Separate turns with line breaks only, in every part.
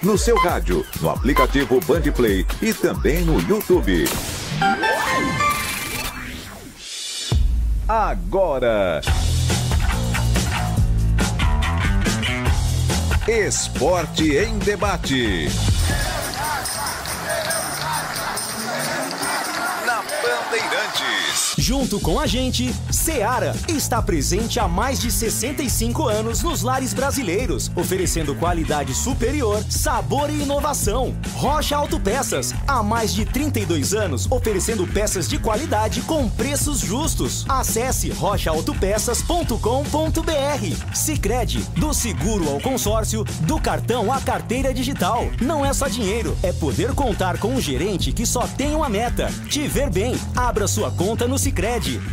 no seu rádio, no aplicativo Bandplay e também no YouTube. Agora, Esporte em Debate. Na Bandeirantes.
Junto com a gente, Seara está presente há mais de 65 anos nos lares brasileiros, oferecendo qualidade superior, sabor e inovação. Rocha Autopeças, há mais de 32 anos, oferecendo peças de qualidade com preços justos. Acesse rochaautopeças.com.br. Sicredi, do seguro ao consórcio, do cartão à carteira digital. Não é só dinheiro, é poder contar com um gerente que só tem uma meta: te ver bem. Abra sua conta no Sicredi.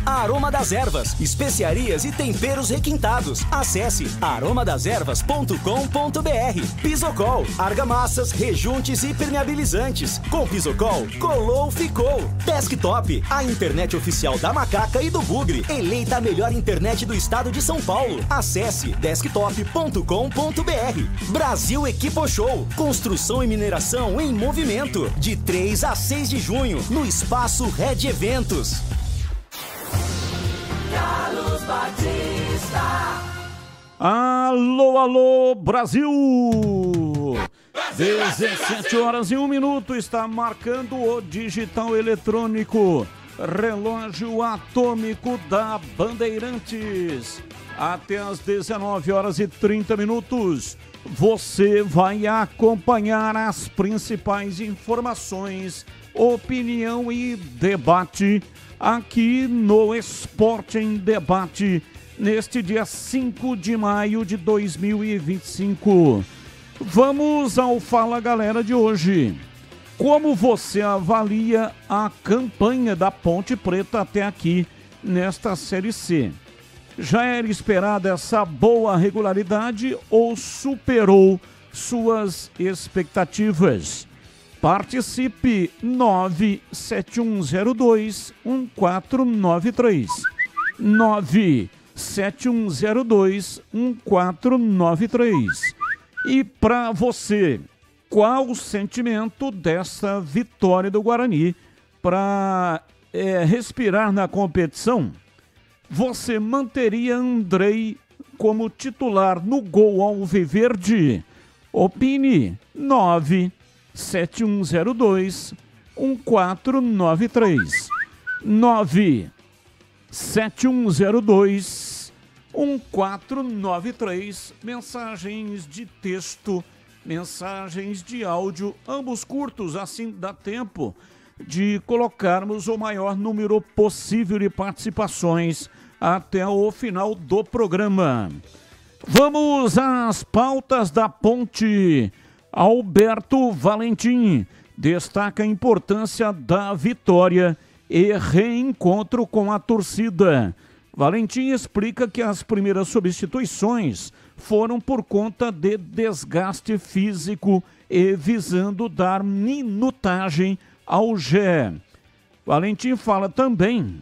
Aroma das Ervas, especiarias e temperos requintados. Acesse aromadeservas.com.br. Pisocol, argamassas, rejuntes e permeabilizantes. Com Pisocol, colou, ficou. Desktop, a internet oficial da Macaca e do Bugre. Eleita a melhor internet do estado de São Paulo. Acesse desktop.com.br. Brasil Equipo Show, construção e mineração em movimento. De 3 a 6 de junho, no Espaço Red Eventos.
Carlos Batista.
Alô, alô, Brasil! 17h01, está marcando o digital eletrônico, relógio atômico da Bandeirantes. Até às 19h30, você vai acompanhar as principais informações, opinião e debate aqui no Esporte em Debate, neste dia 5 de maio de 2025. Vamos ao Fala Galera de hoje. Como você avalia a campanha da Ponte Preta até aqui nesta Série C? Já era esperada essa boa regularidade ou superou suas expectativas? Participe 97102-1493. 97102-1493. E para você, qual o sentimento dessa vitória do Guarani para respirar na competição? Você manteria Andrei como titular no gol alviverde? Opine 97102-1493. 97102-1493. Mensagens de texto, mensagens de áudio, ambos curtos, assim dá tempo de colocarmos o maior número possível de participações até o final do programa. Vamos às pautas da Ponte. Alberto Valentim destaca a importância da vitória e reencontro com a torcida. Valentim explica que as primeiras substituições foram por conta de desgaste físico e visando dar minutagem ao Gé. Valentim fala também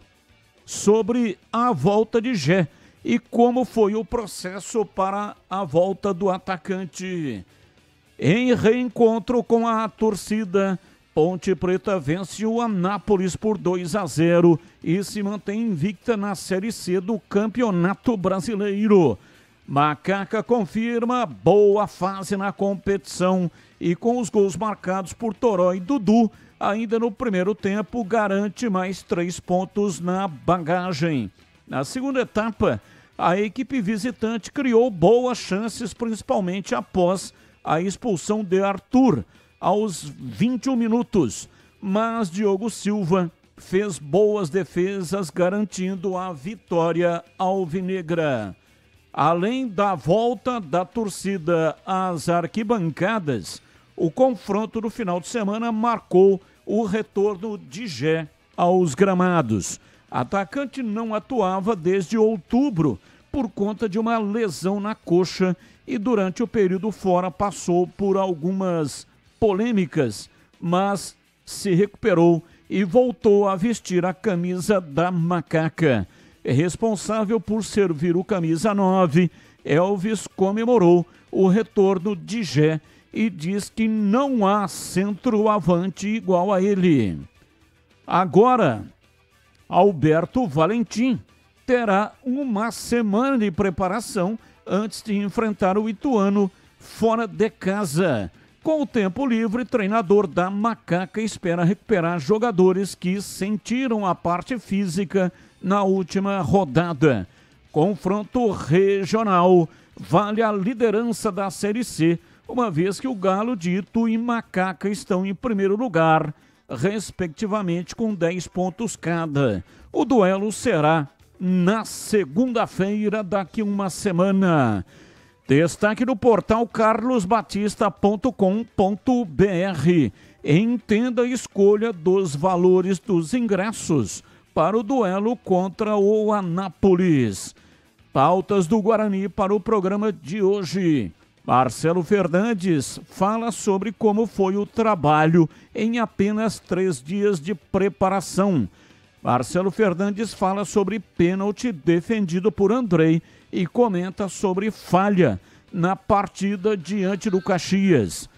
sobre a volta de Gé e como foi o processo para a volta do atacante. Em reencontro com a torcida, Ponte Preta vence o Anápolis por 2-0 e se mantém invicta na Série C do Campeonato Brasileiro. Macaca confirma boa fase na competição e com os gols marcados por Toró e Dudu, ainda no primeiro tempo, garante mais 3 pontos na bagagem. Na segunda etapa, a equipe visitante criou boas chances, principalmente após a expulsão de Arthur aos 21 minutos, mas Diogo Silva fez boas defesas, garantindo a vitória alvinegra. Além da volta da torcida às arquibancadas, o confronto do final de semana marcou o retorno de Gé aos gramados. Atacante não atuava desde outubro por conta de uma lesão na coxa e durante o período fora passou por algumas polêmicas, mas se recuperou e voltou a vestir a camisa da Macaca. Responsável por servir o camisa 9, Elvis comemorou o retorno de Gé e diz que não há centroavante igual a ele. Agora, Alberto Valentim terá uma semana de preparação antes de enfrentar o Ituano fora de casa. Com o tempo livre, o treinador da Macaca espera recuperar jogadores que sentiram a parte física na última rodada. Confronto regional vale a liderança da Série C, uma vez que o Galo de Itu e Macaca estão em primeiro lugar, respectivamente com 10 pontos cada. O duelo será na segunda-feira, daqui uma semana. Destaque do portal carlosbatista.com.br. Entenda a escolha dos valores dos ingressos para o duelo contra o Anápolis. Pautas do Guarani para o programa de hoje. Marcelo Fernandes fala sobre como foi o trabalho em apenas 3 dias de preparação. Marcelo Fernandes fala sobre pênalti defendido por Andrei e comenta sobre falha na partida diante do Caxias.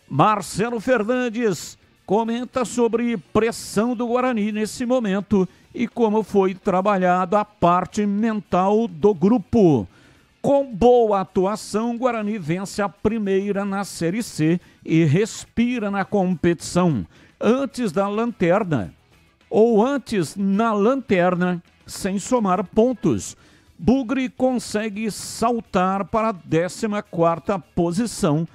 Marcelo Fernandes comenta sobre pressão do Guarani nesse momento e como foi trabalhada a parte mental do grupo. Com boa atuação, o Guarani vence a primeira na Série C e respira na competição. Antes da lanterna, ou antes na lanterna, sem somar pontos. Bugre consegue saltar para a 14ª posição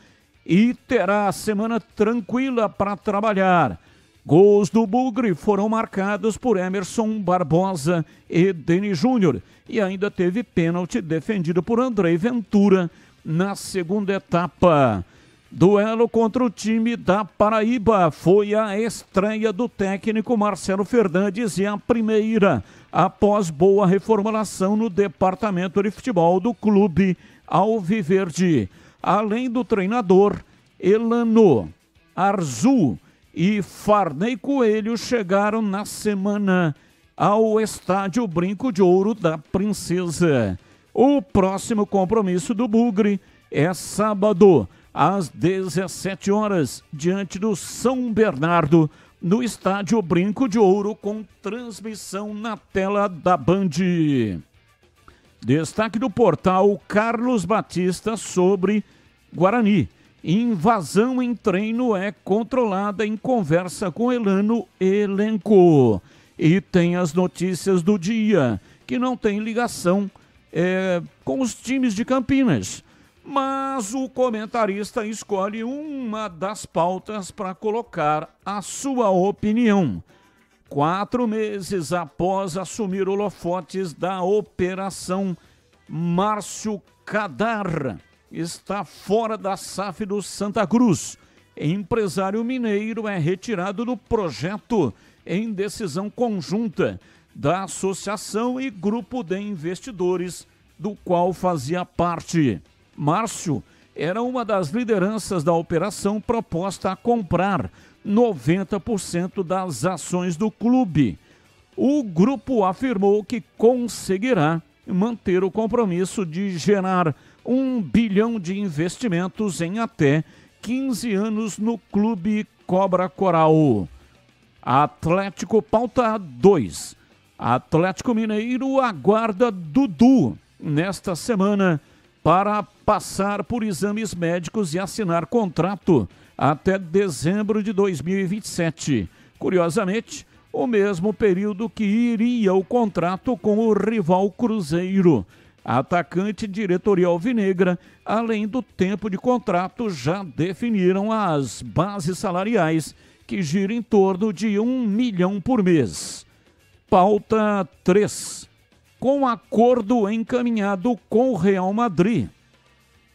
e terá a semana tranquila para trabalhar. Gols do Bugre foram marcados por Emerson Barbosa e Deni Júnior e ainda teve pênalti defendido por Andrei Ventura na segunda etapa. Duelo contra o time da Paraíba foi a estreia do técnico Marcelo Fernandes e a primeira após boa reformulação no departamento de futebol do clube Alviverde. Além do treinador, Elano Arzu e Farney Coelho chegaram na semana ao estádio Brinco de Ouro da Princesa. O próximo compromisso do Bugre é sábado, às 17 horas, diante do São Bernardo, no estádio Brinco de Ouro, com transmissão na tela da Band. Destaque do portal Carlos Batista sobre Guarani. Invasão em treino é controlada em conversa com Elano elenco. E tem as notícias do dia, que não tem ligação com os times de Campinas. Mas o comentarista escolhe uma das pautas para colocar a sua opinião. 4 meses após assumir holofotes da operação, Márcio Cadar está fora da SAF do Santa Cruz. Empresário mineiro é retirado do projeto em decisão conjunta da associação e grupo de investidores do qual fazia parte. Márcio era uma das lideranças da operação proposta a comprar 90% das ações do clube. O grupo afirmou que conseguirá manter o compromisso de gerar 1 bilhão de investimentos em até 15 anos no Clube Cobra Coral. Atlético pauta 2. Atlético Mineiro aguarda Dudu nesta semana para passar por exames médicos e assinar contrato até dezembro de 2027. Curiosamente, o mesmo período que iria o contrato com o rival Cruzeiro. Atacante e diretoria alvinegra, além do tempo de contrato, já definiram as bases salariais, que giram em torno de 1 milhão por mês. Pauta 3. Com acordo encaminhado com o Real Madrid,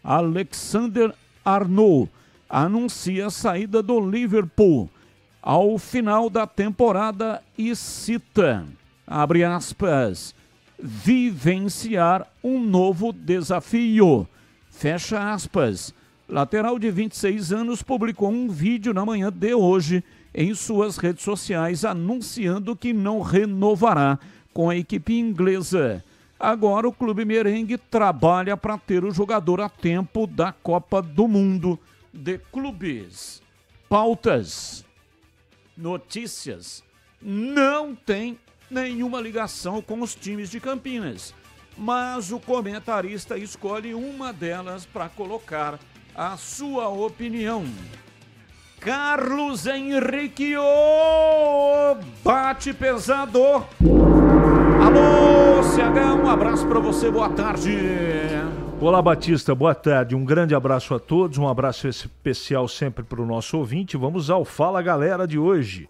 Alexander Arnold anuncia a saída do Liverpool ao final da temporada e cita, abre aspas, vivenciar um novo desafio, fecha aspas. Lateral de 26 anos publicou um vídeo na manhã de hoje em suas redes sociais anunciando que não renovará com a equipe inglesa. Agora o clube merengue trabalha para ter o jogador a tempo da Copa do Mundo de clubes, pautas, notícias, não tem nenhuma ligação com os times de Campinas. Mas o comentarista escolhe uma delas para colocar a sua opinião. Carlos Henrique, bate pesado. Alô, CH, um abraço para você, boa tarde.
Olá, Batista, boa tarde. Um grande abraço a todos, um abraço especial sempre para o nosso ouvinte. Vamos ao Fala Galera de hoje.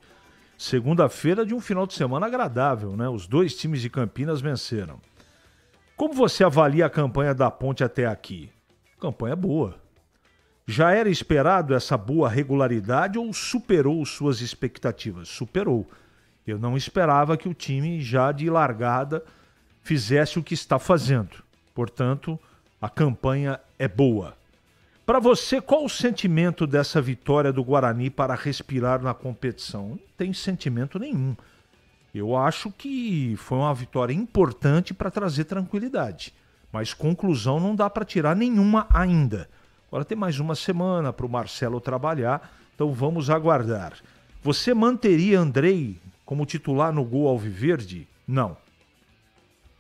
Segunda-feira de um final de semana agradável, né? Os dois times de Campinas venceram. Como você avalia a campanha da Ponte até aqui? Campanha boa. Já era esperado essa boa regularidade ou superou suas expectativas? Superou. Eu não esperava que o time já de largada fizesse o que está fazendo. Portanto, a campanha é boa. Para você, qual o sentimento dessa vitória do Guarani para respirar na competição? Não tem sentimento nenhum. Eu acho que foi uma vitória importante para trazer tranquilidade. Mas conclusão não dá para tirar nenhuma ainda. Agora tem mais uma semana para o Marcelo trabalhar, então vamos aguardar. Você manteria Andrei como titular no gol alviverde? Não.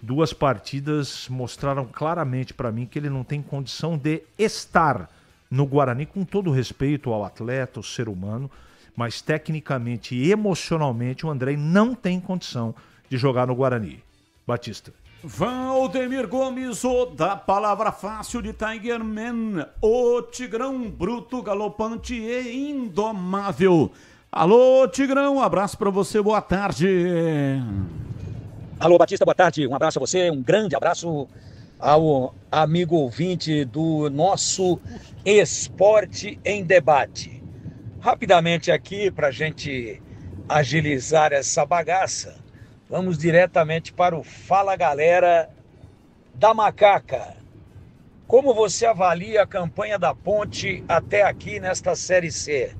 Duas partidas mostraram claramente para mim que ele não tem condição de estar no Guarani, com todo respeito ao atleta, ao ser humano, mas tecnicamente e emocionalmente o Andrei não tem condição de jogar no Guarani. Batista.
Valdemir Gomes, o da palavra fácil de Tiger Man, o Tigrão bruto, galopante e indomável. Alô, Tigrão, um abraço pra você, boa tarde.
Alô, Batista, boa tarde, um abraço a você, um grande abraço ao amigo ouvinte do nosso Esporte em Debate. Rapidamente aqui, pra gente agilizar essa bagaça, vamos diretamente para o Fala Galera da Macaca. Como você avalia a campanha da Ponte até aqui nesta Série C?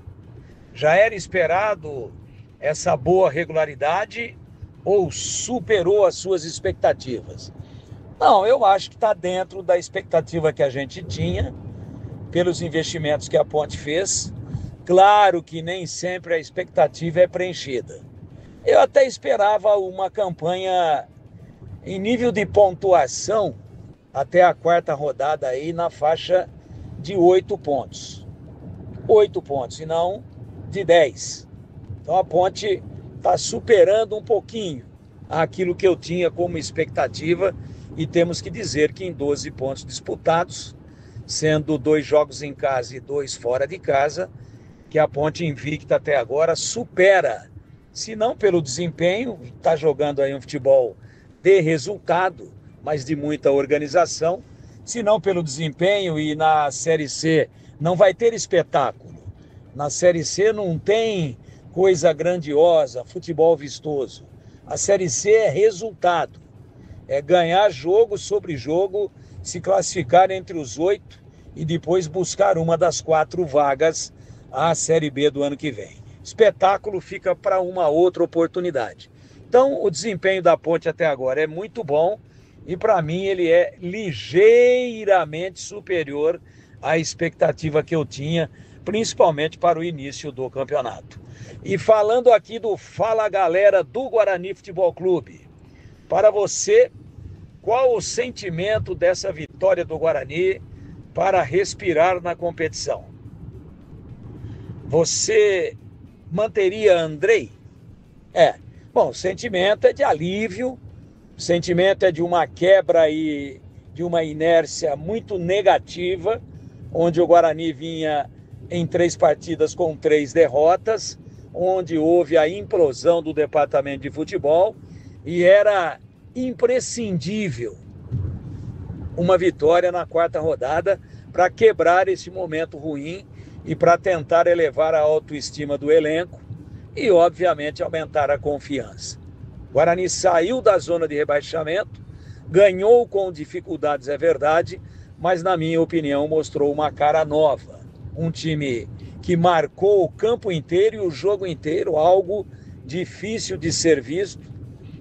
Já era esperado essa boa regularidade ou superou as suas expectativas? Não, eu acho que está dentro da expectativa que a gente tinha, pelos investimentos que a Ponte fez. Claro que nem sempre a expectativa é preenchida. Eu até esperava uma campanha em nível de pontuação até a quarta rodada aí na faixa de 8 pontos. 8 pontos, e não de 10. Então a Ponte está superando um pouquinho aquilo que eu tinha como expectativa e temos que dizer que em 12 pontos disputados, sendo 2 jogos em casa e 2 fora de casa, que a Ponte invicta até agora supera, se não pelo desempenho, está jogando aí um futebol de resultado, mas de muita organização, se não pelo desempenho, e na Série C não vai ter espetáculo. Na Série C não tem coisa grandiosa, futebol vistoso. A Série C é resultado, é ganhar jogo sobre jogo, se classificar entre os 8 e depois buscar uma das 4 vagas à Série B do ano que vem. Espetáculo fica para uma outra oportunidade. Então, o desempenho da Ponte até agora é muito bom e, para mim, ele é ligeiramente superior à expectativa que eu tinha, principalmente para o início do campeonato. E falando aqui do Fala Galera do Guarani Futebol Clube, para você, qual o sentimento dessa vitória do Guarani para respirar na competição? Você manteria Andrei? Bom, o sentimento é de alívio, o sentimento é de uma quebra e de uma inércia muito negativa, onde o Guarani vinha em 3 partidas com 3 derrotas, onde houve a implosão do departamento de futebol e era imprescindível uma vitória na quarta rodada para quebrar esse momento ruim e para tentar elevar a autoestima do elenco e, obviamente, aumentar a confiança. O Guarani saiu da zona de rebaixamento, ganhou com dificuldades, é verdade, mas, na minha opinião, mostrou uma cara nova. Um time que marcou o campo inteiro e o jogo inteiro, algo difícil de ser visto.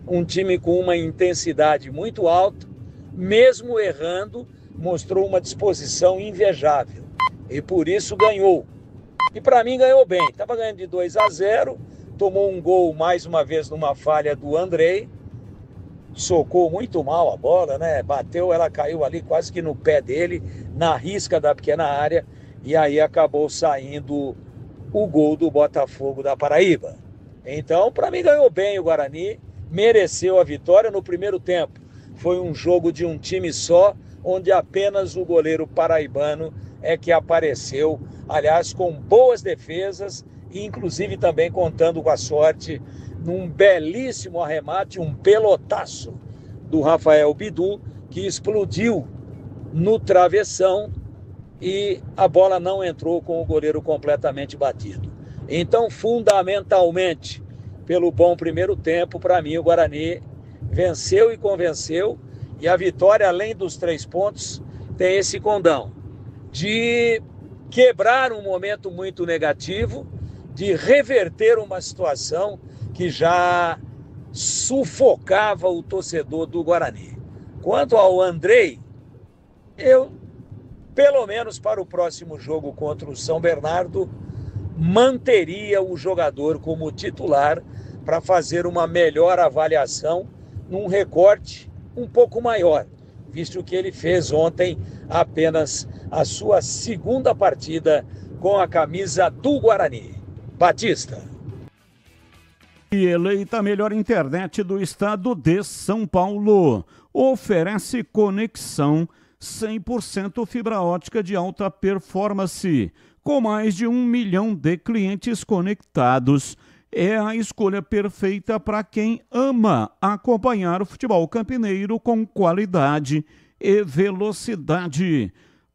Um time com uma intensidade muito alta, mesmo errando, mostrou uma disposição invejável. e por isso ganhou. E para mim ganhou bem. Estava ganhando de 2-0, tomou um gol mais uma vez numa falha do Andrei, socou muito mal a bola, né? Bateu, ela caiu ali quase que no pé dele, na risca da pequena área, e aí acabou saindo o gol do Botafogo da Paraíba. Então, para mim ganhou bem o Guarani, mereceu a vitória no primeiro tempo. Foi um jogo de um time só, onde apenas o goleiro paraibano é que apareceu, aliás, com boas defesas e inclusive também contando com a sorte num belíssimo arremate, um pelotaço do Rafael Bidu, que explodiu no travessão e a bola não entrou com o goleiro completamente batido. Então, fundamentalmente, pelo bom primeiro tempo, para mim o Guarani venceu e convenceu, e a vitória, além dos 3 pontos, tem esse condão de quebrar um momento muito negativo, de reverter uma situação que já sufocava o torcedor do Guarani. Quanto ao Andrei, eu, pelo menos para o próximo jogo contra o São Bernardo, manteria o jogador como titular para fazer uma melhor avaliação num recorte um pouco maior, visto que ele fez ontem apenas a sua segunda partida com a camisa do Guarani. Batista.
E eleita a melhor internet do estado de São Paulo. Oferece conexão 100% fibra ótica de alta performance. Com mais de 1 milhão de clientes conectados, é a escolha perfeita para quem ama acompanhar o futebol campineiro com qualidade e velocidade.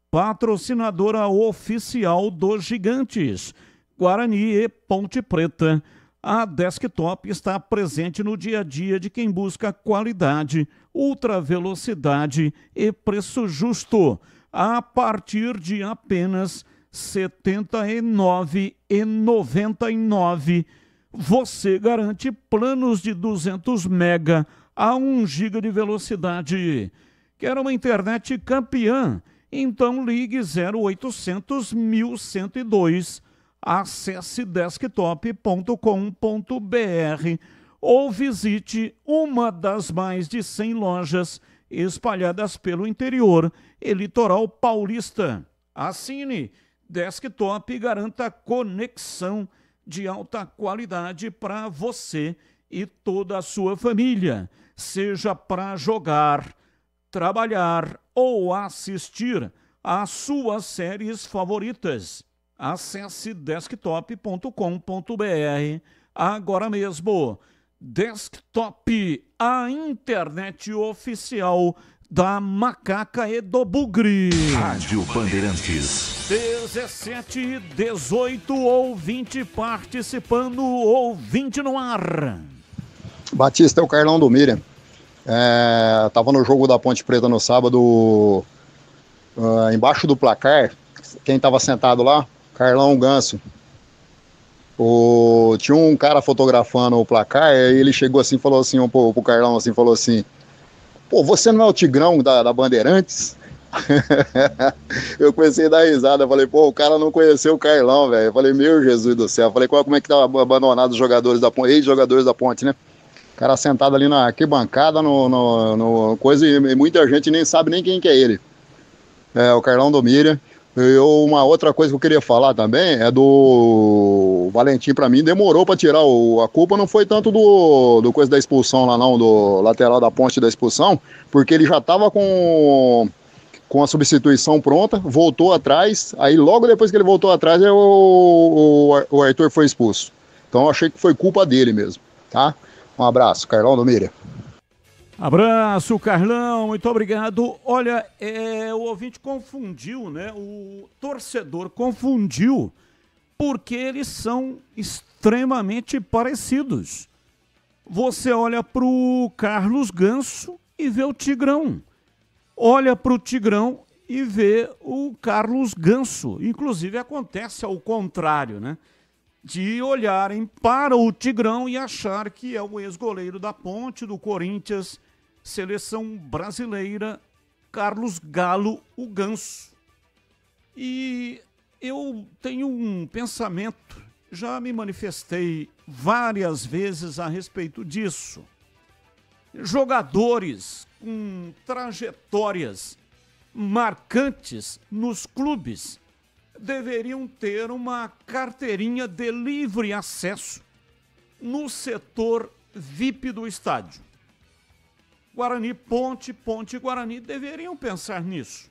Patrocinadora oficial dos Gigantes, Guarani e Ponte Preta. A Desktop está presente no dia a dia de quem busca qualidade, ultravelocidade e preço justo, a partir de apenas R$ 79,99. Você garante planos de 200 mega a 1 giga de velocidade. Quer uma internet campeã? Então ligue 0800 1102. Acesse desktop.com.br ou visite uma das mais de 100 lojas espalhadas pelo interior e litoral paulista. Assine Desktop e garanta conexão de alta qualidade para você e toda a sua família, seja para jogar, trabalhar ou assistir às suas séries favoritas. Acesse desktop.com.br agora mesmo. Desktop, a internet oficial da Macaca e do Bugre.
Rádio Bandeirantes.
17, 18 ou 20 participando, ouvinte no ar.
Batista, é o Carlão do Miriam. Tava no jogo da Ponte Preta no sábado, embaixo do placar. Quem tava sentado lá? Carlão Ganso. Tinha um cara fotografando o placar, e ele chegou assim, falou assim pro Carlão, assim, falou assim: pô, você não é o Tigrão da Bandeirantes? Eu comecei a dar risada, falei, pô, o cara não conheceu o Carlão, velho. Eu falei, meu Jesus do céu. Eu falei, como é que tá abandonado os jogadores da Ponte, ex-jogadores da Ponte, né? O cara sentado ali na arquibancada, no coisa, e muita gente nem sabe nem quem que é ele. O Carlão do Miriam. Uma outra coisa que eu queria falar também é do Valentim. Pra mim demorou pra tirar a culpa, não foi tanto do coisa da expulsão lá não, do lateral da Ponte da expulsão, porque ele já tava com a substituição pronta, voltou atrás, aí logo depois que ele voltou atrás o Arthur foi expulso. Então eu achei que foi culpa dele mesmo, tá? Um abraço, Carlão do Miriam.
Abraço, Carlão, muito obrigado. Olha, o ouvinte confundiu, né? O torcedor confundiu, porque eles são extremamente parecidos. Você olha para o Carlos Ganso e vê o Tigrão. Olha para o Tigrão e vê o Carlos Ganso. Inclusive acontece ao contrário, né? De olharem para o Tigrão e achar que é o ex-goleiro da Ponte, do Corinthians, seleção brasileira, Carlos Galo, o Ganso. E eu tenho um pensamento, já me manifestei várias vezes a respeito disso. Jogadores com trajetórias marcantes nos clubes deveriam ter uma carteirinha de livre acesso no setor VIP do estádio. Guarani Ponte, Ponte Guarani deveriam pensar nisso.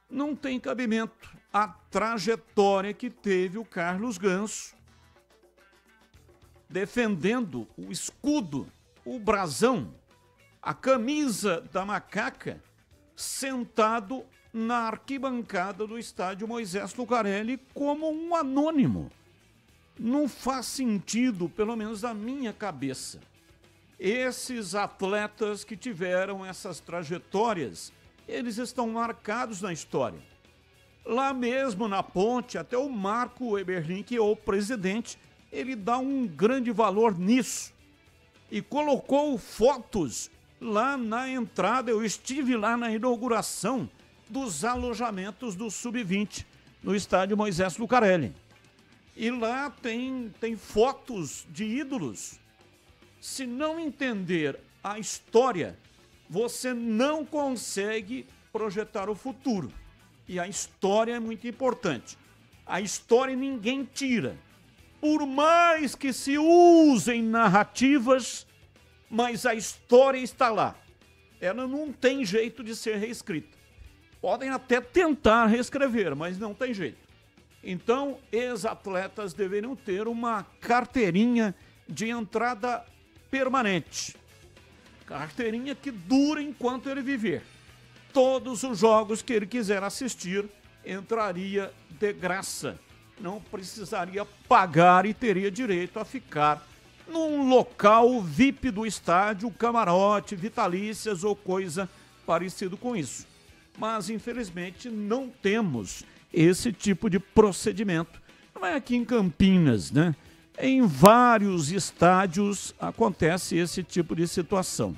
Não tem cabimento a trajetória que teve o Carlos Ganso defendendo o escudo, o brasão, a camisa da macaca, sentado na arquibancada do estádio Moisés Lucarelli como um anônimo. Não faz sentido, pelo menos na minha cabeça. Esses atletas que tiveram essas trajetórias, eles estão marcados na história. Lá mesmo na Ponte, até o Marco Eberlin, que é o presidente, ele dá um grande valor nisso. E colocou fotos lá na entrada, eu estive lá na inauguração dos alojamentos do Sub-20, no estádio Moisés Lucarelli. E lá tem fotos de ídolos. Se não entender a história, você não consegue projetar o futuro. E a história é muito importante. A história ninguém tira. Por mais que se usem narrativas, mas a história está lá. Ela não tem jeito de ser reescrita. Podem até tentar reescrever, mas não tem jeito. Então, ex-atletas deveriam ter uma carteirinha de entrada permanente. Carteirinha que dura enquanto ele viver. Todos os jogos que ele quiser assistir, entraria de graça. Não precisaria pagar e teria direito a ficar num local VIP do estádio, camarote, vitalícias ou coisa parecida com isso. Mas, infelizmente, não temos esse tipo de procedimento. Não é aqui em Campinas, né? Em vários estádios acontece esse tipo de situação.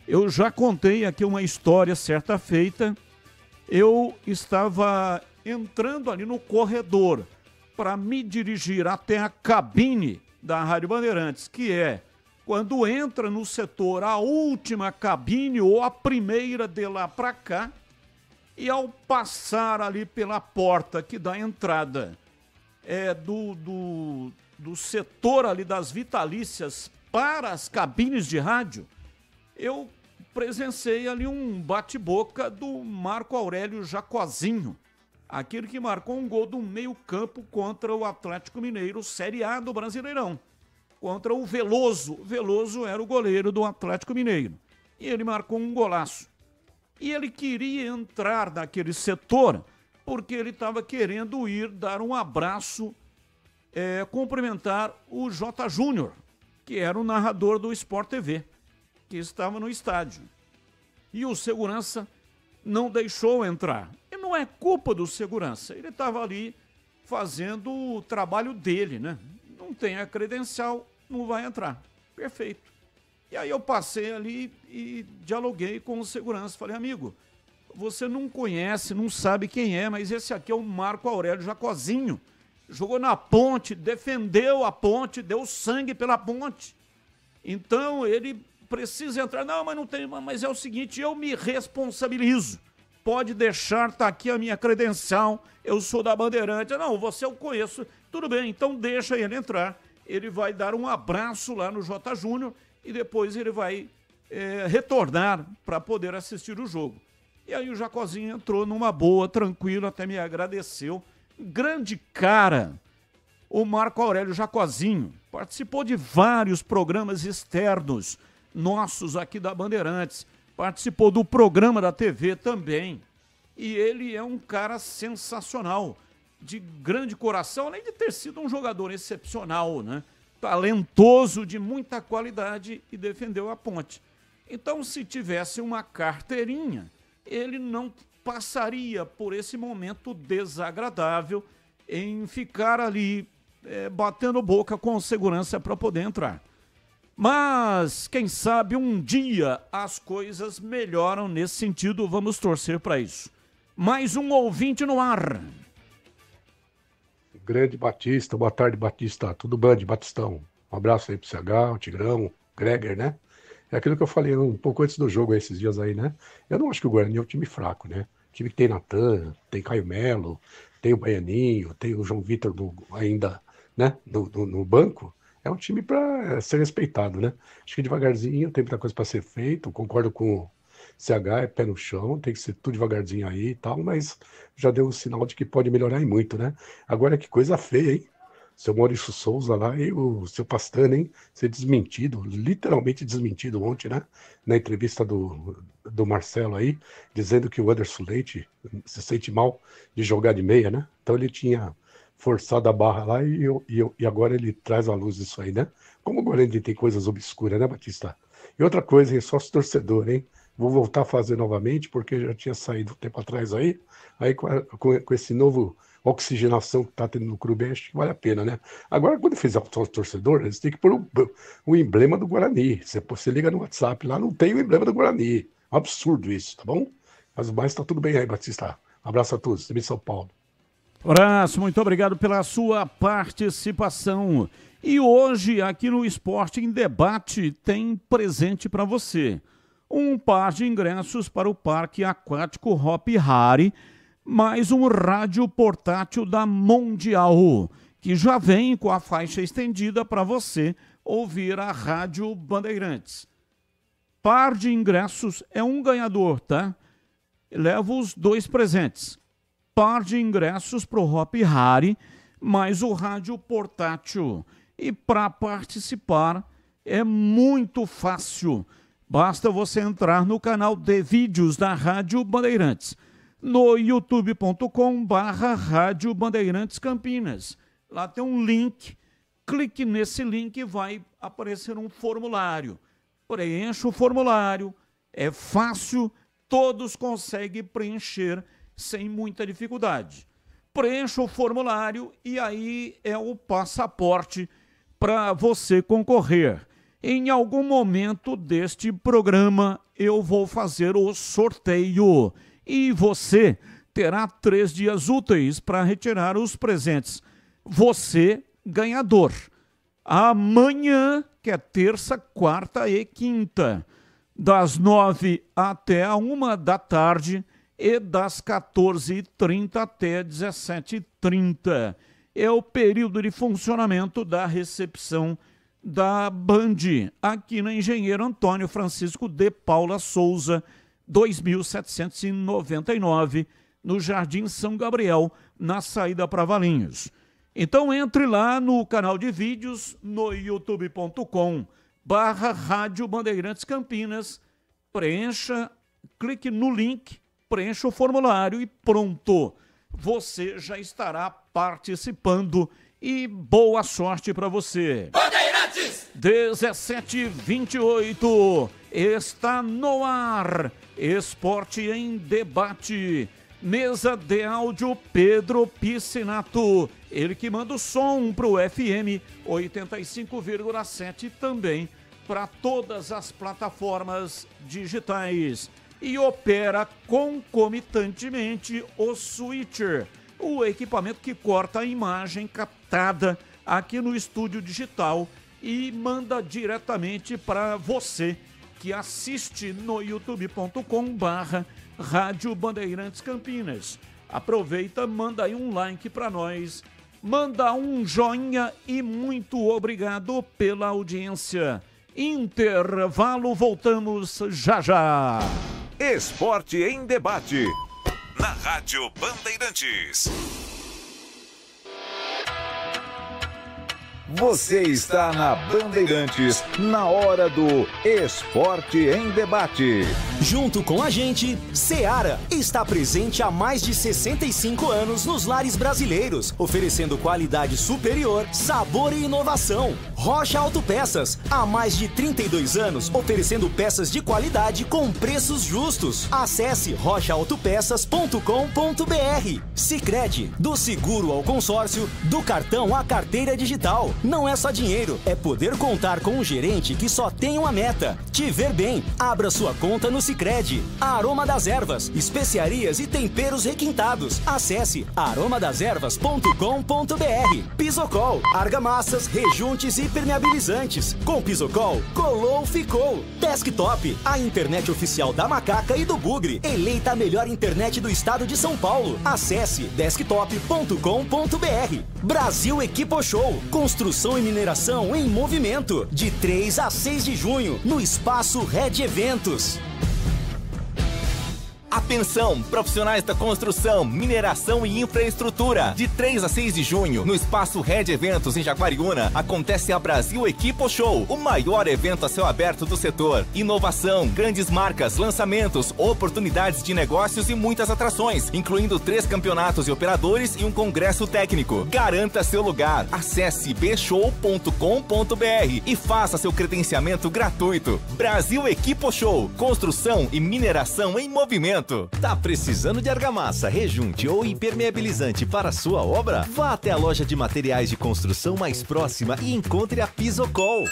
Eu já contei aqui uma história certa feita. Eu estava entrando ali no corredor para me dirigir até a cabine da Rádio Bandeirantes, que é quando entra no setor a última cabine ou a primeira de lá para cá, e ao passar ali pela porta que dá entrada do setor ali das vitalícias para as cabines de rádio, eu presenciei ali um bate-boca do Marco Aurélio Jacozinho, aquele que marcou um gol do meio-campo contra o Atlético Mineiro, Série A do Brasileirão, contra o Veloso. O Veloso era o goleiro do Atlético Mineiro. E ele marcou um golaço. E ele queria entrar naquele setor porque ele estava querendo ir dar um abraço, cumprimentar o J. Júnior, que era o narrador do Sport TV, que estava no estádio. E o segurança não deixou entrar. E não é culpa do segurança, ele estava ali fazendo o trabalho dele, né? Não tem a credencial, não vai entrar. Perfeito. E aí eu passei ali e dialoguei com o segurança. Falei, amigo, você não conhece, não sabe quem é, mas esse aqui é o Marco Aurélio Jacozinho. Jogou na Ponte, defendeu a Ponte, deu sangue pela Ponte. Então ele precisa entrar. Não, mas não tem, mas é o seguinte, eu me responsabilizo. Pode deixar, tá aqui a minha credencial, eu sou da Bandeirante. Não, você eu conheço. Tudo bem, então deixa ele entrar. Ele vai dar um abraço lá no J. Júnior e depois ele vai retornar para poder assistir o jogo. E aí o Jacozinho entrou numa boa, tranquilo, até me agradeceu. Grande cara, o Marco Aurélio Jacozinho. Participou de vários programas externos nossos aqui da Bandeirantes. Participou do programa da TV também. E ele é um cara sensacional, de grande coração, além de ter sido um jogador excepcional, né? Talentoso, de muita qualidade e defendeu a Ponte. Então, se tivesse uma carteirinha, ele não passaria por esse momento desagradável em ficar ali batendo boca com segurança para poder entrar. Mas, quem sabe, um dia as coisas melhoram nesse sentido, vamos torcer para isso. Mais um ouvinte no ar.
grande Batista. Boa tarde, Batista. Tudo bem, Batistão? Um abraço aí pro CH, o Tigrão, o Greger, né? É aquilo que eu falei um pouco antes do jogo, esses dias aí, né? Eu não acho que o Guarani é um time fraco, né? O time que tem Natan, tem Caio Melo, tem o Baianinho, tem o João Vitor ainda, né? No banco. É um time para ser respeitado, né? Acho que devagarzinho tem muita coisa para ser feito. Concordo com o CH, é pé no chão, tem que ser tudo devagarzinho aí e tal, mas já deu um sinal de que pode melhorar e muito, né? Agora que coisa feia, hein? Seu Maurício Souza lá e o seu Pastana, hein? Ser desmentido, literalmente desmentido ontem, né? Na entrevista do Marcelo aí, dizendo que o Anderson Leite se sente mal de jogar de meia, né? Então ele tinha forçado a barra lá e agora ele traz à luz isso aí, né? Como o Guarani tem coisas obscuras, né, Batista? E outra coisa, hein? Sócio torcedor, hein? Vou voltar a fazer novamente, porque já tinha saído um tempo atrás aí com esse novo oxigenação que está tendo no clube, acho que vale a pena, né? Agora, quando fizer o sócio torcedor, eles têm que pôr o emblema do Guarani. Você liga no WhatsApp lá, não tem o emblema do Guarani. Um absurdo isso, tá bom? Mas o mais tá tudo bem aí, Batista. Um abraço a todos, de São Paulo.
Abraço, muito obrigado pela sua participação. E hoje, aqui no Esporte em Debate, tem presente para você. Um par de ingressos para o Parque Aquático Hopi Hari, mais um rádio portátil da Mundial, que já vem com a faixa estendida para você ouvir a Rádio Bandeirantes. Par de ingressos é um ganhador, tá? Leva os 2 presentes. Par de ingressos para o Hopi Hari, mais o rádio portátil. E para participar é muito fácil. Basta você entrar no canal de vídeos da Rádio Bandeirantes, no youtube.com/Rádio Bandeirantes Campinas. Lá tem um link, clique nesse link e vai aparecer um formulário. Preencha o formulário, é fácil, todos conseguem preencher sem muita dificuldade. Preencha o formulário e aí é o passaporte para você concorrer. Em algum momento deste programa eu vou fazer o sorteio e você terá 3 dias úteis para retirar os presentes. Você, ganhador. Amanhã, que é terça, quarta e quinta, das 9 até a 1 da tarde e das 14h30 até 17h30. É o período de funcionamento da recepção da Band, aqui na Engenheiro Antônio Francisco de Paula Souza, 2799, no Jardim São Gabriel, na saída para Valinhos. Então entre lá no canal de vídeos, no youtube.com/Rádio Bandeirantes Campinas, preencha, clique no link, preencha o formulário e pronto, você já estará participando e boa sorte para você. Bandeirantes! 17h28, está no ar, Esporte em Debate, mesa de áudio Pedro Piscinato, ele que manda o som para o FM 85,7 também para todas as plataformas digitais e opera concomitantemente o Switcher, o equipamento que corta a imagem captada aqui no estúdio digital e manda diretamente para você que assiste no youtube.com/Rádio Bandeirantes Campinas. Aproveita, manda aí um like para nós, manda um joinha e muito obrigado pela audiência. Intervalo, voltamos já já.
Esporte em Debate, na Rádio Bandeirantes. Você está na Bandeirantes, na hora do Esporte em Debate.
Junto com a gente, Seara está presente há mais de 65 anos nos lares brasileiros, oferecendo qualidade superior, sabor e inovação. Rocha Autopeças, há mais de 32 anos, oferecendo peças de qualidade com preços justos. Acesse rochaautopeças.com.br. Sicredi, do seguro ao consórcio, do cartão à carteira digital. Não é só dinheiro, é poder contar com um gerente que só tem uma meta: te ver bem. Abra sua conta no Sicredi. Aroma das Ervas, especiarias e temperos requintados. Acesse aromadeservas.com.br. Pisocol, argamassas, rejuntes e impermeabilizantes. Com Pisocol, colou, ficou. Desktop, a internet oficial da Macaca e do Bugre. Eleita a melhor internet do estado de São Paulo. Acesse desktop.com.br. Brasil Equipo Show, construção e mineração em movimento. De 3 a 6 de junho, no Espaço Red Eventos.
Atenção, profissionais da construção, mineração e infraestrutura. De 3 a 6 de junho, no Espaço Red Eventos, em Jaguariúna, acontece a Brasil Equipo Show, o maior evento a céu aberto do setor. Inovação, grandes marcas, lançamentos, oportunidades de negócios e muitas atrações, incluindo 3 campeonatos e operadores e um congresso técnico. Garanta seu lugar. Acesse bshow.com.br e faça seu credenciamento gratuito. Brasil Equipo Show, construção e mineração em movimento.
Tá precisando de argamassa, rejunte ou impermeabilizante para sua obra? Vá até a loja de materiais de construção mais próxima e encontre a Pisocol.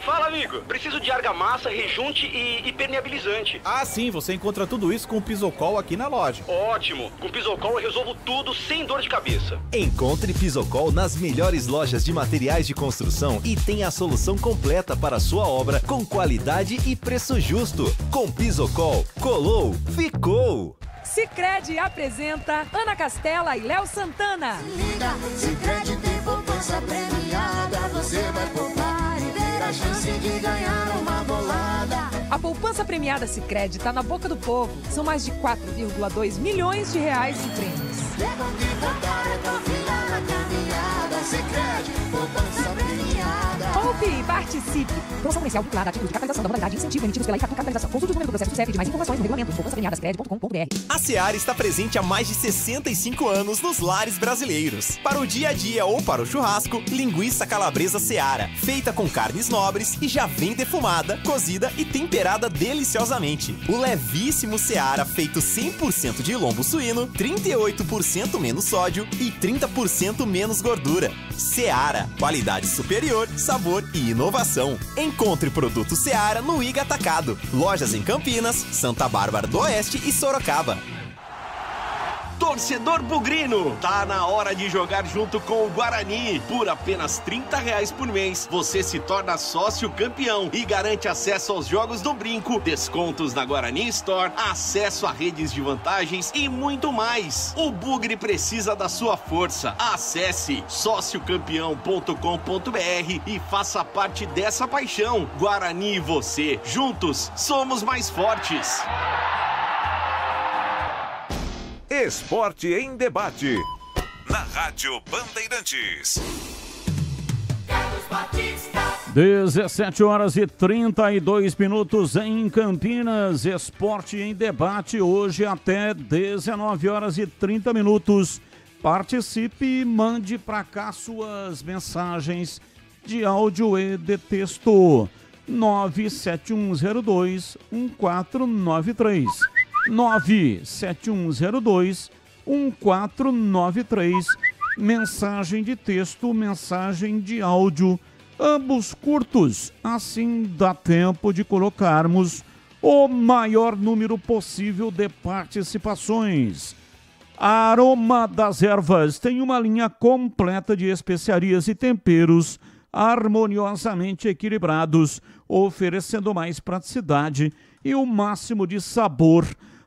Fala, amigo. Preciso de argamassa, rejunte e impermeabilizante.
Ah, sim. Você encontra tudo isso com o Pisocol aqui na loja.
Ótimo. Com o Pisocol eu resolvo tudo sem dor de cabeça.
Encontre Pisocol nas melhores lojas de materiais de construção e tenha a solução completa para a sua obra com qualidade e preço justo. Com Pisocol, colou, ficou.
Sicredi apresenta Ana Castela e Léo Santana.
Se liga, Sicredi tem poupança premiada. Você vai poupar e ter a chance de ganhar uma bolada.
A poupança premiada Sicredi está na boca do povo. São mais de 4,2 milhões de reais em prêmios.
Chegam de contar, eu tô virando a caminhada. Sicredi, poupança premiada.
Poupe e participe. Promoção comercial vinculada a título de capitalização da modalidade incentivo emitidos pela Icatu Capitalização. Consulte o número do processo do CEP de mais informações no regulamento em poupançapremiadascred.com.br.
A Seara está presente há mais de 65 anos nos lares brasileiros. Para o dia a dia ou para o churrasco, linguiça calabresa Seara, feita com carnes nobres e já vem defumada, cozida e temperada deliciosamente. O levíssimo Seara, feito 100% de lombo suíno, 38% menos sódio e 30% menos gordura. Seara, qualidade superior, sabor e inovação. Encontre produto Seara no Iga Atacado. Lojas em Campinas, Santa Bárbara do Oeste e Sorocaba.
Torcedor bugrino, tá na hora de jogar junto com o Guarani. Por apenas R$30 por mês, você se torna sócio campeão e garante acesso aos jogos do Brinco, descontos na Guarani Store, acesso a redes de vantagens e muito mais. O Bugre precisa da sua força. Acesse sociocampeão.com.br e faça parte dessa paixão. Guarani e você, juntos, somos mais fortes.
Esporte em Debate, na Rádio Bandeirantes.
17 horas e 32 minutos em Campinas. Esporte em Debate, hoje até 19 horas e 30 minutos. Participe e mande para cá suas mensagens de áudio e de texto. 97102-1493. 97102-1493. Mensagem de texto, mensagem de áudio, ambos curtos. Assim dá tempo de colocarmos o maior número possível de participações. A Aroma das Ervas tem uma linha completa de especiarias e temperos harmoniosamente equilibrados, oferecendo mais praticidade e o máximo de sabor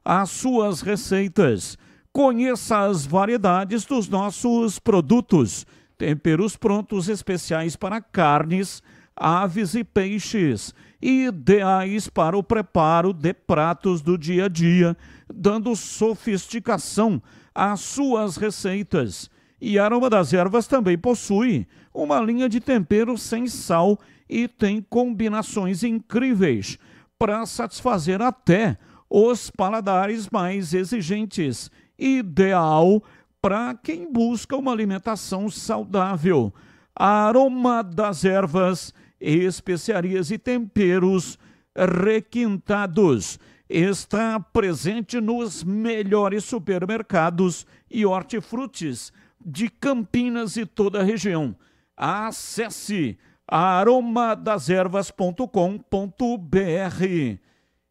às suas receitas. Conheça as variedades dos nossos produtos. Temperos prontos especiais para carnes, aves e peixes, ideais para o preparo de pratos do dia a dia, dando sofisticação às suas receitas. E a Aroma das Ervas também possui uma linha de temperos sem sal e tem combinações incríveis para satisfazer até os paladares mais exigentes. Ideal para quem busca uma alimentação saudável. A Aroma das Ervas, especiarias e temperos requintados. Está presente nos melhores supermercados e hortifrutis de Campinas e toda a região. Acesse aromadeservas.com.br.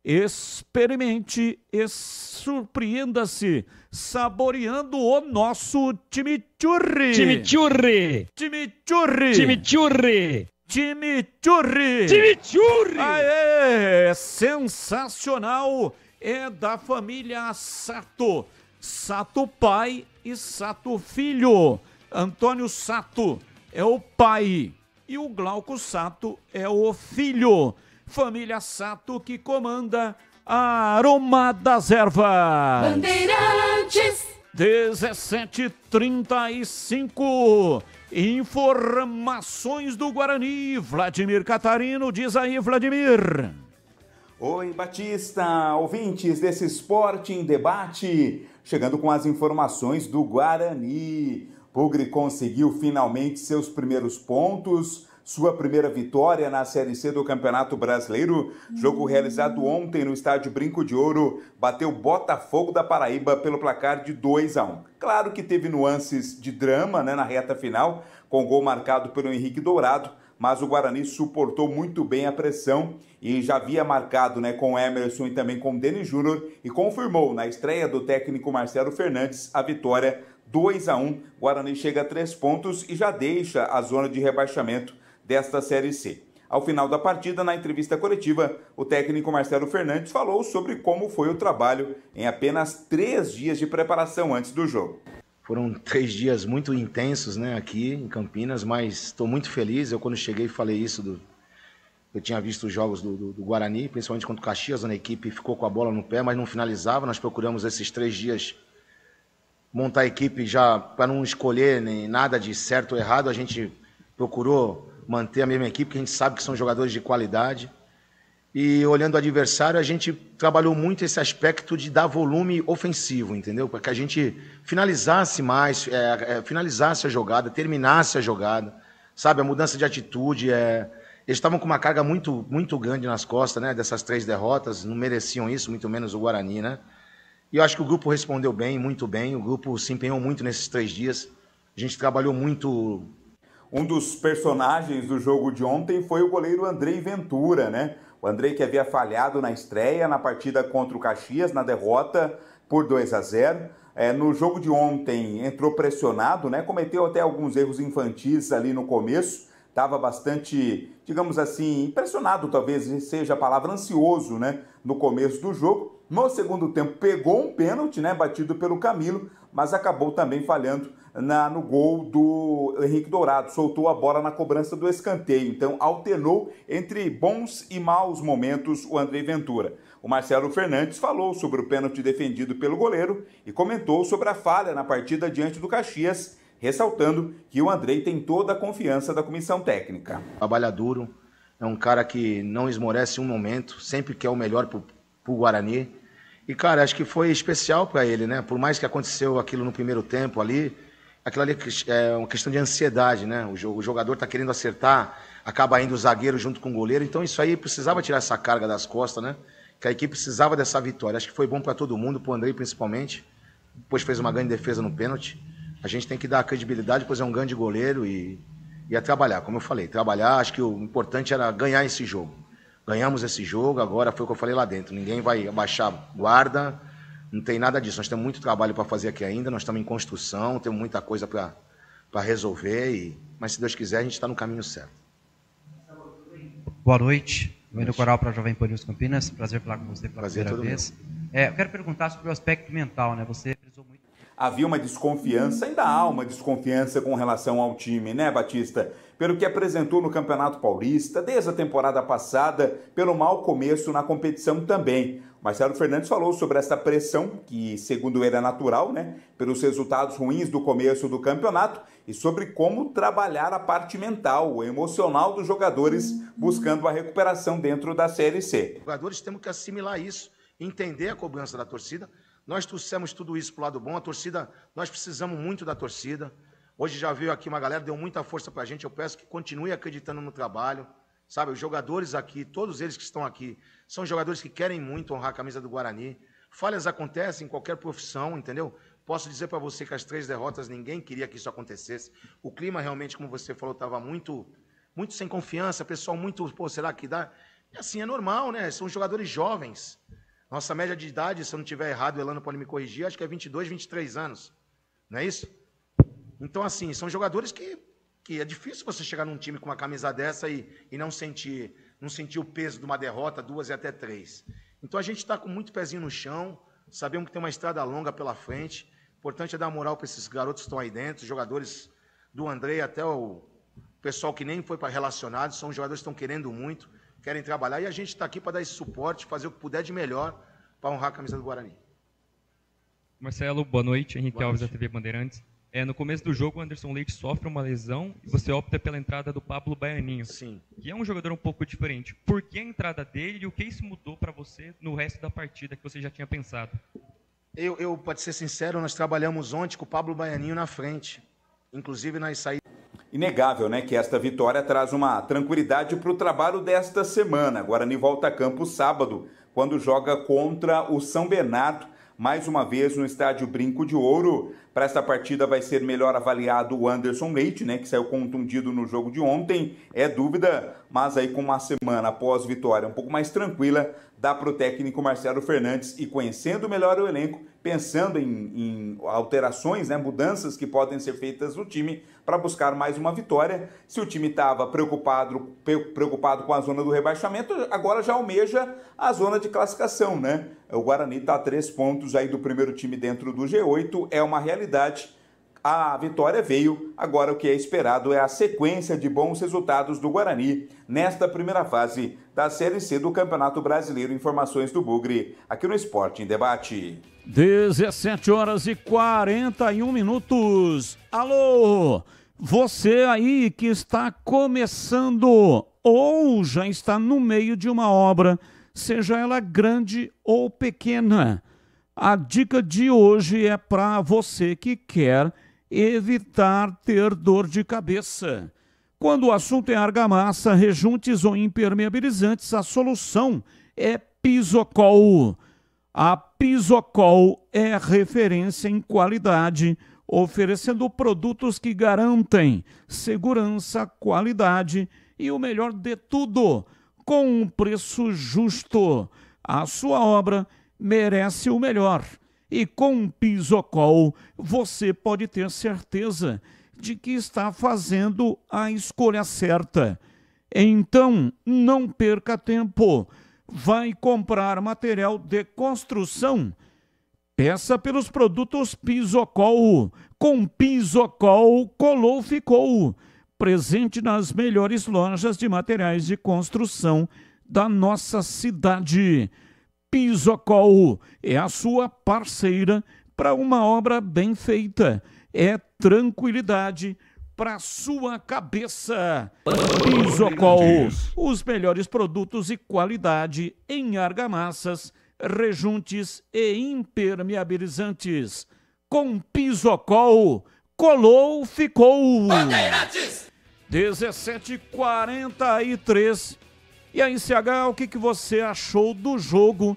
Experimente e surpreenda-se saboreando o nosso chimichurri.
Chimichurri.
Chimichurri.
Chimichurri.
Chimichurri.
Chimichurri.
Aê, sensacional. É da família Sato. Sato pai e Sato filho. Antônio Sato é o pai e o Glauco Sato é o filho. Família Sato que comanda a Aroma das Ervas.
Bandeirantes.
17h35. Informações do Guarani. Vladimir Catarino, diz aí, Vladimir.
Oi, Batista, ouvintes desse Esporte em Debate, chegando com as informações do Guarani. Bugre conseguiu finalmente seus primeiros pontos, sua primeira vitória na Série C do Campeonato Brasileiro. Jogo realizado ontem no estádio Brinco de Ouro, bateu Botafogo da Paraíba pelo placar de 2-1. Claro que teve nuances de drama, né, na reta final, com gol marcado pelo Henrique Dourado, mas o Guarani suportou muito bem a pressão e já havia marcado, né, com Emerson e também com Denis Júnior e confirmou na estreia do técnico Marcelo Fernandes a vitória 2-1. Guarani chega a 3 pontos e já deixa a zona de rebaixamento desta Série C. Ao final da partida, na entrevista coletiva, o técnico Marcelo Fernandes falou sobre como foi o trabalho em apenas 3 dias de preparação antes do jogo.
Foram 3 dias muito intensos, né, aqui em Campinas, mas estou muito feliz. Eu, quando cheguei, falei isso. Eu tinha visto os jogos do Guarani, principalmente contra o Caxias, onde a equipe ficou com a bola no pé, mas não finalizava. Nós procuramos esses 3 dias montar a equipe já para não escolher nem nada de certo ou errado. A gente procurou manter a mesma equipe, que a gente sabe que são jogadores de qualidade. E olhando o adversário, a gente trabalhou muito esse aspecto de dar volume ofensivo, entendeu? Para que a gente finalizasse mais, finalizasse a jogada, terminasse a jogada, sabe? A mudança de atitude. Eles estavam com uma carga muito, muito grande nas costas, né? Dessas 3 derrotas, não mereciam isso, muito menos o Guarani, né? E eu acho que o grupo respondeu bem, muito bem. O grupo se empenhou muito nesses 3 dias. A gente trabalhou muito.
Um dos personagens do jogo de ontem foi o goleiro Andrei Ventura, né? O Andrei que havia falhado na estreia, na partida contra o Caxias, na derrota por 2-0. No jogo de ontem entrou pressionado, né? Cometeu até alguns erros infantis ali no começo. Estava bastante, digamos assim, impressionado, talvez seja a palavra, ansioso, né? No começo do jogo. No segundo tempo pegou um pênalti, né? Batido pelo Camilo, mas acabou também falhando no gol do Henrique Dourado. Soltou a bola na cobrança do escanteio. Então alternou entre bons e maus momentos o Andrei Ventura. O Marcelo Fernandes falou sobre o pênalti defendido pelo goleiro e comentou sobre a falha na partida diante do Caxias, ressaltando que o Andrei tem toda a confiança da comissão técnica.
Trabalha duro, é um cara que não esmorece um momento, sempre quer o melhor pro Guarani. E, cara, acho que foi especial para ele, né? Por mais que aconteceu aquilo no primeiro tempo ali, aquilo ali é uma questão de ansiedade, né? O jogador está querendo acertar, acaba indo o zagueiro junto com o goleiro. Então isso aí precisava tirar essa carga das costas, né? Que a equipe precisava dessa vitória. Acho que foi bom para todo mundo, para o Andrei principalmente. Depois fez uma grande defesa no pênalti. A gente tem que dar credibilidade, pois é um grande goleiro e a trabalhar, como eu falei. Trabalhar, acho que o importante era ganhar esse jogo. Ganhamos esse jogo, agora foi o que eu falei lá dentro. Ninguém vai abaixar guarda, não tem nada disso. Nós temos muito trabalho para fazer aqui ainda, nós estamos em construção, temos muita coisa para resolver, mas se Deus quiser a gente está no caminho certo.
Boa noite, Wendel Coral para a Jovem Pan News Campinas, prazer falar com você pela primeira vez. Eu quero perguntar sobre o aspecto mental, né? Você frisou muito.
Havia uma desconfiança, ainda há uma desconfiança com relação ao time, né, Batista? Pelo que apresentou no Campeonato Paulista, desde a temporada passada, pelo mau começo na competição também. Marcelo Fernandes falou sobre essa pressão, que segundo ele é natural, né, pelos resultados ruins do começo do campeonato, e sobre como trabalhar a parte mental, o emocional dos jogadores, buscando a recuperação dentro da Série C.
Os jogadores temos que assimilar isso, entender a cobrança da torcida. Nós trouxemos tudo isso para o lado bom, a torcida, nós precisamos muito da torcida. Hoje já veio aqui uma galera, deu muita força para a gente, eu peço que continue acreditando no trabalho, sabe? Os jogadores aqui, todos eles que estão aqui, são jogadores que querem muito honrar a camisa do Guarani. Falhas acontecem em qualquer profissão, entendeu? Posso dizer para você que as 3 derrotas, ninguém queria que isso acontecesse. O clima realmente, como você falou, estava muito sem confiança, pessoal muito, pô, será que dá? E assim, é normal, né? São jogadores jovens. Nossa média de idade, se eu não estiver errado, o Elano pode me corrigir, acho que é 22, 23 anos. Não é isso? Então, assim, são jogadores que é difícil você chegar num time com uma camisa dessa e não sentir o peso de uma derrota, 2 e até 3. Então, a gente está com muito pezinho no chão, sabemos que tem uma estrada longa pela frente. O importante é dar moral para esses garotos que estão aí dentro, os jogadores do André até o pessoal que nem foi para relacionado, são jogadores que estão querendo muito, querem trabalhar, e a gente está aqui para dar esse suporte, fazer o que puder de melhor para honrar a camisa do Guarani.
Marcelo, boa noite. Henrique Alves, da TV Bandeirantes. No começo do jogo, o Anderson Leite sofre uma lesão e você opta pela entrada do Pablo Baianinho.
Sim.
Que é um jogador um pouco diferente. Por que a entrada dele e o que isso mudou para você no resto da partida que você já tinha pensado?
Eu, para ser sincero, nós trabalhamos ontem com o Pablo Baianinho na frente. Inclusive nas saídas.
Inegável, né, que esta vitória traz uma tranquilidade para o trabalho desta semana. Guarani volta a campo sábado, quando joga contra o São Bernardo, mais uma vez no estádio Brinco de Ouro. Para esta partida vai ser melhor avaliado o Anderson Leite, né, que saiu contundido no jogo de ontem. É dúvida, mas aí com uma semana após vitória um pouco mais tranquila, dá para o técnico Marcelo Fernandes ir conhecendo melhor o elenco, pensando em alterações, né, mudanças que podem ser feitas no time para buscar mais uma vitória. Se o time estava preocupado com a zona do rebaixamento, agora já almeja a zona de classificação, né? O Guarani está a 3 pontos aí do primeiro time dentro do G8, é uma realidade. A vitória veio, agora o que é esperado é a sequência de bons resultados do Guarani nesta primeira fase da Série C do Campeonato Brasileiro. Informações do Bugre, aqui no Esporte em Debate.
17h41. Alô, você aí que está começando ou já está no meio de uma obra, seja ela grande ou pequena. A dica de hoje é para você que quer evitar ter dor de cabeça. Quando o assunto é argamassa, rejuntes ou impermeabilizantes, a solução é Pisocol. A Pisocol é referência em qualidade, oferecendo produtos que garantem segurança, qualidade e o melhor de tudo, com um preço justo. A sua obra merece o melhor. E com Pisocol você pode ter certeza de que está fazendo a escolha certa. Então, não perca tempo. Vai comprar material de construção? Peça pelos produtos Pisocol. Com Pisocol, colou, ficou. Presente nas melhores lojas de materiais de construção da nossa cidade. Pisocol é a sua parceira para uma obra bem feita. É tranquilidade para sua cabeça. Pisocol, os melhores produtos e qualidade em argamassas, rejuntes e impermeabilizantes. Com Pisocol, colou, ficou. 17h43. E aí, CH, o que você achou do jogo?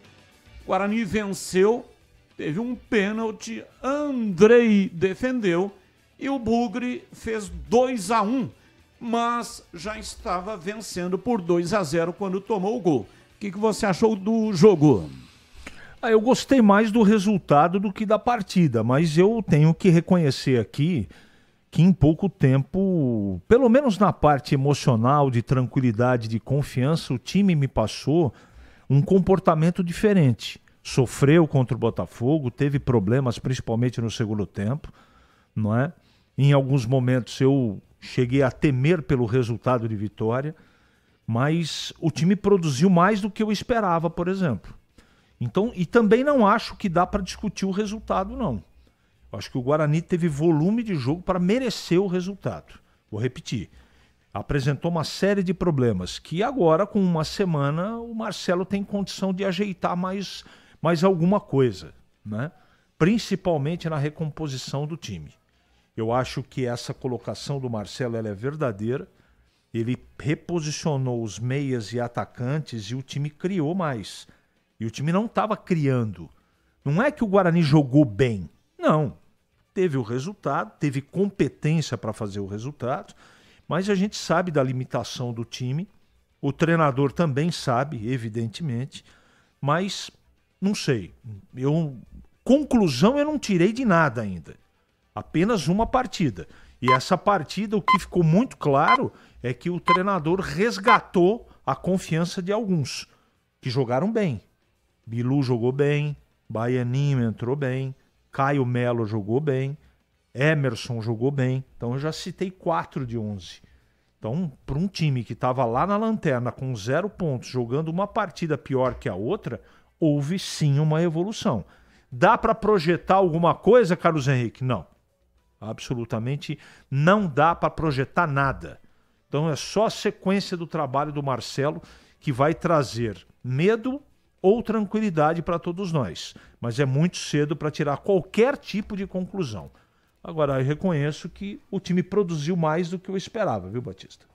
Guarani venceu, teve um pênalti, Andrei defendeu e o Bugre fez 2-1, mas já estava vencendo por 2-0 quando tomou o gol. O que você achou do jogo?
Eu gostei mais do resultado do que da partida, mas eu tenho que reconhecer aqui que em pouco tempo, pelo menos na parte emocional, de tranquilidade, de confiança, o time me passou um comportamento diferente. Sofreu contra o Botafogo, teve problemas principalmente no segundo tempo, não é? Em alguns momentos eu cheguei a temer pelo resultado de vitória, mas o time produziu mais do que eu esperava, por exemplo. Então, e também não acho que dá para discutir o resultado, não. Acho que o Guarani teve volume de jogo para merecer o resultado. Vou repetir. Apresentou uma série de problemas que agora, com uma semana, o Marcelo tem condição de ajeitar mais alguma coisa, né? Principalmente na recomposição do time. Eu acho que essa colocação do Marcelo ela é verdadeira. Ele reposicionou os meias e atacantes e o time criou mais. E o time não estava criando. Não é que o Guarani jogou bem. Não, teve o resultado, teve competência para fazer o resultado, mas a gente sabe da limitação do time, o treinador também sabe, evidentemente, mas não sei. Conclusão eu não tirei de nada ainda. Apenas uma partida. E essa partida, o que ficou muito claro é que o treinador resgatou a confiança de alguns que jogaram bem. Bilu jogou bem, Baianinho entrou bem, Caio Melo jogou bem, Emerson jogou bem. Então eu já citei 4 de 11. Então, para um time que estava lá na lanterna com 0 pontos, jogando uma partida pior que a outra, houve sim uma evolução. Dá para projetar alguma coisa, Carlos Henrique? Não. Absolutamente não dá para projetar nada. Então é só a sequência do trabalho do Marcelo que vai trazer medo ou tranquilidade para todos nós. Mas é muito cedo para tirar qualquer tipo de conclusão. Agora, eu reconheço que o time produziu mais do que eu esperava, viu, Batista?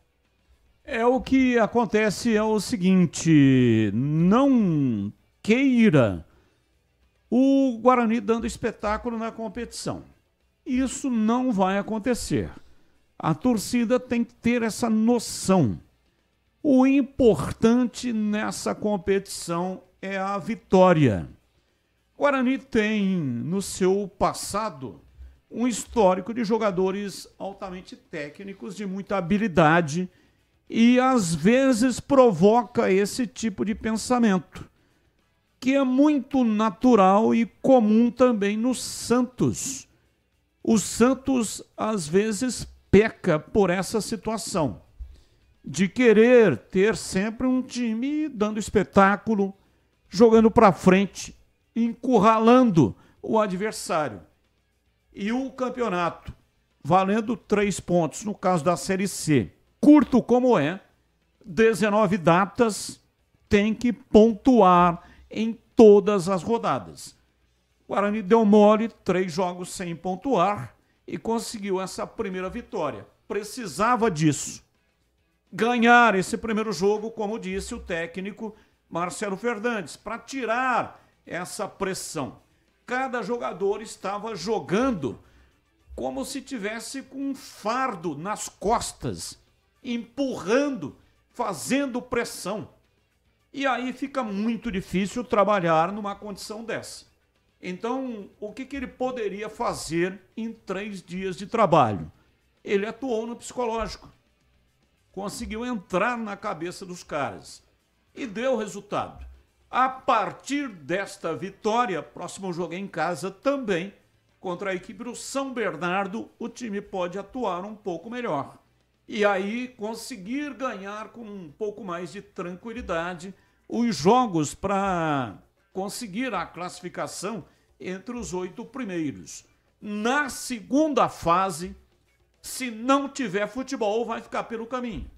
O que acontece é o seguinte, não queira o Guarani dando espetáculo na competição. Isso não vai acontecer. A torcida tem que ter essa noção. O importante nessa competição é a vitória. O Guarani tem no seu passado um histórico de jogadores altamente técnicos, de muita habilidade, e às vezes provoca esse tipo de pensamento, que é muito natural e comum também no Santos. O Santos, às vezes, peca por essa situação, de querer ter sempre um time dando espetáculo, jogando para frente, encurralando o adversário. E o campeonato, valendo 3 pontos, no caso da Série C, curto como é, 19 datas, tem que pontuar em todas as rodadas. O Guarani deu mole, 3 jogos sem pontuar e conseguiu essa primeira vitória. Precisava disso. Ganhar esse primeiro jogo, como disse o técnico Marcelo Fernandes, para tirar essa pressão. Cada jogador estava jogando como se tivesse com um fardo nas costas, empurrando, fazendo pressão. E aí fica muito difícil trabalhar numa condição dessa. Então, o que ele poderia fazer em 3 dias de trabalho? Ele atuou no psicológico. Conseguiu entrar na cabeça dos caras. E deu resultado. A partir desta vitória, próximo jogo em casa também, contra a equipe do São Bernardo, o time pode atuar um pouco melhor. E aí conseguir ganhar com um pouco mais de tranquilidade os jogos para conseguir a classificação entre os 8 primeiros. Na segunda fase, se não tiver futebol, vai ficar pelo caminho.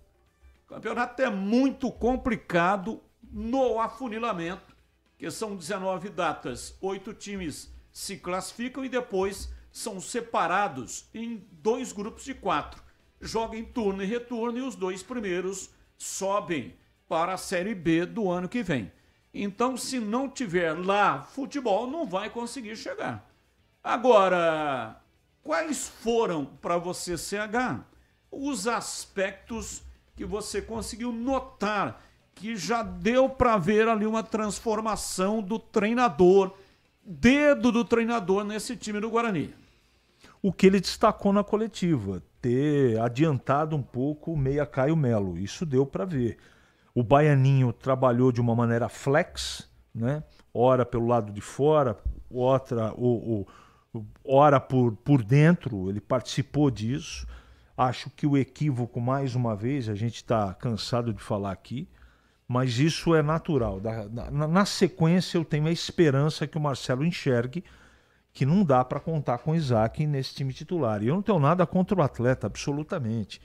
O campeonato é muito complicado no afunilamento, que são 19 datas, 8 times se classificam e depois são separados em 2 grupos de 4. Jogam em turno e retorno e os 2 primeiros sobem para a Série B do ano que vem. Então, se não tiver lá futebol, não vai conseguir chegar. Agora, quais foram para você, CH, os aspectos que você conseguiu notar que já deu para ver ali uma transformação do treinador, dedo do treinador nesse time do Guarani?
O que ele destacou na coletiva, ter adiantado um pouco o meia Caio Melo, isso deu para ver. O Baianinho trabalhou de uma maneira flex, né? Ora pelo lado de fora, ora por dentro, ele participou disso. Acho que o equívoco, mais uma vez, a gente está cansado de falar aqui, mas isso é natural. Na sequência, eu tenho a esperança que o Marcelo enxergue que não dá para contar com o Isaac nesse time titular. E eu não tenho nada contra o atleta, absolutamente.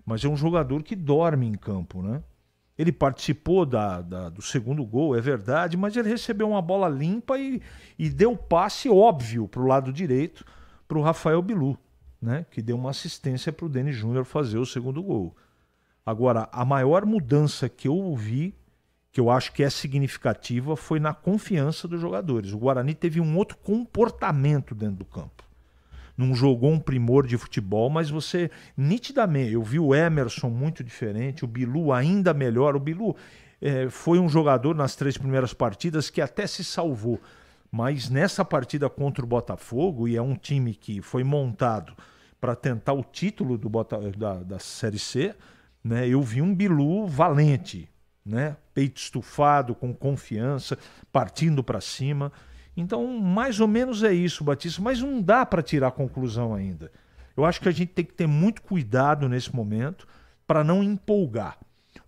Mas é um jogador que dorme em campo, né? Ele participou do segundo gol, é verdade, mas ele recebeu uma bola limpa e deu passe óbvio para o lado direito para o Rafael Bilu, né? Que deu uma assistência para o Denis Júnior fazer o segundo gol. Agora, a maior mudança que eu vi, que eu acho que é significativa, foi na confiança dos jogadores. O Guarani teve um outro comportamento dentro do campo. não jogou um primor de futebol, mas você, nitidamente, eu vi o Emerson muito diferente, o Bilu ainda melhor. O Bilu foi um jogador nas 3 primeiras partidas que até se salvou, mas nessa partida contra o Botafogo, e é um time que foi montado para tentar o título da Série C, né, eu vi um Bilu valente, né, peito estufado, com confiança, partindo para cima. Então, mais ou menos é isso, Batista, mas não dá para tirar conclusão ainda. Eu acho que a gente tem que ter muito cuidado nesse momento para não empolgar.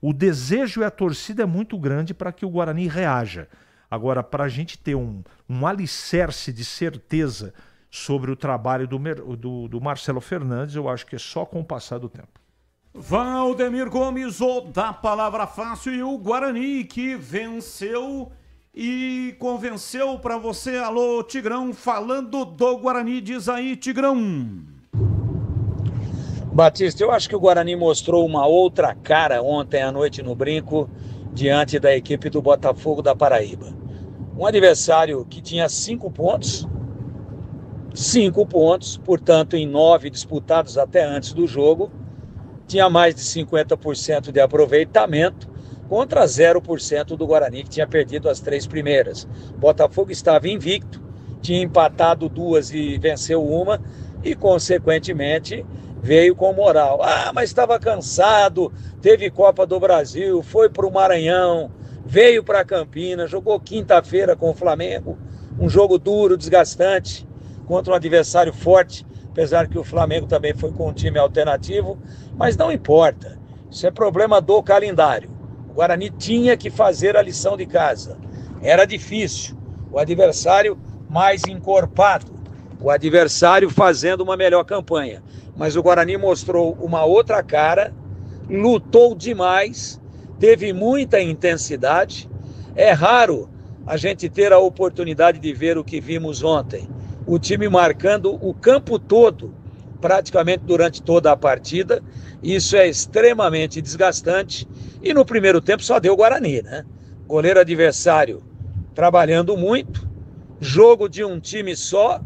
O desejo e a torcida é muito grande para que o Guarani reaja. Agora, para a gente ter um alicerce de certeza sobre o trabalho do Marcelo Fernandes, eu acho que é só com o passar do tempo.
Valdemir Gomes, o da Palavra Fácil, e o Guarani que venceu e convenceu para você. Alô, Tigrão, falando do Guarani, diz aí, Tigrão.
Batista, eu acho que o Guarani mostrou uma outra cara ontem à noite no Brinco, diante da equipe do Botafogo da Paraíba. Um adversário que tinha 5 pontos, portanto, em 9 disputados até antes do jogo, tinha mais de 50% de aproveitamento, contra 0% do Guarani, que tinha perdido as 3 primeiras. Botafogo estava invicto, tinha empatado 2 e venceu 1, e, consequentemente, veio com moral. Mas estava cansado, teve Copa do Brasil, foi para o Maranhão, veio para Campinas, jogou quinta-feira com o Flamengo, um jogo duro, desgastante, contra um adversário forte, apesar que o Flamengo também foi com um time alternativo, mas não importa, isso é problema do calendário. O Guarani tinha que fazer a lição de casa. Era difícil. O adversário mais encorpado. O adversário fazendo uma melhor campanha. Mas o Guarani mostrou uma outra cara, lutou demais, teve muita intensidade. É raro a gente ter a oportunidade de ver o que vimos ontem. O time marcando o campo todo, praticamente durante toda a partida. Isso é extremamente desgastante. E no primeiro tempo só deu o Guarani, né? Goleiro adversário trabalhando muito, jogo de um time só,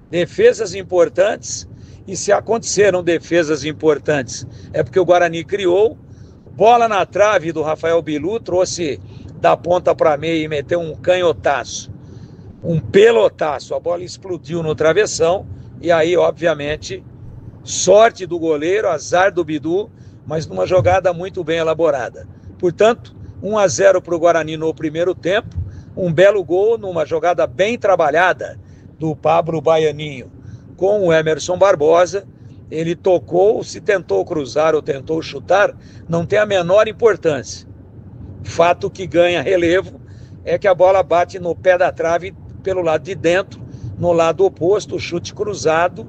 defesas importantes, e se aconteceram defesas importantes é porque o Guarani criou, bola na trave do Rafael Bilu, trouxe da ponta para meia e meteu um canhotaço, um pelotaço, a bola explodiu no travessão, e aí, obviamente, sorte do goleiro, azar do Bidu, mas numa jogada muito bem elaborada. Portanto, 1-0 para o Guarani no primeiro tempo, um belo gol numa jogada bem trabalhada do Pablo Baianinho com o Emerson Barbosa. Ele tocou, se tentou cruzar ou tentou chutar, não tem a menor importância. Fato que ganha relevo é que a bola bate no pé da trave pelo lado de dentro, no lado oposto, o chute cruzado,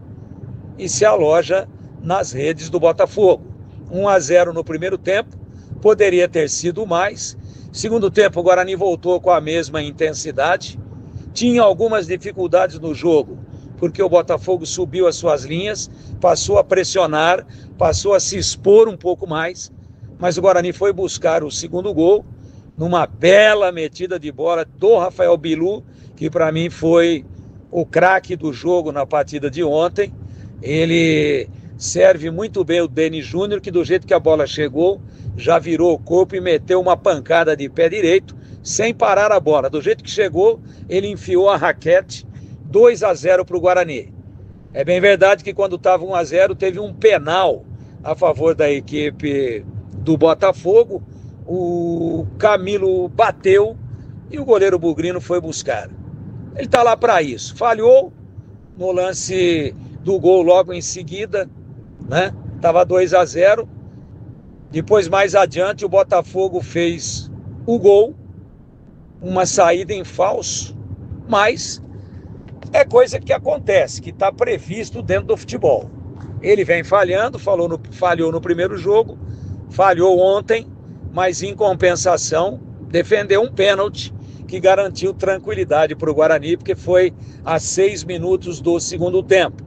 e se aloja nas redes do Botafogo. 1-0 no primeiro tempo, poderia ter sido mais. Segundo tempo, o Guarani voltou com a mesma intensidade. Tinha algumas dificuldades no jogo, porque o Botafogo subiu as suas linhas, passou a pressionar, passou a se expor um pouco mais, mas o Guarani foi buscar o segundo gol, numa bela metida de bola do Rafael Bilu, que para mim foi o craque do jogo na partida de ontem. Ele serve muito bem o Denis Júnior, que do jeito que a bola chegou, já virou o corpo e meteu uma pancada de pé direito, sem parar a bola. Do jeito que chegou, ele enfiou a raquete, 2-0 para o Guarani. É bem verdade que quando estava 1-0, teve um penal a favor da equipe do Botafogo. O Camilo bateu e o goleiro Bugrino foi buscar. Ele está lá para isso. Falhou no lance do gol logo em seguida, né? Estava 2-0. Depois, mais adiante, o Botafogo fez o gol, uma saída em falso, mas é coisa que acontece, que está previsto dentro do futebol. Ele vem falhando, falhou no primeiro jogo, falhou ontem, mas em compensação defendeu um pênalti que garantiu tranquilidade para o Guarani, porque foi a 6 minutos do segundo tempo.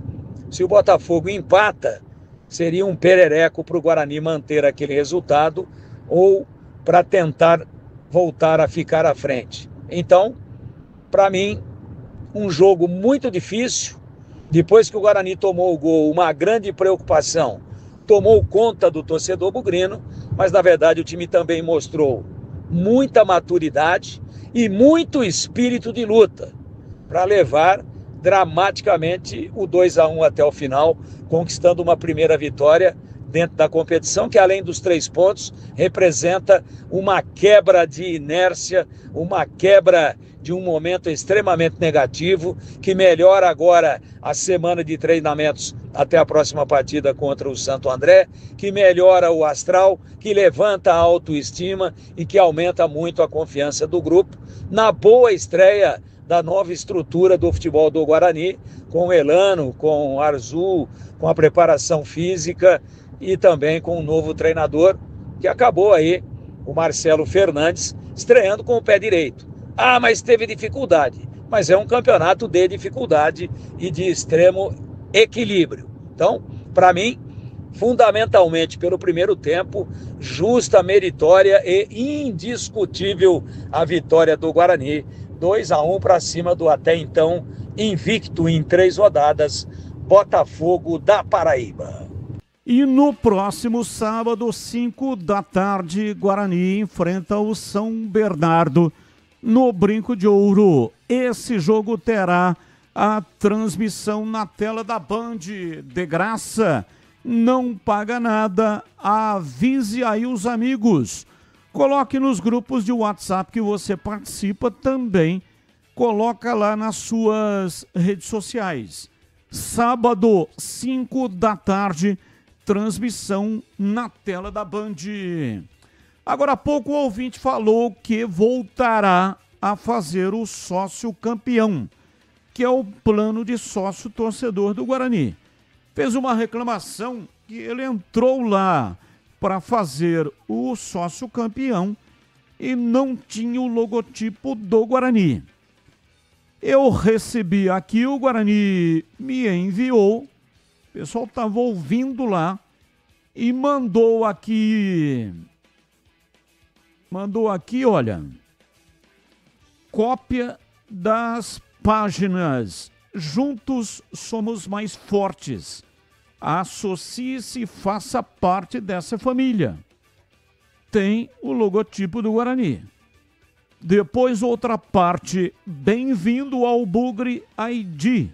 Se o Botafogo empata, seria um perereco para o Guarani manter aquele resultado ou para tentar voltar a ficar à frente. Então, para mim, um jogo muito difícil, Depois que o Guarani tomou o gol, uma grande preocupação tomou conta do torcedor bugrino, mas na verdade o time também mostrou muita maturidade e muito espírito de luta para levar dramaticamente o 2-1 até o final, conquistando uma primeira vitória dentro da competição, que além dos 3 pontos, representa uma quebra de inércia, uma quebra de um momento extremamente negativo, que melhora agora a semana de treinamentos até a próxima partida contra o Santo André, que melhora o astral, que levanta a autoestima e que aumenta muito a confiança do grupo na boa estreia da nova estrutura do futebol do Guarani, com o Elano, com o Arzul, com a preparação física e também com um novo treinador, que acabou aí, o Marcelo Fernandes, estreando com o pé direito. Ah, mas teve dificuldade. Mas é um campeonato de dificuldade e de extremo equilíbrio. Então, para mim, fundamentalmente pelo primeiro tempo, justa, meritória e indiscutível a vitória do Guarani. 2-1 para cima do até então invicto em 3 rodadas, Botafogo da Paraíba.
E no próximo sábado, 5 da tarde, Guarani enfrenta o São Bernardo no Brinco de Ouro. Esse jogo terá a transmissão na tela da Band, de graça, não paga nada, avise aí os amigos. Coloque nos grupos de WhatsApp que você participa também, coloca lá nas suas redes sociais. Sábado, 5 da tarde, transmissão na tela da Band. Agora há pouco o ouvinte falou que voltará a fazer o sócio campeão, que é o plano de sócio torcedor do Guarani. Fez uma reclamação que ele entrou lá para fazer o sócio campeão e não tinha o logotipo do Guarani. Eu recebi aqui, o Guarani me enviou, o pessoal estava ouvindo lá e mandou aqui, olha, cópia das páginas Juntos Somos Mais Fortes. Associe-se e faça parte dessa família. Tem o logotipo do Guarani. Depois outra parte, bem-vindo ao Bugre ID,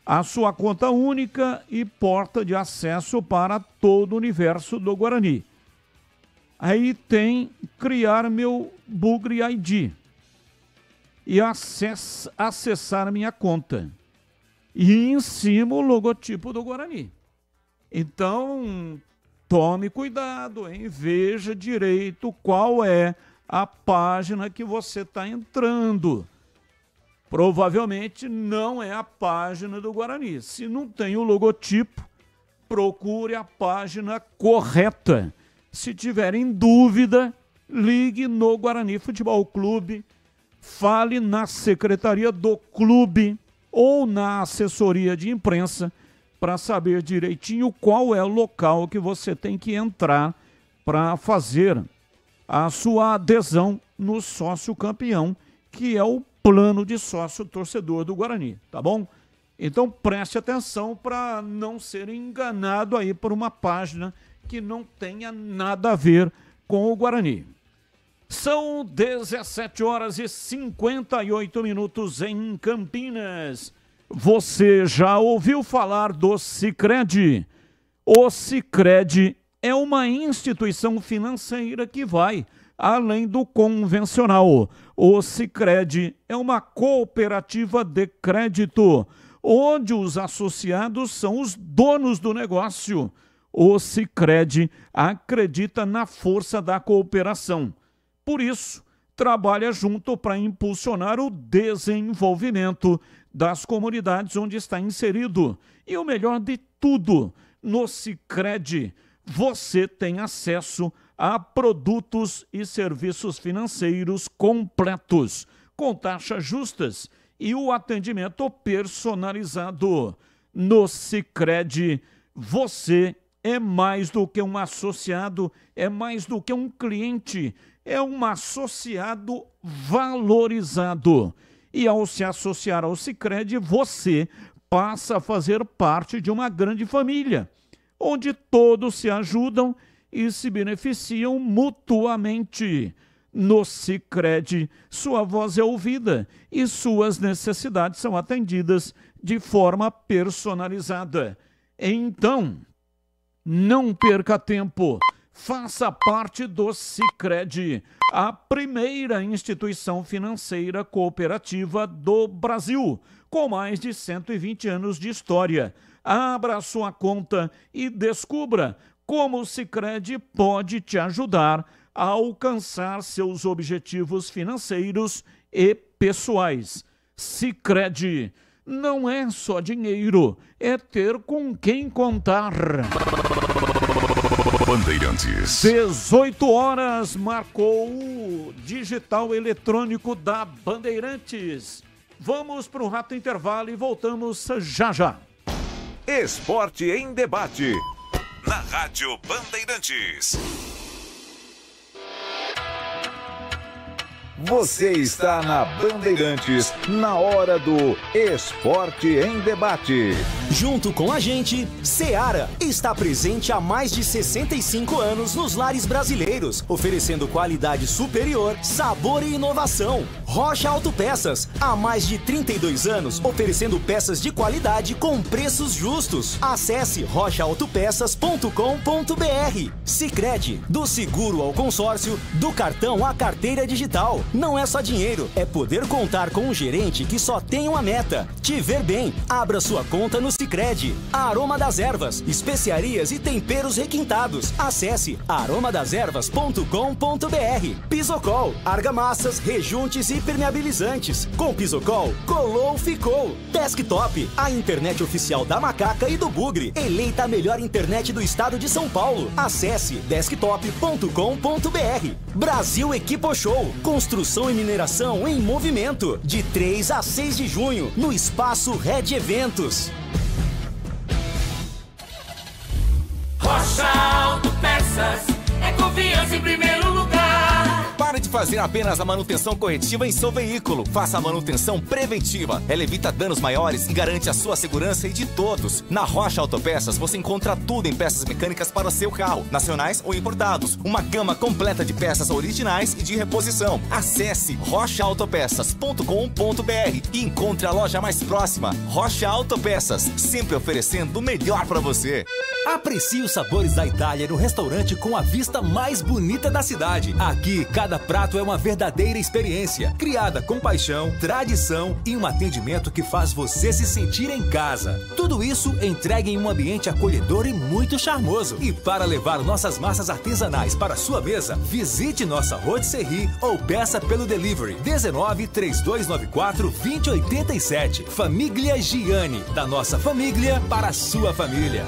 a sua conta única e porta de acesso para todo o universo do Guarani. Aí tem criar meu Bugre ID e acessar minha conta. E em cima o logotipo do Guarani. Então, tome cuidado, hein? Veja direito qual é a página que você está entrando. Provavelmente não é a página do Guarani. Se não tem o logotipo, procure a página correta. Se tiver em dúvida, ligue no Guarani Futebol Clube, fale na secretaria do clube ou na assessoria de imprensa para saber direitinho qual é o local que você tem que entrar para fazer a sua adesão no sócio campeão, que é o plano de sócio torcedor do Guarani, tá bom? Então preste atenção para não ser enganado aí por uma página que não tenha nada a ver com o Guarani. São 17 horas e 58 minutos em Campinas. Você já ouviu falar do Sicredi? O Sicredi é uma instituição financeira que vai além do convencional. O Sicredi é uma cooperativa de crédito, onde os associados são os donos do negócio. O Sicredi acredita na força da cooperação. Por isso, trabalha junto para impulsionar o desenvolvimento das comunidades onde está inserido. E o melhor de tudo, no Sicredi, você tem acesso a produtos e serviços financeiros completos, com taxas justas e o atendimento personalizado. No Sicredi, você é mais do que um associado, é mais do que um cliente, é um associado valorizado. E ao se associar ao Sicredi, você passa a fazer parte de uma grande família, onde todos se ajudam e se beneficiam mutuamente. No Sicredi, sua voz é ouvida e suas necessidades são atendidas de forma personalizada. Então, não perca tempo. Faça parte do Sicredi, a primeira instituição financeira cooperativa do Brasil, com mais de 120 anos de história. Abra sua conta e descubra como o Sicredi pode te ajudar a alcançar seus objetivos financeiros e pessoais. Sicredi não é só dinheiro, é ter com quem contar.
Bandeirantes.
18 horas marcou o digital eletrônico da Bandeirantes. Vamos para um rápido intervalo e voltamos já já.
Esporte em debate. Na Rádio Bandeirantes. Você está na Bandeirantes, na hora do Esporte em Debate.
Junto com a gente, Seara está presente há mais de 65 anos nos lares brasileiros, oferecendo qualidade superior, sabor e inovação. Rocha Autopeças, há mais de 32 anos, oferecendo peças de qualidade com preços justos. Acesse rochaautopeças.com.br. Sicredi, do seguro ao consórcio, do cartão à carteira digital. Não é só dinheiro, é poder contar com um gerente que só tem uma meta: te ver bem. Abra sua conta no Sicredi. Aroma das Ervas, especiarias e temperos requintados. Acesse aromadeservas.com.br. Pisocol, argamassas, rejuntes e impermeabilizantes. Com Pisocol, colou, ficou. Desktop, a internet oficial da Macaca e do Bugre. Eleita a melhor internet do estado de São Paulo. Acesse desktop.com.br. Brasil Equipo Show, construção e mineração em movimento. De 3 a 6 de junho, no Espaço Red Eventos.
Rocha Autopeças, é confiança em primeiro lugar.
Pare de fazer apenas a manutenção corretiva em seu veículo. Faça a manutenção preventiva. Ela evita danos maiores e garante a sua segurança e de todos. Na Rocha Autopeças você encontra tudo em peças mecânicas para o seu carro, nacionais ou importados. Uma gama completa de peças originais e de reposição. Acesse rochaautopeças.com.br e encontre a loja mais próxima. Rocha Autopeças, sempre oferecendo o melhor para você.
Aprecie os sabores da Itália no restaurante com a vista mais bonita da cidade. Aqui, cada prato é uma verdadeira experiência, criada com paixão, tradição e um atendimento que faz você se sentir em casa. Tudo isso entregue em um ambiente acolhedor e muito charmoso. E para levar nossas massas artesanais para sua mesa, visite nossa rotisserie ou peça pelo delivery 19 3294 2087. Família Gianni, da nossa família para a sua família.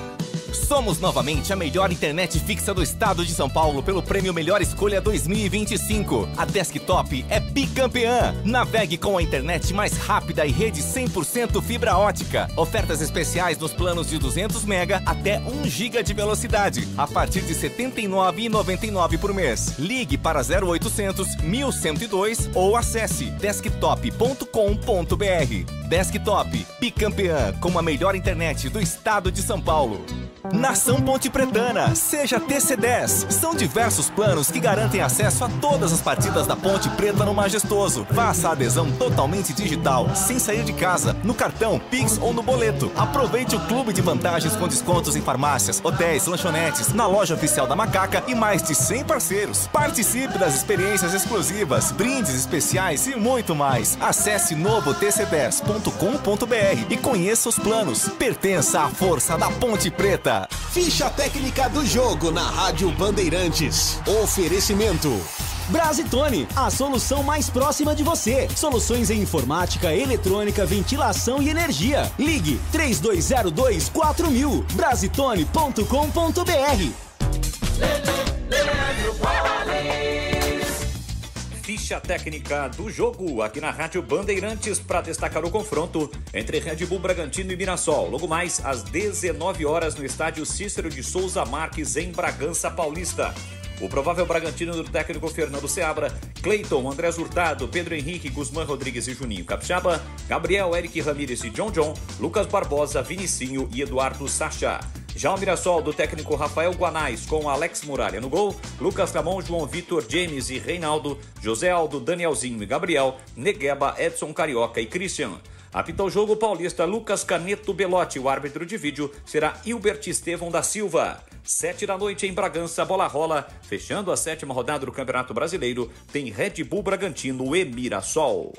Somos novamente a melhor internet fixa do estado de São Paulo pelo prêmio Melhor Escolha 2025. A Desktop é bicampeã. Navegue com a internet mais rápida e rede 100% fibra ótica. Ofertas especiais nos planos de 200 MB até 1 GB de velocidade, a partir de R$ 79,99 por mês. Ligue para 0800 1102 ou acesse desktop.com.br. Desktop, bicampeã com a melhor internet do estado de São Paulo. Nação Ponte Pretana, seja TC10. São diversos planos que garantem acesso a todas as partidas da Ponte Preta no Majestoso. Faça a adesão totalmente digital, sem sair de casa, no cartão, Pix ou no boleto. Aproveite o clube de vantagens com descontos em farmácias, hotéis, lanchonetes, na loja oficial da Macaca e mais de 100 parceiros. Participe das experiências exclusivas, brindes especiais e muito mais. Acesse novotc10.com.br e conheça os planos. Pertença à força da Ponte Preta.
Ficha técnica do jogo na Rádio Bandeirantes. Oferecimento
Brasitone, a solução mais próxima de você. Soluções em informática, eletrônica, ventilação e energia. Ligue 3202-4000. Brasitone.com.br.
Ficha técnica do jogo aqui na Rádio Bandeirantes para destacar o confronto entre Red Bull Bragantino e Mirassol. Logo mais às 19 horas no estádio Cícero de Souza Marques em Bragança Paulista. O provável Bragantino do técnico Fernando Seabra, Cleiton, Andrés Hurtado, Pedro Henrique, Guzmán Rodrigues e Juninho Capixaba, Gabriel, Eric Ramírez e John, Lucas Barbosa, Vinicinho e Eduardo Sacha. Já o Mirassol do técnico Rafael Guanais com Alex Muralha no gol, Lucas Ramon, João Vitor, James e Reinaldo, José Aldo, Danielzinho e Gabriel, Negueba, Edson Carioca e Christian. Apita o jogo paulista Lucas Caneto Belotti. O árbitro de vídeo será Hilbert Estevão da Silva. 7 da noite em Bragança, bola rola. Fechando a 7ª rodada do Campeonato Brasileiro, tem Red Bull Bragantino e Mirassol.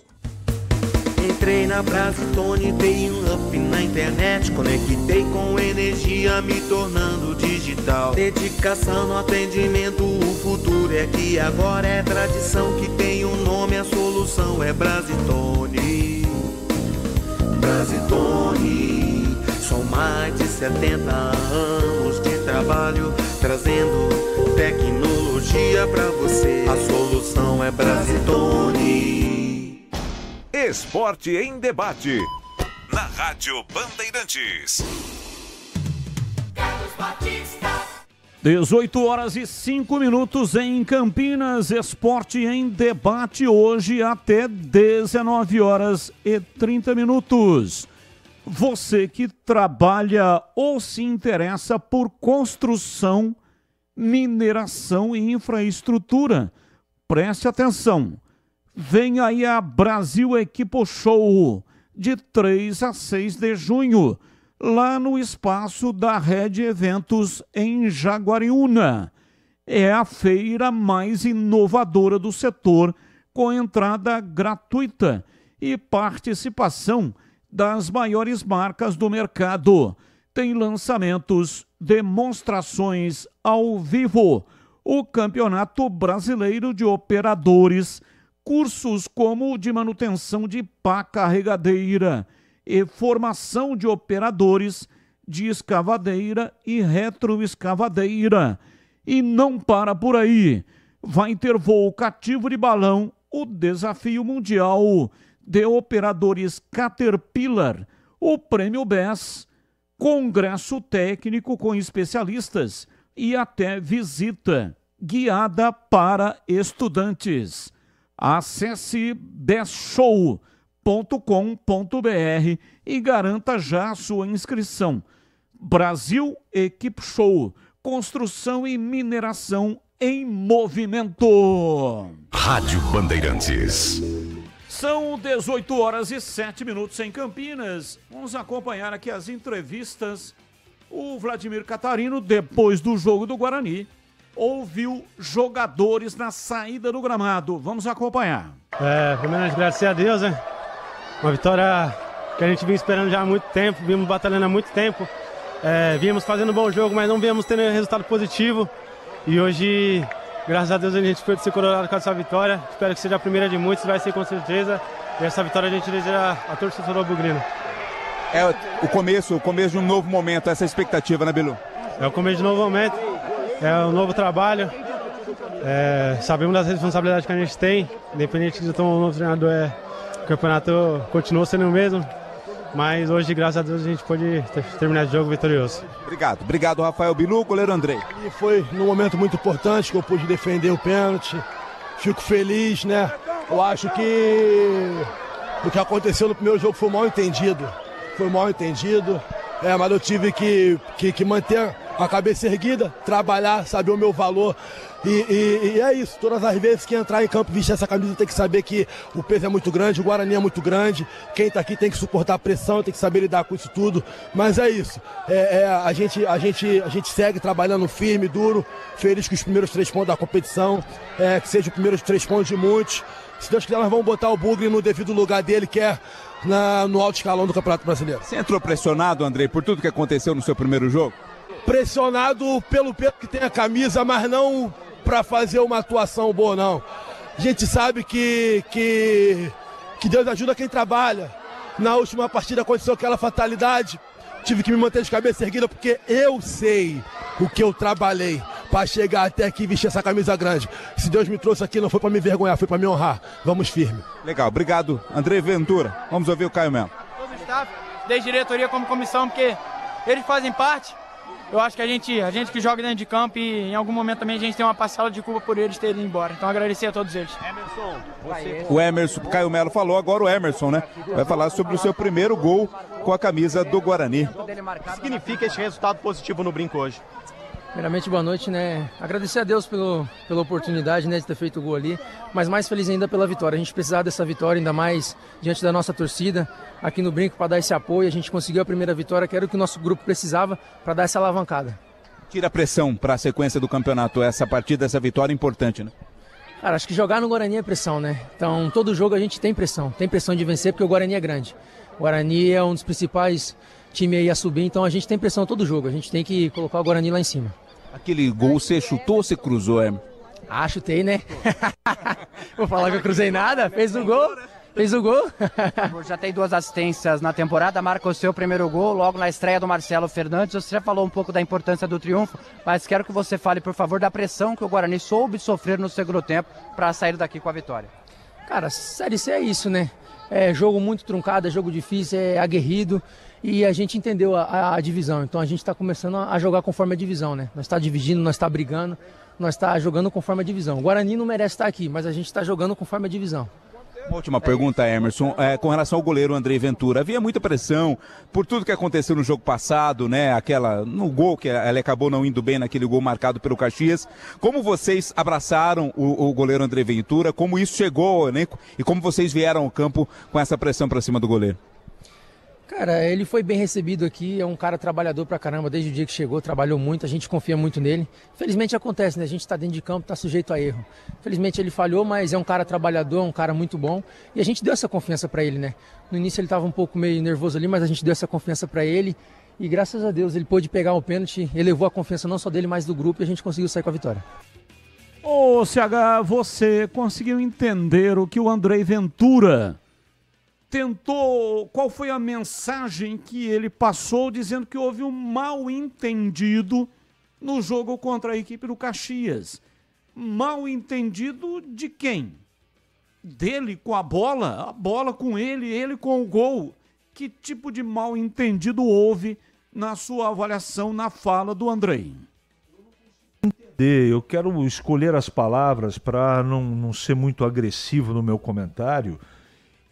Entrei na Brasitone, dei um up na internet, conectei com energia, me tornando digital. Dedicação no atendimento, o futuro é que agora é tradição, que tem um nome, a solução é Brasitone. Brasitone, são mais de 70 anos de trabalho, trazendo tecnologia pra você. A solução é Brasitone.
Esporte em Debate, na Rádio Bandeirantes.
18 horas e 5 minutos em Campinas. Esporte em Debate hoje até 19 horas e 30 minutos. Você que trabalha ou se interessa por construção, mineração e infraestrutura, preste atenção. Vem aí a Brasil Equipo Show, de 3 a 6 de junho, lá no espaço da Red Eventos, em Jaguariúna. É a feira mais inovadora do setor, com entrada gratuita e participação das maiores marcas do mercado. Tem lançamentos, demonstrações ao vivo, o Campeonato Brasileiro de Operadores, cursos como de manutenção de pá carregadeira e formação de operadores de escavadeira e retroescavadeira. E não para por aí. Vai ter voo cativo de balão, o Desafio Mundial de Operadores Caterpillar, o Prêmio BES, congresso técnico com especialistas e até visita guiada para estudantes. Acesse beshow.com.br e garanta já a sua inscrição. Brasil Equipe Show, construção e mineração em movimento.
Rádio Bandeirantes.
São 18 horas e 7 minutos em Campinas. Vamos acompanhar aqui as entrevistas. O Vladimir Catarino, depois do jogo do Guarani, ouviu jogadores na saída do gramado. Vamos acompanhar.
Primeiramente, graças a Deus, né? Uma vitória que a gente vinha esperando já há muito tempo, vimos batalhando há muito tempo. Vimos fazendo um bom jogo, mas não viemos tendo resultado positivo. E hoje, graças a Deus, a gente foi ser coroado com essa vitória. Espero que seja a primeira de muitos, vai ser com certeza. E essa vitória a gente deseja a torcida do Bugrino.
É o começo de um novo momento, essa expectativa, né, Bilu?
É o começo de um novo momento. É um novo trabalho, sabemos das responsabilidades que a gente tem, independente de ter um novo treinador, o campeonato continuou sendo o mesmo, mas hoje, graças a Deus, a gente pôde terminar o jogo vitorioso.
Obrigado, Rafael. Bilu, goleiro Andrei.
E foi num momento muito importante que eu pude defender o pênalti, fico feliz, né? Eu acho que o que aconteceu no primeiro jogo foi mal entendido, mas eu tive que manter a cabeça erguida, trabalhar, saber o meu valor e é isso, todas as vezes que entrar em campo, vestir essa camisa, tem que saber que o peso é muito grande, o Guarani é muito grande, quem tá aqui tem que suportar a pressão, tem que saber lidar com isso tudo, mas é isso, a gente segue trabalhando firme, duro, feliz com os primeiros 3 pontos da competição, que seja os primeiros 3 pontos de muitos, se Deus quiser nós vamos botar o Bugre no devido lugar dele, que é no alto escalão do Campeonato Brasileiro.
Você entrou pressionado, Andrei, por tudo que aconteceu no seu primeiro jogo?
Pressionado pelo peso que tem a camisa, mas não para fazer uma atuação boa, não. A gente sabe que Deus ajuda quem trabalha. Na última partida aconteceu aquela fatalidade, tive que me manter de cabeça erguida porque eu sei o que eu trabalhei para chegar até aqui e vestir essa camisa grande. Se Deus me trouxe aqui, não foi para me envergonhar, foi para me honrar. Vamos firme.
Legal, obrigado, Andrei Ventura. Vamos ouvir o Caio Melo.
Todo o staff, desde diretoria como comissão, porque eles fazem parte
eu acho que a gente que joga dentro de campo e em algum momento também a gente tem uma parcela de culpa por eles terem ido embora. Então agradecer a todos eles.
O Emerson, Caio Melo falou, agora o Emerson, né? Vai falar sobre o seu primeiro gol com a camisa do Guarani.
O que significa esse resultado positivo no Brinco hoje?
Primeiramente, boa noite, né? Agradecer a Deus pela oportunidade, né, de ter feito o gol ali, mas mais feliz ainda pela vitória. A gente precisava dessa vitória, ainda mais diante da nossa torcida aqui no Brinco, para dar esse apoio. A gente conseguiu a primeira vitória, que era o que o nosso grupo precisava para dar essa alavancada.
Tira a pressão para a sequência do campeonato, essa partida, essa vitória importante, né?
Cara, acho que jogar no Guarani é pressão, né? Então, todo jogo a gente tem pressão de vencer, porque o Guarani é grande. O Guarani é um dos principais times aí a subir, então a gente tem pressão todo jogo. A gente tem que colocar o Guarani lá em cima.
Aquele gol, você chutou ou você cruzou, Emerson?
Ah, chutei, né? Vou falar que eu cruzei nada, fez o gol.
Já tem 2 assistências na temporada, marca o seu primeiro gol logo na estreia do Marcelo Fernandes. Você já falou um pouco da importância do triunfo, mas quero que você fale, por favor, da pressão que o Guarani soube sofrer no segundo tempo para sair daqui com a vitória.
Cara, Série C é isso, né? É jogo muito truncado, é jogo difícil, é aguerrido. E a gente entendeu a divisão, então a gente está começando a jogar conforme a divisão, né? Nós está dividindo, nós está brigando, nós está jogando conforme a divisão. O Guarani não merece estar aqui, mas a gente está jogando conforme a divisão.
Uma última pergunta, Emerson, com relação ao goleiro Andrei Ventura. Havia muita pressão por tudo que aconteceu no jogo passado, né? No gol, que ele acabou não indo bem naquele gol marcado pelo Caxias. Como vocês abraçaram o goleiro Andrei Ventura? Como isso chegou ao elenco e como vocês vieram ao campo com essa pressão para cima do goleiro?
Cara, ele foi bem recebido aqui, é um cara trabalhador pra caramba, desde o dia que chegou, trabalhou muito, a gente confia muito nele. Felizmente acontece, né? A gente tá dentro de campo, tá sujeito a erro. Felizmente ele falhou, mas é um cara trabalhador, um cara muito bom. E a gente deu essa confiança pra ele, né? No início ele tava um pouco meio nervoso ali, mas a gente deu essa confiança pra ele. E graças a Deus ele pôde pegar o pênalti, elevou a confiança não só dele, mas do grupo, e a gente conseguiu sair com a vitória.
Ô, CH, você conseguiu entender o que o Andrei Ventura tentou, qual foi a mensagem que ele passou dizendo que houve um mal entendido no jogo contra a equipe do Caxias? Mal entendido de quem? Dele com a bola com ele com o gol. Que tipo de mal entendido houve na sua avaliação, na fala do Andrei?
Eu quero escolher as palavras para não ser muito agressivo no meu comentário.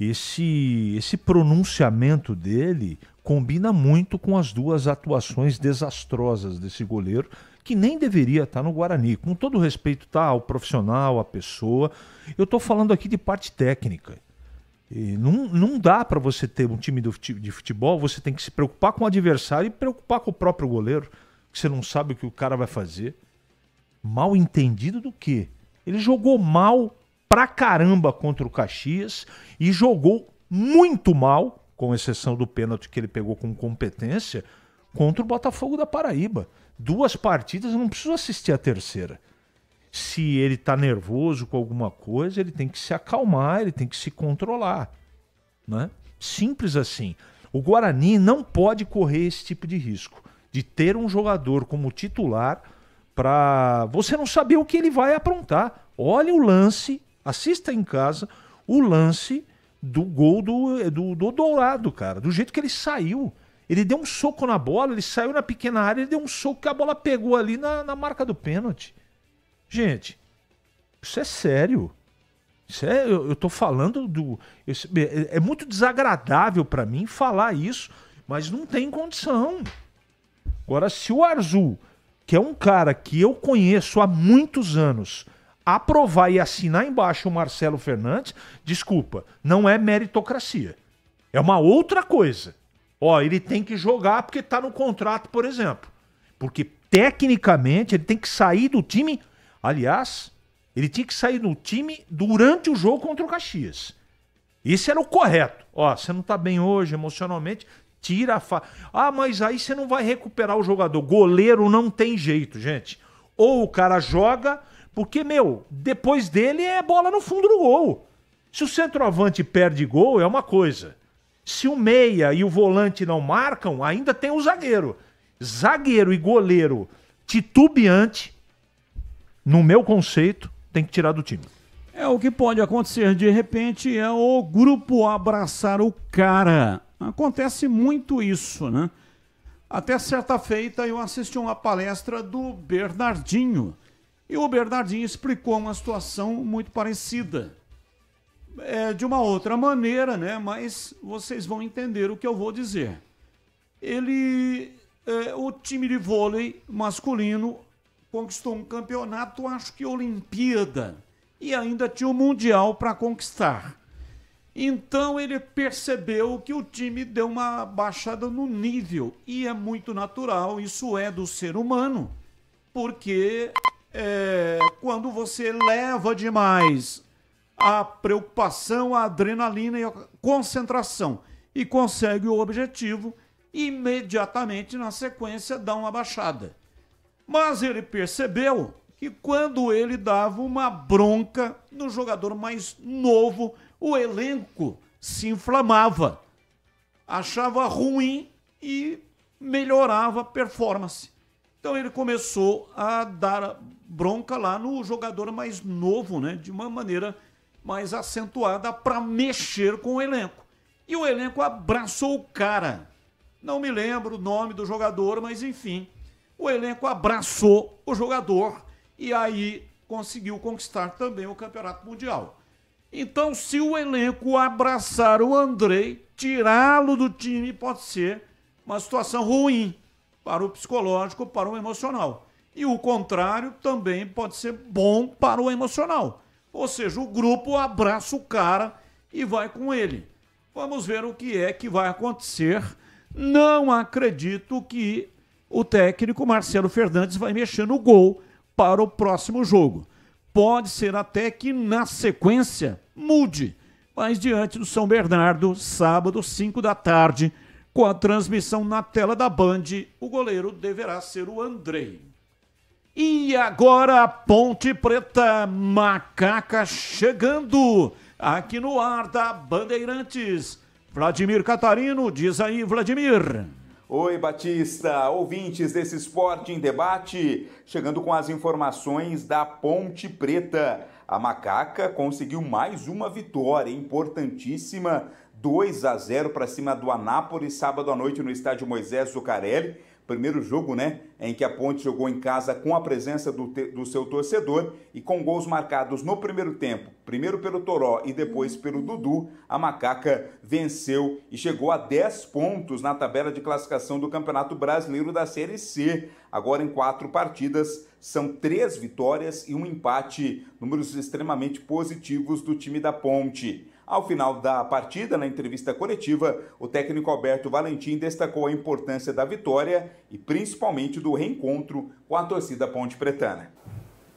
Esse pronunciamento dele combina muito com as 2 atuações desastrosas desse goleiro, que nem deveria estar no Guarani. Com todo respeito, tá, ao profissional, à pessoa, eu estou falando aqui de parte técnica. E não dá para você ter um time de futebol, você tem que se preocupar com o adversário e preocupar com o próprio goleiro, que você não sabe o que o cara vai fazer. Mal entendido do quê? Ele jogou mal pra caramba contra o Caxias e jogou muito mal, com exceção do pênalti que ele pegou com competência, contra o Botafogo da Paraíba. 2 partidas, eu não preciso assistir a terceira. Se ele tá nervoso com alguma coisa, ele tem que se acalmar, ele tem que se controlar, né? Simples assim. O Guarani não pode correr esse tipo de risco, de ter um jogador como titular para você não saber o que ele vai aprontar. Olha o lance, assista em casa o lance do gol do Dourado, cara. Do jeito que ele saiu. Ele deu um soco na bola, ele saiu na pequena área, ele deu um soco que a bola pegou ali na marca do pênalti. Gente, isso é sério. Eu tô falando é muito desagradável para mim falar isso, mas não tem condição. Agora, se o Arzu, que é um cara que eu conheço há muitos anos, aprovar e assinar embaixo o Marcelo Fernandes, desculpa, não é meritocracia. É uma outra coisa. Ele tem que jogar porque tá no contrato, por exemplo. Porque, tecnicamente, ele tem que sair do time. Aliás, ele tinha que sair do time durante o jogo contra o Caxias. Isso era o correto. Você não tá bem hoje emocionalmente, tira a mas aí você não vai recuperar o jogador. Goleiro não tem jeito, gente. Ou o cara joga, porque, depois dele é bola no fundo do gol. Se o centroavante perde gol, é uma coisa. Se o meia e o volante não marcam, ainda tem o zagueiro. Zagueiro e goleiro titubeante, no meu conceito, tem que tirar do time.
O que pode acontecer de repente é o grupo abraçar o cara. Acontece muito isso, né? Até certa feita eu assisti uma palestra do Bernardinho. E o Bernardinho explicou uma situação muito parecida. De uma outra maneira, né? Mas vocês vão entender o que eu vou dizer. O time de vôlei masculino conquistou um campeonato, acho que Olimpíada, e ainda tinha o Mundial para conquistar. Então ele percebeu que o time deu uma baixada no nível, e é muito natural, isso é do ser humano, porque quando você leva demais a preocupação, a adrenalina e a concentração e consegue o objetivo, imediatamente na sequência dá uma baixada. Mas ele percebeu que quando ele dava uma bronca no jogador mais novo, o elenco se inflamava, achava ruim e melhorava a performance. Então ele começou a dar bronca lá no jogador mais novo, né, de uma maneira mais acentuada para mexer com o elenco. E o elenco abraçou o cara. Não me lembro o nome do jogador, mas enfim, o elenco abraçou o jogador e aí conseguiu conquistar também o Campeonato Mundial. Então, se o elenco abraçar o Andrei, tirá-lo do time pode ser uma situação ruim para o psicológico, para o emocional. E o contrário também pode ser bom para o emocional. Ou seja, o grupo abraça o cara e vai com ele. Vamos ver o que é que vai acontecer. Não acredito que o técnico Marcelo Fernandes vai mexer no gol para o próximo jogo. Pode ser até que na sequência mude, mas diante do São Bernardo, sábado, 5 da tarde, com a transmissão na tela da Band, o goleiro deverá ser o Andrei. E agora a Ponte Preta, Macaca chegando aqui no ar da Bandeirantes. Vladimir Catarino, diz aí, Vladimir.
Oi, Batista, ouvintes desse Esporte em Debate, chegando com as informações da Ponte Preta. A Macaca conseguiu mais uma vitória importantíssima, 2-0 para cima do Anápolis, sábado à noite no estádio Moisés Zuccarelli. Primeiro jogo, né, em que a Ponte jogou em casa com a presença do seu torcedor e com gols marcados no primeiro tempo, primeiro pelo Toró e depois pelo Dudu, a Macaca venceu e chegou a 10 pontos na tabela de classificação do Campeonato Brasileiro da Série C. Agora em 4 partidas, são 3 vitórias e um empate, números extremamente positivos do time da Ponte. Ao final da partida, na entrevista coletiva, o técnico Alberto Valentim destacou a importância da vitória e principalmente do reencontro com a torcida ponte pretana.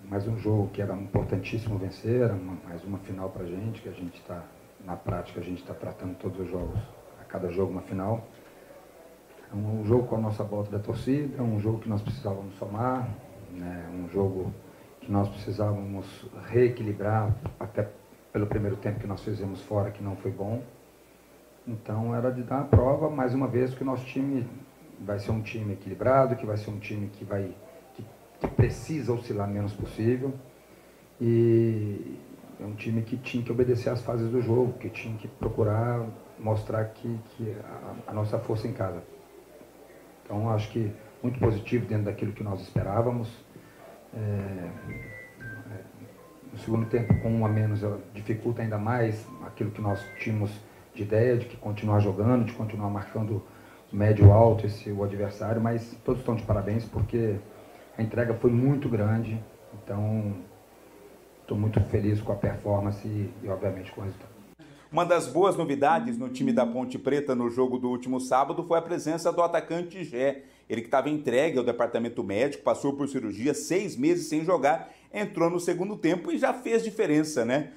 Mais um jogo que era importantíssimo vencer, mais uma final para a gente, que a gente está, na prática, a gente está tratando todos os jogos, a cada jogo uma final. É um jogo com a nossa volta da torcida, um jogo que nós precisávamos somar, né? Um jogo que nós precisávamos reequilibrar, até pelo primeiro tempo que nós fizemos fora, que não foi bom. Então era de dar a prova, mais uma vez, que o nosso time vai ser um time equilibrado, que vai ser um time que precisa oscilar menos possível. E é um time que tinha que obedecer às fases do jogo, que tinha que procurar mostrar que a nossa força em casa. Então acho que muito positivo dentro daquilo que nós esperávamos. No segundo tempo, com um a menos, dificulta ainda mais aquilo que nós tínhamos de ideia, de que continuar jogando, de continuar marcando médio alto o adversário, mas todos estão de parabéns porque a entrega foi muito grande, então estou muito feliz com a performance e obviamente com o resultado.
Uma das boas novidades no time da Ponte Preta no jogo do último sábado foi a presença do atacante Gé. Ele que estava entregue ao departamento médico, passou por cirurgia, 6 meses sem jogar, entrou no segundo tempo e já fez diferença, né?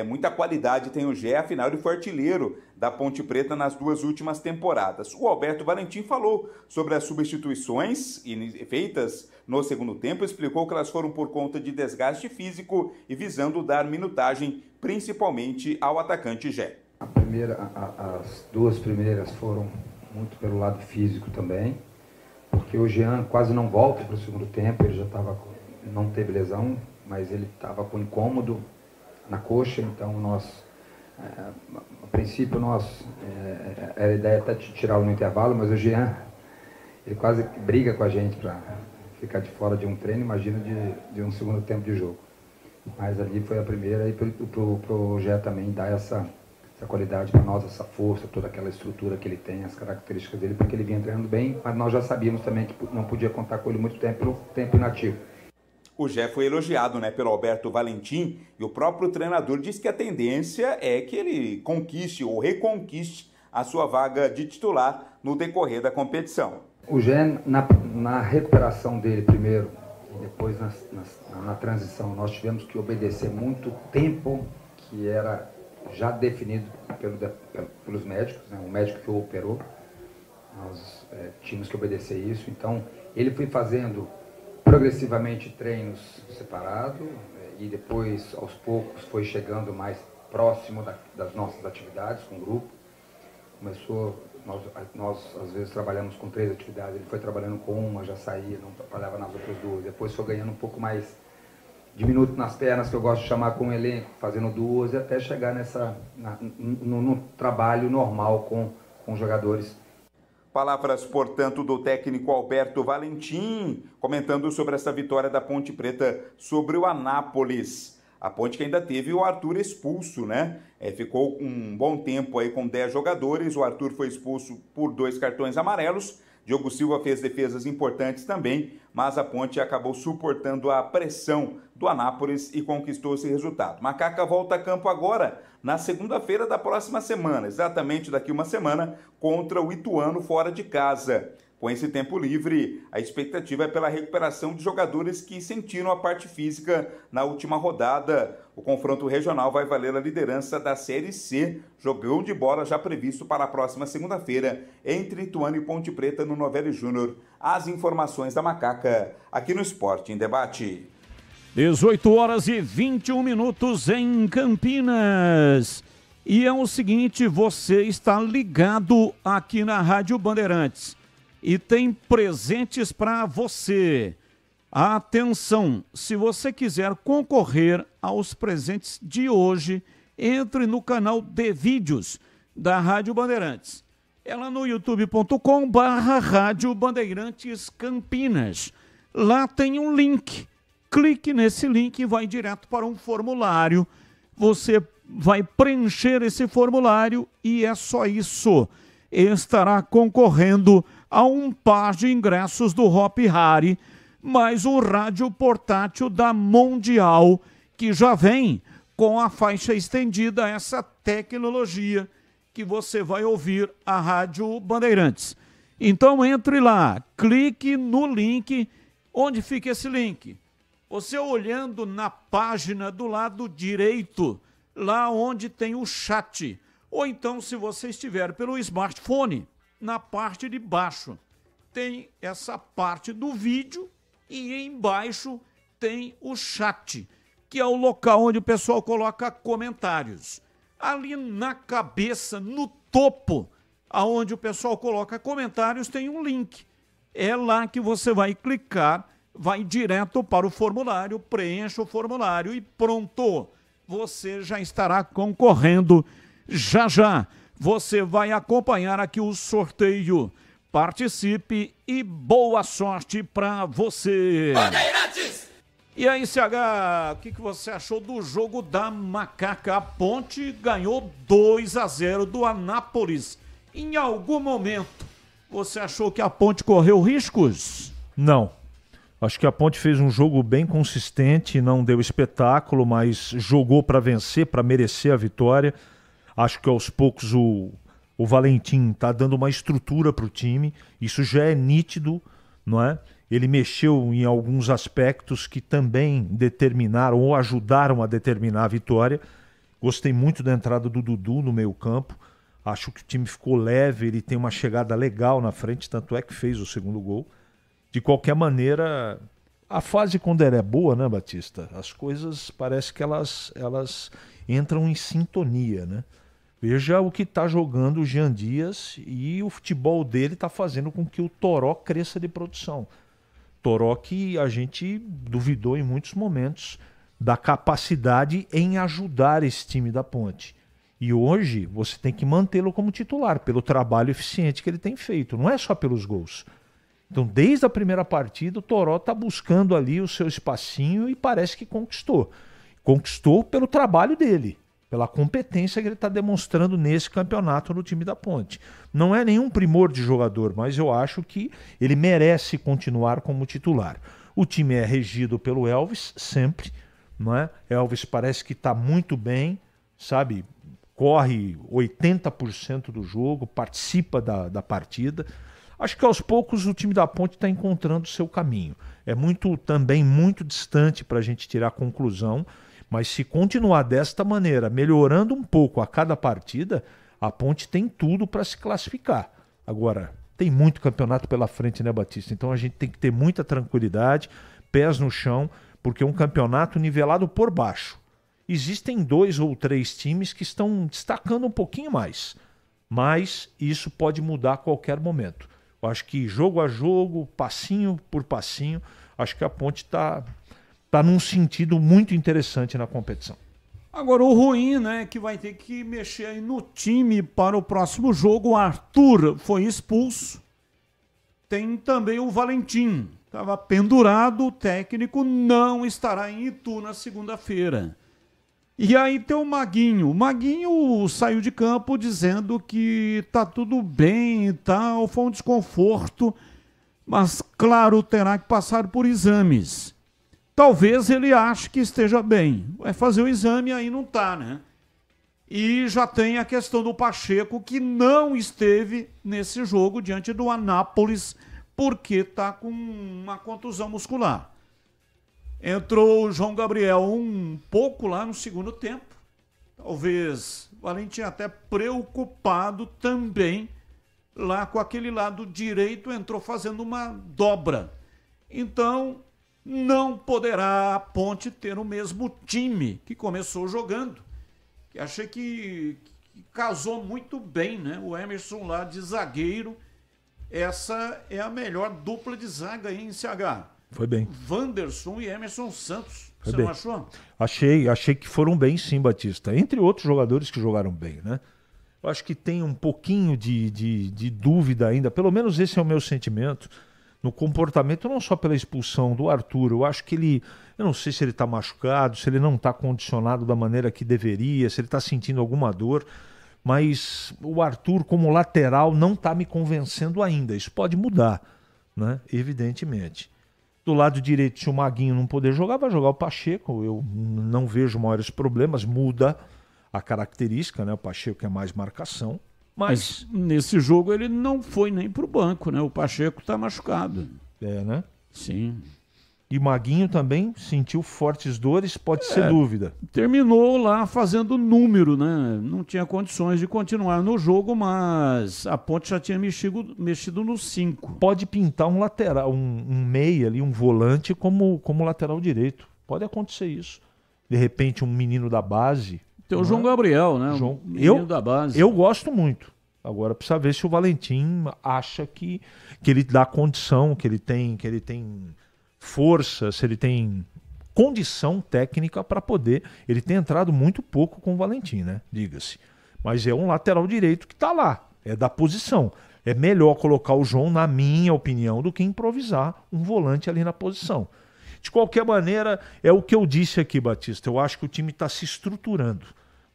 Muita qualidade tem o Gé, afinal ele foi artilheiro da Ponte Preta nas 2 últimas temporadas. O Alberto Valentim falou sobre as substituições feitas no segundo tempo, explicou que elas foram por conta de desgaste físico e visando dar minutagem principalmente ao atacante Gé.
As 2 primeiras foram muito pelo lado físico também, porque o Jean quase não volta para o segundo tempo, ele já não teve lesão, mas ele estava com incômodo na coxa, então a princípio a ideia até de tirá-lo no intervalo, mas o Jean, ele quase briga com a gente para ficar de fora de um treino, imagina de um segundo tempo de jogo. Mas ali foi a primeira e pro Gé também dar essa qualidade para nós, essa força, toda aquela estrutura que ele tem, as características dele, porque ele vinha treinando bem, mas nós já sabíamos também que não podia contar com ele muito tempo pelo tempo inativo.
O Gé foi elogiado, né, pelo Alberto Valentim, e o próprio treinador disse que a tendência é que ele conquiste ou reconquiste a sua vaga de titular no decorrer da competição.
O Gé, na recuperação dele primeiro, e depois na transição, nós tivemos que obedecer muito tempo que era já definido pelos médicos, né? O médico que o operou, nós tínhamos que obedecer isso. Então, ele foi fazendo progressivamente treinos separados e depois, aos poucos, foi chegando mais próximo das nossas atividades com o grupo. Começou, nós às vezes trabalhamos com 3 atividades, ele foi trabalhando com uma, já saía, não trabalhava nas outras 2. Depois foi ganhando um pouco mais de minuto nas pernas, que eu gosto de chamar com o elenco, fazendo 2, e até chegar no trabalho normal com os jogadores.
Palavras, portanto, do técnico Alberto Valentim, comentando sobre essa vitória da Ponte Preta sobre o Anápolis. A Ponte que ainda teve o Arthur expulso, né? Ficou um bom tempo aí com 10 jogadores, o Arthur foi expulso por 2 cartões amarelos, Diogo Silva fez defesas importantes também, mas a Ponte acabou suportando a pressão do Anápolis e conquistou esse resultado. Macaca volta a campo agora, na segunda-feira da próxima semana, exatamente daqui uma semana, contra o Ituano fora de casa. Com esse tempo livre, a expectativa é pela recuperação de jogadores que sentiram a parte física na última rodada. O confronto regional vai valer a liderança da Série C, jogão de bola já previsto para a próxima segunda-feira, entre Ituano e Ponte Preta no Novelli Júnior. As informações da Macaca, aqui no Esporte em Debate.
18h21 em Campinas. E é o seguinte, você está ligado aqui na Rádio Bandeirantes. E tem presentes para você. Atenção, se você quiser concorrer aos presentes de hoje, entre no canal de vídeos da Rádio Bandeirantes. É lá no youtube.com/Rádio Bandeirantes Campinas. Lá tem um link. Clique nesse link e vai direto para um formulário. Você vai preencher esse formulário e é só isso. Estará concorrendo a um par de ingressos do Hop Hari, mais um rádio portátil da Mundial, que já vem com a faixa estendida, essa tecnologia que você vai ouvir a Rádio Bandeirantes. Então entre lá, clique no link. Onde fica esse link? Você olhando na página do lado direito, lá onde tem o chat. Ou então, se você estiver pelo smartphone, na parte de baixo tem essa parte do vídeo e embaixo tem o chat, que é o local onde o pessoal coloca comentários. Ali na cabeça, no topo, aonde o pessoal coloca comentários, tem um link. É lá que você vai clicar, vai direto para o formulário, preencha o formulário e pronto. Você já estará concorrendo já já. Você vai acompanhar aqui o sorteio. Participe e boa sorte para você. Bandeirantes! E aí, CH, o que você achou do jogo da Macaca? A Ponte ganhou 2-0 do Anápolis. Em algum momento, você achou que a Ponte correu riscos?
Não. Acho que a Ponte fez um jogo bem consistente, não deu espetáculo, mas jogou para vencer, para merecer a vitória. Acho que aos poucos o Valentim está dando uma estrutura para o time. Isso já é nítido, não é? Ele mexeu em alguns aspectos que também determinaram ou ajudaram a determinar a vitória. Gostei muito da entrada do Dudu no meio-campo. Acho que o time ficou leve, ele tem uma chegada legal na frente, tanto é que fez o segundo gol. De qualquer maneira, a fase quando ela é boa, né, Batista? As coisas parece que elas entram em sintonia, né? Veja o que está jogando o Jean Dias e o futebol dele está fazendo com que o Toró cresça de produção. Toró que a gente duvidou em muitos momentos da capacidade em ajudar esse time da Ponte. E hoje você tem que mantê-lo como titular, pelo trabalho eficiente que ele tem feito. Não é só pelos gols. Então, desde a primeira partida, o Toró está buscando ali o seu espacinho e parece que conquistou. Conquistou pelo trabalho dele, pela competência que ele está demonstrando nesse campeonato no time da Ponte. Não é nenhum primor de jogador, mas eu acho que ele merece continuar como titular. O time é regido pelo Elvis, sempre, não é? Elvis parece que está muito bem, sabe? Corre 80% do jogo, participa da partida. Acho que aos poucos o time da Ponte está encontrando o seu caminho. É também muito distante para a gente tirar a conclusão, mas se continuar desta maneira, melhorando um pouco a cada partida, a Ponte tem tudo para se classificar. Agora, tem muito campeonato pela frente, né, Batista? Então a gente tem que ter muita tranquilidade, pés no chão, porque é um campeonato nivelado por baixo. Existem 2 ou 3 times que estão destacando um pouquinho mais, mas isso pode mudar a qualquer momento. Eu acho que jogo a jogo, passinho por passinho, acho que a Ponte está num sentido muito interessante na competição.
Agora, o ruim, né, que vai ter que mexer aí no time para o próximo jogo. O Arthur foi expulso. Tem também o Valentim. Estava pendurado, o técnico não estará em Itu na segunda-feira. E aí tem o Maguinho. O Maguinho saiu de campo dizendo que tá tudo bem e tal, foi um desconforto, mas claro, terá que passar por exames. Talvez ele ache que esteja bem. Vai fazer o exame e aí não tá, né? E já tem a questão do Pacheco, que não esteve nesse jogo diante do Anápolis, porque está com uma contusão muscular. Entrou o João Gabriel um pouco lá no segundo tempo. Talvez o Valentim até preocupado também lá com aquele lado direito, entrou fazendo uma dobra. Então, não poderá a Ponte ter o mesmo time que começou jogando. Que achei que casou muito bem, né? O Emerson lá de zagueiro. Essa é a melhor dupla de zaga aí em CH.
Foi bem.
Wanderson e Emerson Santos.
Foi
Você
bem.
não achou?
Achei que foram bem sim, Batista. Entre outros jogadores que jogaram bem, né? Eu acho que tem um pouquinho de dúvida ainda, pelo menos esse é o meu sentimento, no comportamento, não só pela expulsão do Arthur. Eu acho que eu não sei se ele está machucado, se ele não está condicionado da maneira que deveria, se ele está sentindo alguma dor, mas o Arthur como lateral não está me convencendo ainda. Isso pode mudar, né? Evidentemente. Do lado direito, se o Maguinho não poder jogar, vai jogar o Pacheco. Eu não vejo maiores problemas, muda a característica, né? O Pacheco é mais marcação.
Mas nesse jogo ele não foi nem pro banco, né? O Pacheco está machucado.
É, né?
Sim.
E Maguinho também sentiu fortes dores, pode ser dúvida.
Terminou lá fazendo número, né? Não tinha condições de continuar no jogo, mas a Ponte já tinha mexido no 5.
Pode pintar um lateral, um meia ali, um volante como lateral direito. Pode acontecer isso. De repente um menino da base.
Tem o João Gabriel, né?
João...
menino da base.
Eu gosto muito. Agora precisa ver se o Valentim acha que ele dá condição, que ele tem força, se ele tem condição técnica para poder. Ele tem entrado muito pouco com o Valentim, né? Diga-se. Mas é um lateral direito que está lá. É da posição. É melhor colocar o João, na minha opinião, do que improvisar um volante ali na posição. De qualquer maneira, é o que eu disse aqui, Batista. Eu acho que o time está se estruturando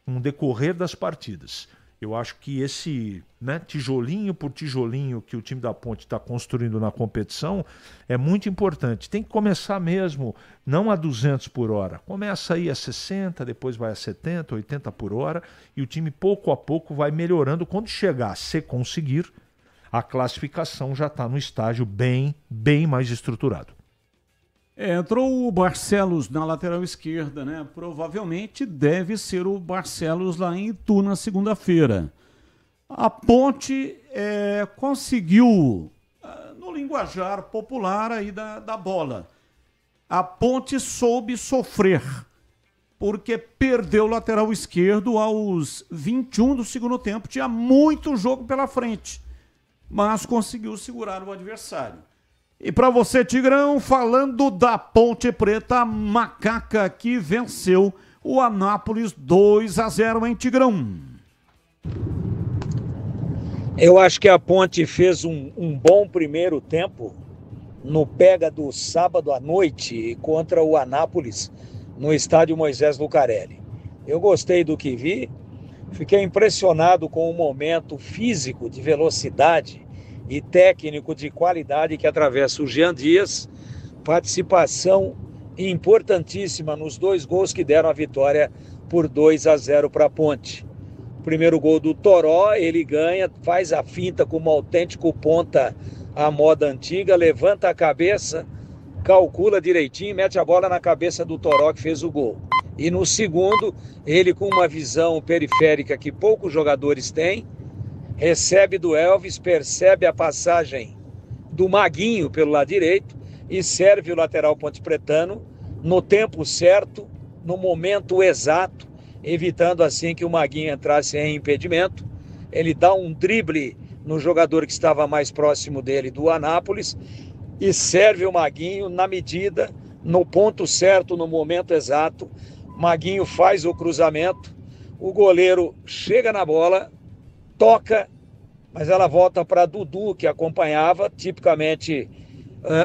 com o decorrer das partidas. Eu acho que esse, né, tijolinho por tijolinho que o time da Ponte está construindo na competição é muito importante. Tem que começar mesmo, não a 200 por hora. Começa aí a 60, depois vai a 70, 80 por hora e o time pouco a pouco vai melhorando. Quando chegar, se conseguir, a classificação já está no estágio bem mais estruturado.
Entrou o Barcelos na lateral esquerda, né? Provavelmente deve ser o Barcelos lá em Itu na segunda-feira. A Ponte conseguiu, no linguajar popular aí da bola, a Ponte soube sofrer, porque perdeu o lateral esquerdo aos 21 do segundo tempo. Tinha muito jogo pela frente, mas conseguiu segurar o adversário. E para você, Tigrão, falando da Ponte Preta, a Macaca que venceu o Anápolis 2-0 em Tigrão.
Eu acho que a Ponte fez um bom primeiro tempo, no pega do sábado à noite contra o Anápolis no estádio Moisés Lucarelli. Eu gostei do que vi, fiquei impressionado com o momento físico de velocidade e técnico de qualidade que atravessa o Jean Dias, participação importantíssima nos 2 gols que deram a vitória por 2-0 para a Ponte. Primeiro gol do Toró, ele ganha, faz a finta como autêntico ponta à moda antiga, levanta a cabeça, calcula direitinho, mete a bola na cabeça do Toró que fez o gol. E no segundo, ele com uma visão periférica que poucos jogadores têm, recebe do Elvis, percebe a passagem do Maguinho pelo lado direito e serve o lateral pontepretano no tempo certo, no momento exato, evitando assim que o Maguinho entrasse em impedimento. Ele dá um drible no jogador que estava mais próximo dele, do Anápolis, e serve o Maguinho na medida, no ponto certo, no momento exato. Maguinho faz o cruzamento, o goleiro chega na bola, toca, mas ela volta para Dudu, que acompanhava, tipicamente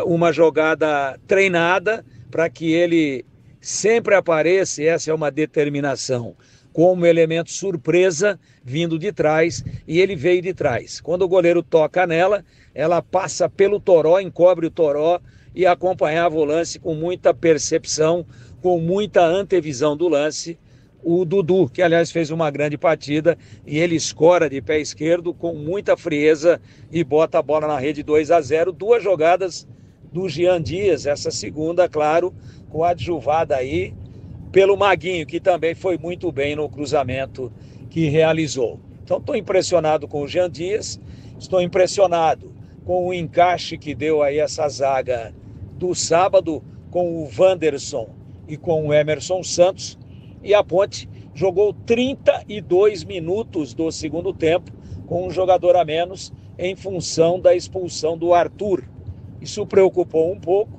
uma jogada treinada, para que ele sempre apareça, e essa é uma determinação, como elemento surpresa vindo de trás, e ele veio de trás. Quando o goleiro toca nela, ela passa pelo Toró, encobre o Toró e acompanhava o lance com muita percepção, com muita antevisão do lance, o Dudu, que aliás fez uma grande partida, e ele escora de pé esquerdo com muita frieza e bota a bola na rede 2-0, 2 jogadas do Jean Dias, essa segunda, claro, coadjuvada aí pelo Maguinho, que também foi muito bem no cruzamento que realizou. Então estou impressionado com o Jean Dias, estou impressionado com o encaixe que deu aí essa zaga do sábado com o Wanderson e com o Emerson Santos, e a Ponte jogou 32 minutos do segundo tempo com um jogador a menos em função da expulsão do Arthur. Isso preocupou um pouco.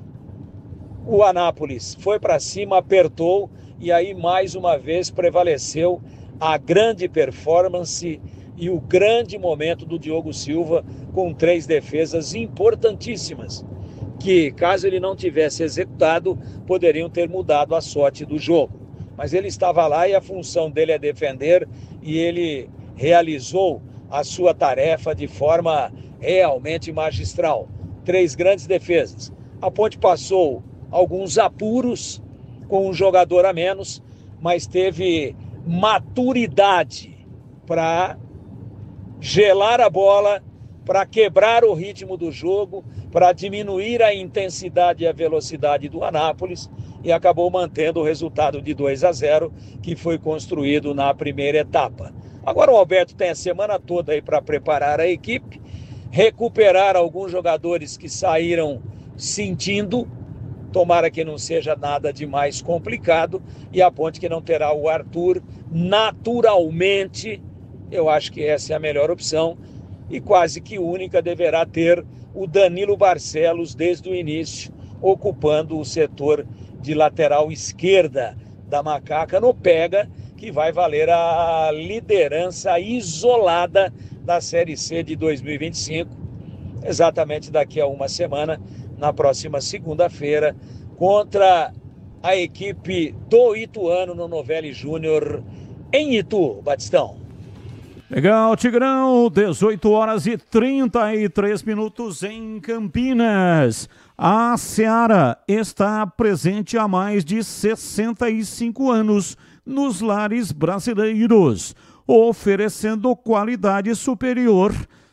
O Anápolis foi para cima, apertou, e aí mais uma vez prevaleceu a grande performance e o grande momento do Diogo Silva, com 3 defesas importantíssimas, que caso ele não tivesse executado, poderiam ter mudado a sorte do jogo. Mas ele estava lá e a função dele é defender, e ele realizou a sua tarefa de forma realmente magistral. 3 grandes defesas. A Ponte passou alguns apuros com um jogador a menos, mas teve maturidade para gelar a bola, para quebrar o ritmo do jogo, para diminuir a intensidade e a velocidade do Anápolis, e acabou mantendo o resultado de 2-0 que foi construído na primeira etapa. Agora o Alberto tem a semana toda aí para preparar a equipe, recuperar alguns jogadores que saíram sentindo, tomara que não seja nada de mais complicado, e a Ponte que não terá o Arthur naturalmente. Eu acho que essa é a melhor opção, e quase que única deverá ter o Danilo Barcelos desde o início, ocupando o setor de lateral esquerda da Macaca no pega, que vai valer a liderança isolada da Série C de 2025, exatamente daqui a uma semana, na próxima segunda-feira, contra a equipe do Ituano no Novelli Júnior em Itu, Batistão.
Legal, Tigrão, 18h33 em Campinas. A Seara está presente há mais de 65 anos nos lares brasileiros, oferecendo qualidade superior,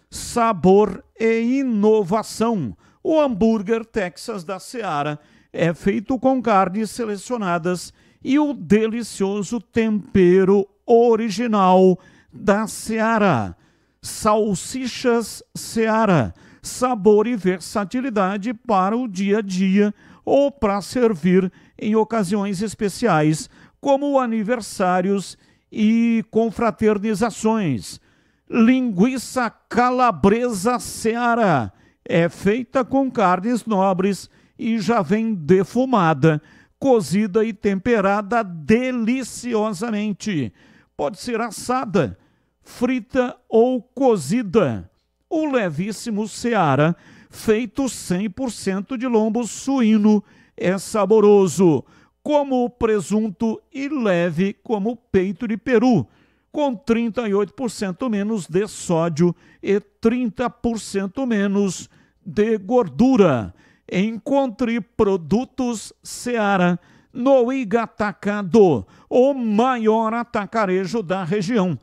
sabor e inovação. O hambúrguer Texas da Seara é feito com carnes selecionadas e o delicioso tempero original da Seara. Salsichas Seara, sabor e versatilidade para o dia a dia ou para servir em ocasiões especiais, como aniversários e confraternizações. Linguiça calabresa Seara é feita com carnes nobres e já vem defumada, cozida e temperada deliciosamente. Pode ser assada, frita ou cozida. O levíssimo Seara feito 100% de lombo suíno. É saboroso como presunto e leve como peito de peru, com 38% menos de sódio e 30% menos de gordura. Encontre produtos Seara no Igatacado, o maior atacarejo da região.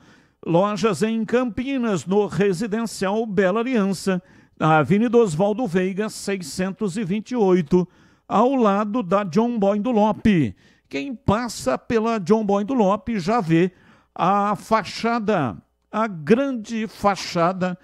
Lojas em Campinas, no Residencial Bela Aliança, na Avenida Oswaldo Veiga, 628, ao lado da John Boy do Lope. Quem passa pela John Boy do Lope já vê a fachada, a grande fachada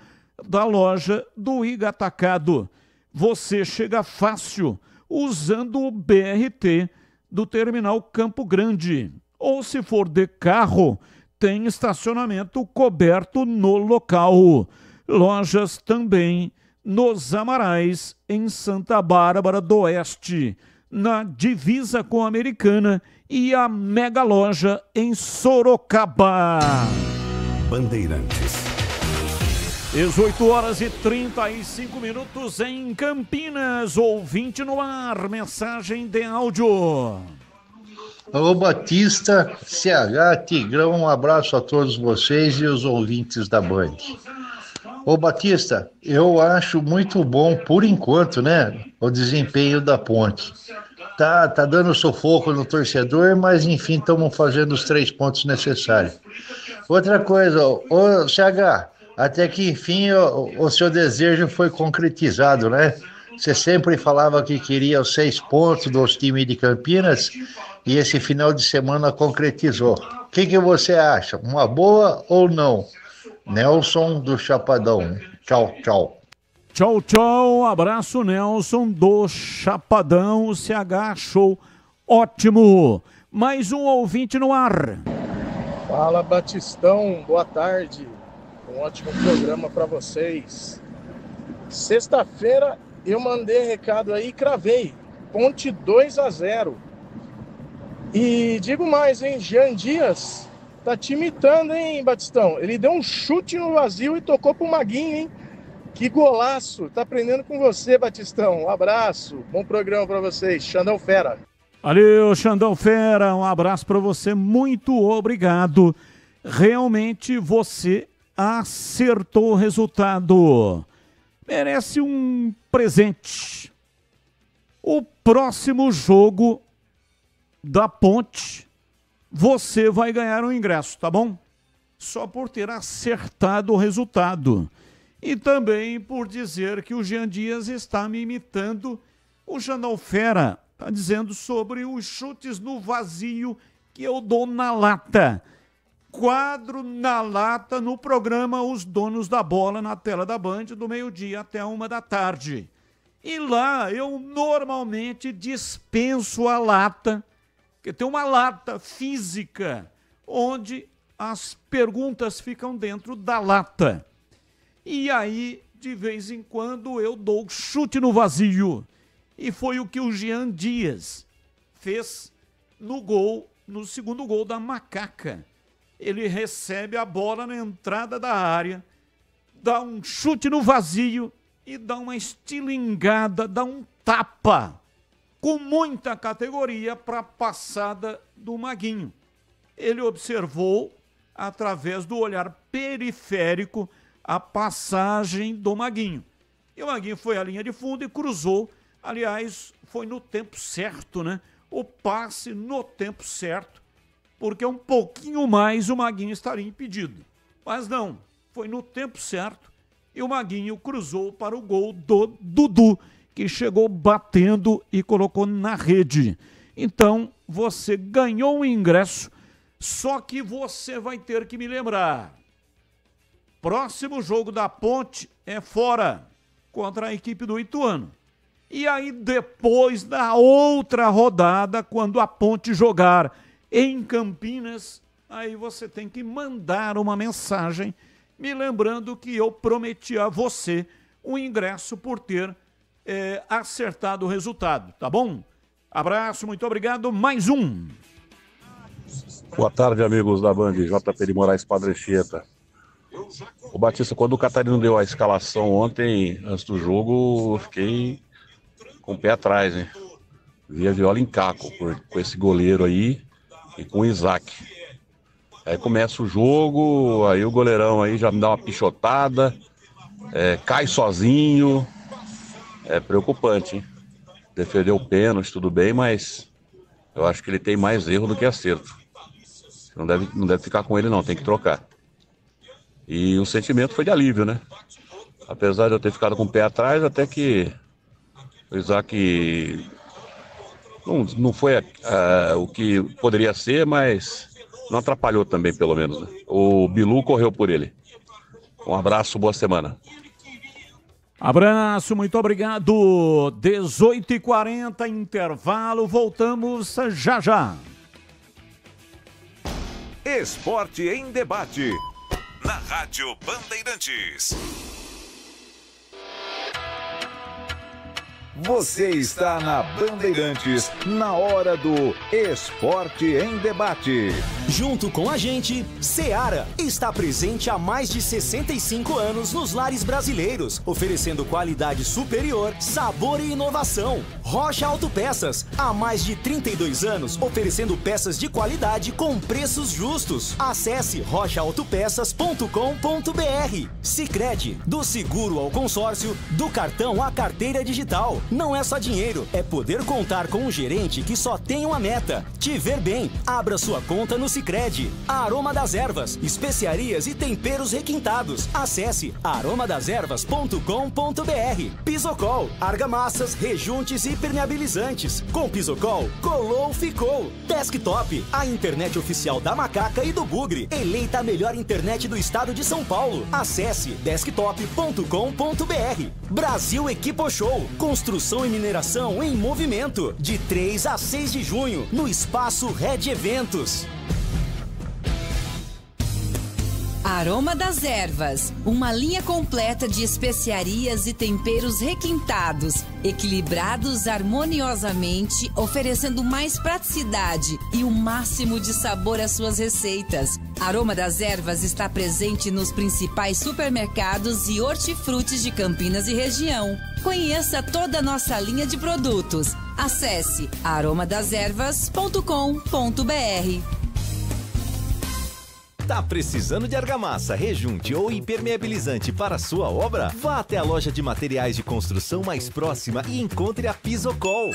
da loja do Igatacado. Você chega fácil usando o BRT do Terminal Campo Grande. Ou se for de carro, tem estacionamento coberto no local. Lojas também nos Amarais, em Santa Bárbara do Oeste, na divisa com a Americana, e a Mega Loja em Sorocaba.
Bandeirantes.
18 horas e 35 minutos em Campinas. Ouvinte no ar, mensagem de áudio.
Alô, Batista, CH, Tigrão, um abraço a todos vocês e os ouvintes da Band. Ô, Batista, eu acho muito bom, por enquanto, né, o desempenho da Ponte. Tá dando sufoco no torcedor, mas enfim, estamos fazendo os 3 pontos necessários. Outra coisa, ô CH, até que enfim o seu desejo foi concretizado, né? Você sempre falava que queria os 6 pontos dos times de Campinas e esse final de semana concretizou. O que você acha? Uma boa ou não? Nelson do Chapadão. Tchau, tchau.
Tchau, tchau. Abraço, Nelson do Chapadão. O CH achou ótimo. Mais um ouvinte no ar.
Fala, Batistão. Boa tarde. Um ótimo programa para vocês. Sexta-feira eu mandei recado aí e cravei. Ponte 2-0. E digo mais, hein? Jean Dias tá te imitando, hein, Batistão? Ele deu um chute no vazio e tocou pro Maguinho, hein? Que golaço! Tá aprendendo com você, Batistão. Um abraço. Bom programa para vocês. Xandão Fera.
Valeu, Xandão Fera. Um abraço para você. Muito obrigado. Realmente você acertou o resultado. Merece um presente. O próximo jogo da Ponte, você vai ganhar um ingresso, tá bom? Só por ter acertado o resultado. E também por dizer que o Jean Dias está me imitando. O Xandão Fera está dizendo sobre os chutes no vazio que eu dou na lata. Quadro na lata no programa Os Donos da Bola, na tela da Band, do meio-dia até 13h. E lá eu normalmente dispenso a lata, porque tem uma lata física onde as perguntas ficam dentro da lata. E aí, de vez em quando, eu dou chute no vazio. E foi o que o Jean Dias fez no gol, no segundo gol da Macaca. Ele recebe a bola na entrada da área, dá um chute no vazio e dá uma estilingada, dá um tapa com muita categoria para a passada do Maguinho. Ele observou, através do olhar periférico, a passagem do Maguinho. E o Maguinho foi à linha de fundo e cruzou. Aliás, foi no tempo certo, né? O passe no tempo certo, porque um pouquinho mais o Maguinho estaria impedido. Mas não, foi no tempo certo e o Maguinho cruzou para o gol do Dudu, que chegou batendo e colocou na rede. Então, você ganhou um ingresso, só que você vai ter que me lembrar. Próximo jogo da Ponte é fora, contra a equipe do Ituano. E aí, depois da outra rodada, quando a Ponte jogar em Campinas, aí você tem que mandar uma mensagem me lembrando que eu prometi a você um ingresso por ter acertado o resultado, tá bom? Abraço, muito obrigado. Mais um.
Boa tarde, amigos da Band, JP de Moraes Padre Chieta. O Batista, quando o Catarino deu a escalação ontem, antes do jogo, eu fiquei com o pé atrás, né? Vi a Viola em caco com esse goleiro aí e com o Isaac. Aí começa o jogo, aí o goleirão aí já me dá uma pichotada, cai sozinho. É preocupante, hein? Defendeu o pênalti, tudo bem, mas eu acho que ele tem mais erro do que acerto. Não deve ficar com ele não, tem que trocar. E o sentimento foi de alívio, né? Apesar de eu ter ficado com o pé atrás, até que o Isaac não foi o que poderia ser, mas não atrapalhou também, pelo menos, né? O Bilu correu por ele. Um abraço, boa semana.
Abraço, muito obrigado. 18h40, intervalo, voltamos já já.
Esporte em debate. Na Rádio Bandeirantes. Você está na Bandeirantes, na hora do Esporte em Debate.
Junto com a gente, Seara está presente há mais de 65 anos nos lares brasileiros, oferecendo qualidade superior, sabor e inovação. Rocha Autopeças, há mais de 32 anos, oferecendo peças de qualidade com preços justos. Acesse rochaautopeças.com.br. Sicredi, do seguro ao consórcio, do cartão à carteira digital. Não é só dinheiro, é poder contar com um gerente que só tem uma meta: te ver bem. Abra sua conta no Sicredi. Aroma das Ervas, especiarias e temperos requintados. Acesse aromadeservas.com.br. Pisocol, argamassas, rejuntes e impermeabilizantes. Com Pisocol, colou, ficou. Desktop, a internet oficial da Macaca e do Bugre. Eleita a melhor internet do estado de São Paulo. Acesse desktop.com.br. Brasil Equipo Show, construção e mineração em movimento. De 3 a 6 de junho, no Espaço Red Eventos.
Aroma das Ervas, uma linha completa de especiarias e temperos requintados, equilibrados harmoniosamente, oferecendo mais praticidade e o máximo de sabor às suas receitas. Aroma das Ervas está presente nos principais supermercados e hortifrutis de Campinas e região. Conheça toda a nossa linha de produtos. Acesse aromadeservas.com.br.
Tá precisando de argamassa, rejunte ou impermeabilizante para a sua obra? Vá até a loja de materiais de construção mais próxima e encontre a Pisocol.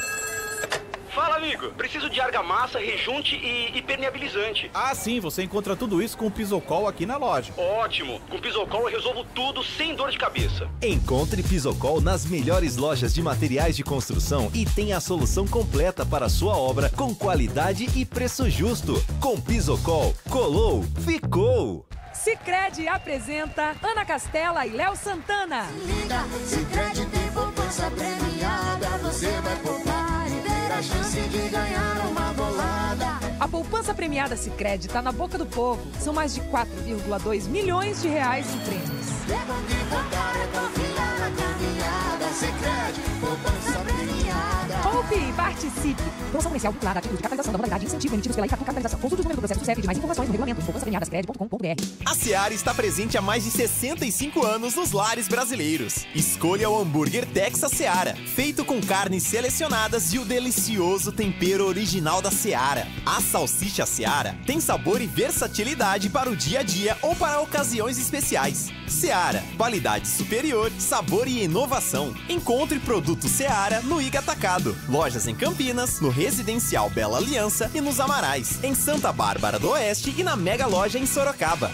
Fala, amigo. Preciso de argamassa, rejunte e impermeabilizante.
Ah, sim. Você encontra tudo isso com o Pisocol aqui na loja.
Ótimo. Com o Pisocol eu resolvo tudo sem dor de cabeça.
Encontre Pisocol nas melhores lojas de materiais de construção e tenha a solução completa para a sua obra com qualidade e preço justo. Com Pisocol, colou, ficou.
Sicredi apresenta Ana Castela e Léo Santana.
Se liga, Sicredi tem poupança premiada, você vai poupar e ter a chance de ganhar uma bolada.
A poupança premiada Sicredi está na boca do povo. São mais de 4,2 milhões de reais de prêmios.
Tempo de poupar é confiar na caminhada. Sicredi, poupança premiada.
Poupe e participe. Promoção comercial vinculada a título de capitalização da modalidade incentivo emitidos pela Icatu Capitalização. Consulte os números do processo do CEP de mais informações no regulamento poupançapremiadasicredi.com.br.
A Seara está presente há mais de 65 anos nos lares brasileiros. Escolha o hambúrguer Texas Seara, feito com carnes selecionadas e o delicioso tempero original da Seara. A salsicha Seara tem sabor e versatilidade para o dia a dia ou para ocasiões especiais. Seara, qualidade superior, sabor e inovação. Encontre produto Seara no Iga Atacado. Lojas em Campinas, no Residencial Bela Aliança e nos Amarais, em Santa Bárbara do Oeste e na Mega Loja em Sorocaba.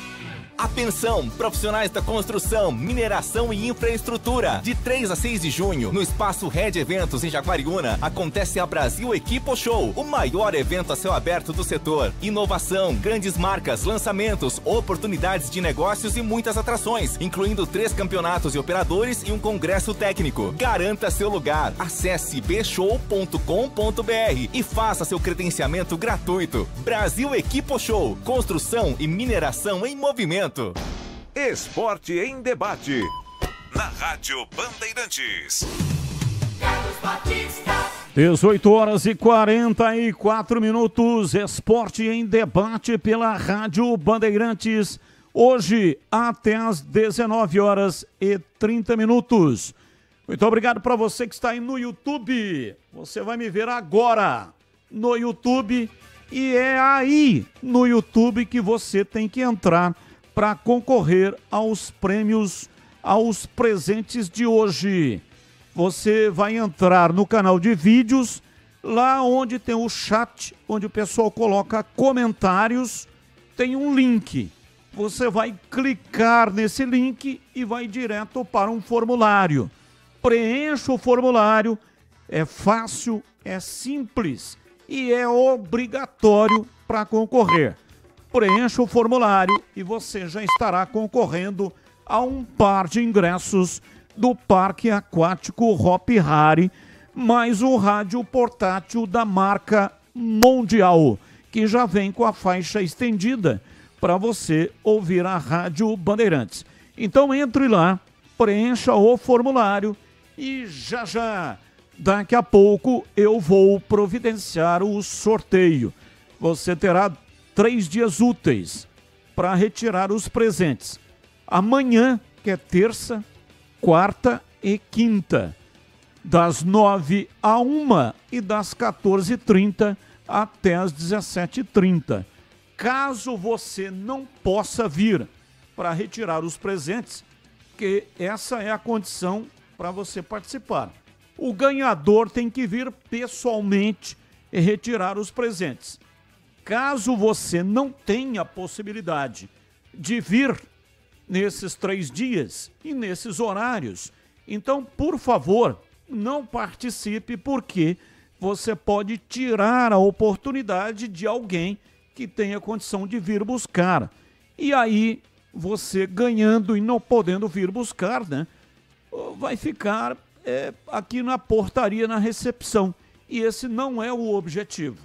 Atenção, profissionais da construção, mineração e infraestrutura. De 3 a 6 de junho, no Espaço Red Eventos, em Jaguariúna, acontece a Brasil Equipo Show, o maior evento a céu aberto do setor. Inovação, grandes marcas, lançamentos, oportunidades de negócios e muitas atrações, incluindo 3 campeonatos de operadores e um congresso técnico. Garanta seu lugar. Acesse bshow.com.br e faça seu credenciamento gratuito. Brasil Equipo Show, construção e mineração em movimento.
Esporte em debate. Na Rádio Bandeirantes.
18h44, Esporte em debate pela Rádio Bandeirantes. hoje até às 19h30. Muito obrigado para você que está aí no YouTube. Você vai me ver agora no YouTube e é aí no YouTube que você tem que entrar para concorrer aos prêmios, aos presentes de hoje. Você vai entrar no canal de vídeos, lá onde tem o chat, onde o pessoal coloca comentários, tem um link. Você vai clicar nesse link e vai direto para um formulário. Preencha o formulário, é fácil, é simples e é obrigatório para concorrer. Preencha o formulário e você já estará concorrendo a um par de ingressos do Parque Aquático Hopi Hari, mais um rádio portátil da marca Mundial, que já vem com a faixa estendida para você ouvir a Rádio Bandeirantes. Então entre lá, preencha o formulário e já, daqui a pouco, eu vou providenciar o sorteio. Você terá 3 dias úteis para retirar os presentes. Amanhã, que é terça, quarta e quinta, das 9 à 1 e das 14h30 até as 17h30. Caso você não possa vir para retirar os presentes, que essa é a condição para você participar. O ganhador tem que vir pessoalmente e retirar os presentes. Caso você não tenha possibilidade de vir nesses 3 dias e nesses horários, então, por favor, não participe, porque você pode tirar a oportunidade de alguém que tenha condição de vir buscar. E aí, você ganhando e não podendo vir buscar, né, vai ficar aqui na portaria, na recepção. E esse não é o objetivo.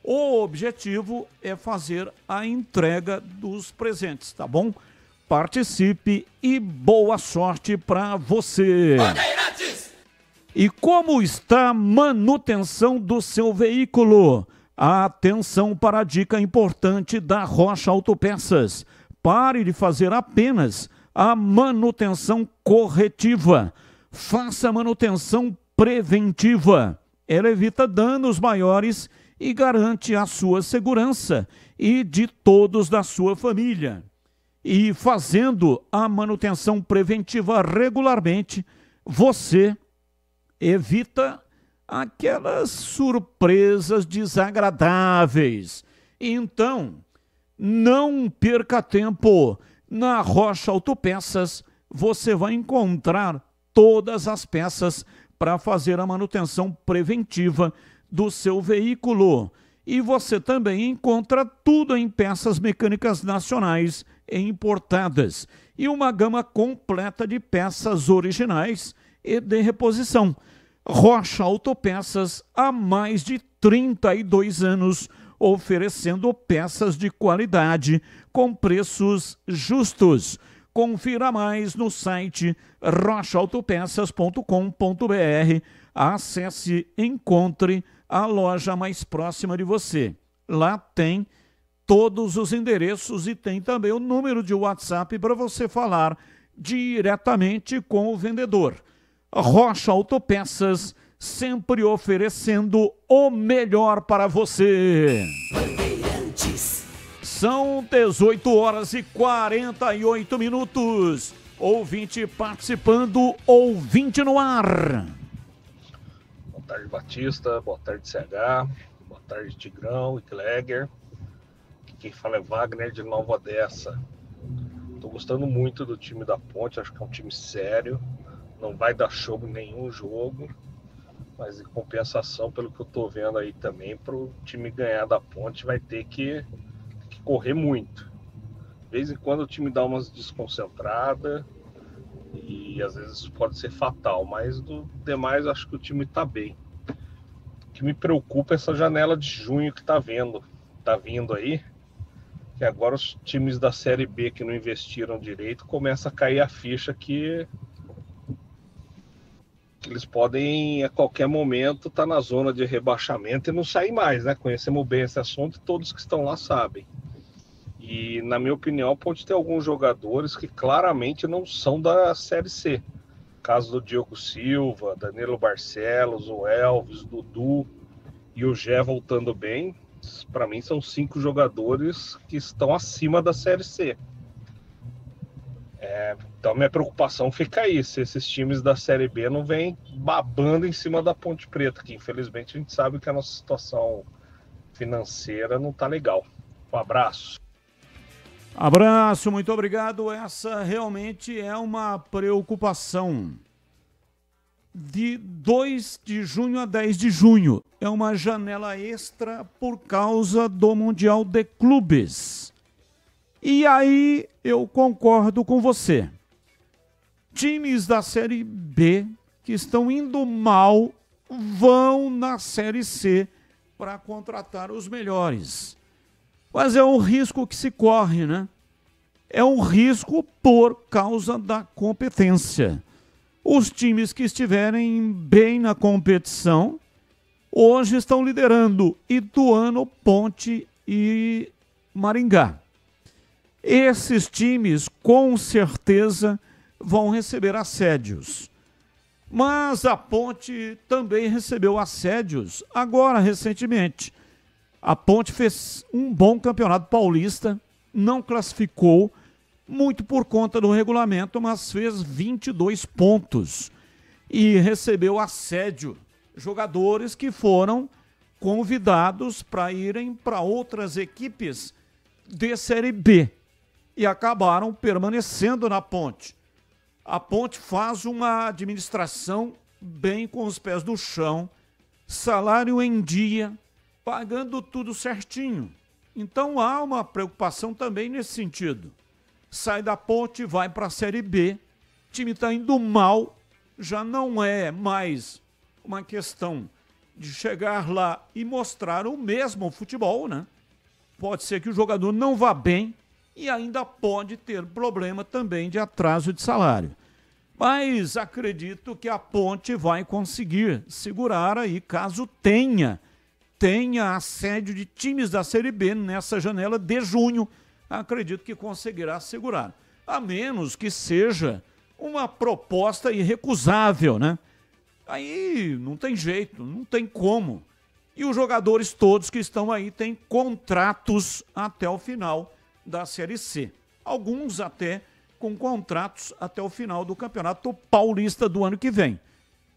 O objetivo é fazer a entrega dos presentes, tá bom? Participe e boa sorte para você. Bandeirantes! E como está a manutenção do seu veículo? Atenção para a dica importante da Rocha Autopeças. Pare de fazer apenas a manutenção corretiva. Faça a manutenção preventiva. Ela evita danos maiores e garante a sua segurança e de todos da sua família. E fazendo a manutenção preventiva regularmente, você evita aquelas surpresas desagradáveis. Então, não perca tempo. Na Rocha Autopeças, você vai encontrar todas as peças para fazer a manutenção preventiva do seu veículo. E você também encontra tudo em peças mecânicas nacionais e importadas. E uma gama completa de peças originais e de reposição. Rocha Autopeças, há mais de 32 anos, oferecendo peças de qualidade com preços justos. Confira mais no site rochaautopeças.com.br. Acesse, encontre a loja mais próxima de você. Lá tem todos os endereços e tem também o número de WhatsApp para você falar diretamente com o vendedor. Rocha Autopeças, sempre oferecendo o melhor para você. São 18h48. Ouvinte participando, ouvinte no ar.
Boa tarde, Batista. Boa tarde, CH. Boa tarde, Tigrão e Klegger. Quem fala é Wagner de Nova Odessa. Estou gostando muito do time da Ponte, acho que é um time sério. Não vai dar show em nenhum jogo, mas em compensação, pelo que eu estou vendo aí também, para o time ganhar da Ponte vai ter que correr muito. De vez em quando o time dá umas desconcentradas e às vezes isso pode ser fatal, mas do demais acho que o time está bem. O que me preocupa é essa janela de junho que tá vindo aí, que agora os times da Série B que não investiram direito começam a cair a ficha que eles podem a qualquer momento estar na zona de rebaixamento e não sair mais, né? Conhecemos bem esse assunto e todos que estão lá sabem. E na minha opinião, pode ter alguns jogadores que claramente não são da Série C. Caso do Diogo Silva, Danilo Barcelos, o Elvis, Dudu e o Gé voltando bem. Para mim são 5 jogadores que estão acima da Série C. Então minha preocupação fica aí, se esses times da Série B não vêm babando em cima da Ponte Preta, que infelizmente a gente sabe que a nossa situação financeira não tá legal. Um abraço.
Abraço, muito obrigado. Essa realmente é uma preocupação. De 2 de junho a 10 de junho. É uma janela extra por causa do Mundial de Clubes. E aí eu concordo com você. Times da Série B que estão indo mal vão na Série C para contratar os melhores. Mas é um risco que se corre, né? É um risco por causa da competência. Os times que estiverem bem na competição, hoje estão liderando Ituano, Ponte e Maringá. Esses times, com certeza, vão receber assédios. Mas a Ponte também recebeu assédios agora, recentemente. A Ponte fez um bom campeonato paulista, não classificou, muito por conta do regulamento, mas fez 22 pontos e recebeu assédio. Jogadores que foram convidados para irem para outras equipes de Série B e acabaram permanecendo na Ponte. A Ponte faz uma administração bem com os pés no chão, salário em dia, pagando tudo certinho. Então há uma preocupação também nesse sentido. Sai da Ponte, vai para a Série B, o time está indo mal, já não é mais uma questão de chegar lá e mostrar o mesmo futebol, né? Pode ser que o jogador não vá bem e ainda pode ter problema também de atraso de salário. Mas acredito que a Ponte vai conseguir segurar aí, caso tenha assédio de times da Série B nessa janela de junho, acredito que conseguirá segurar. A menos que seja uma proposta irrecusável, né? Aí não tem jeito, não tem como. E os jogadores todos que estão aí têm contratos até o final da Série C. Alguns até com contratos até o final do Campeonato Paulista do ano que vem.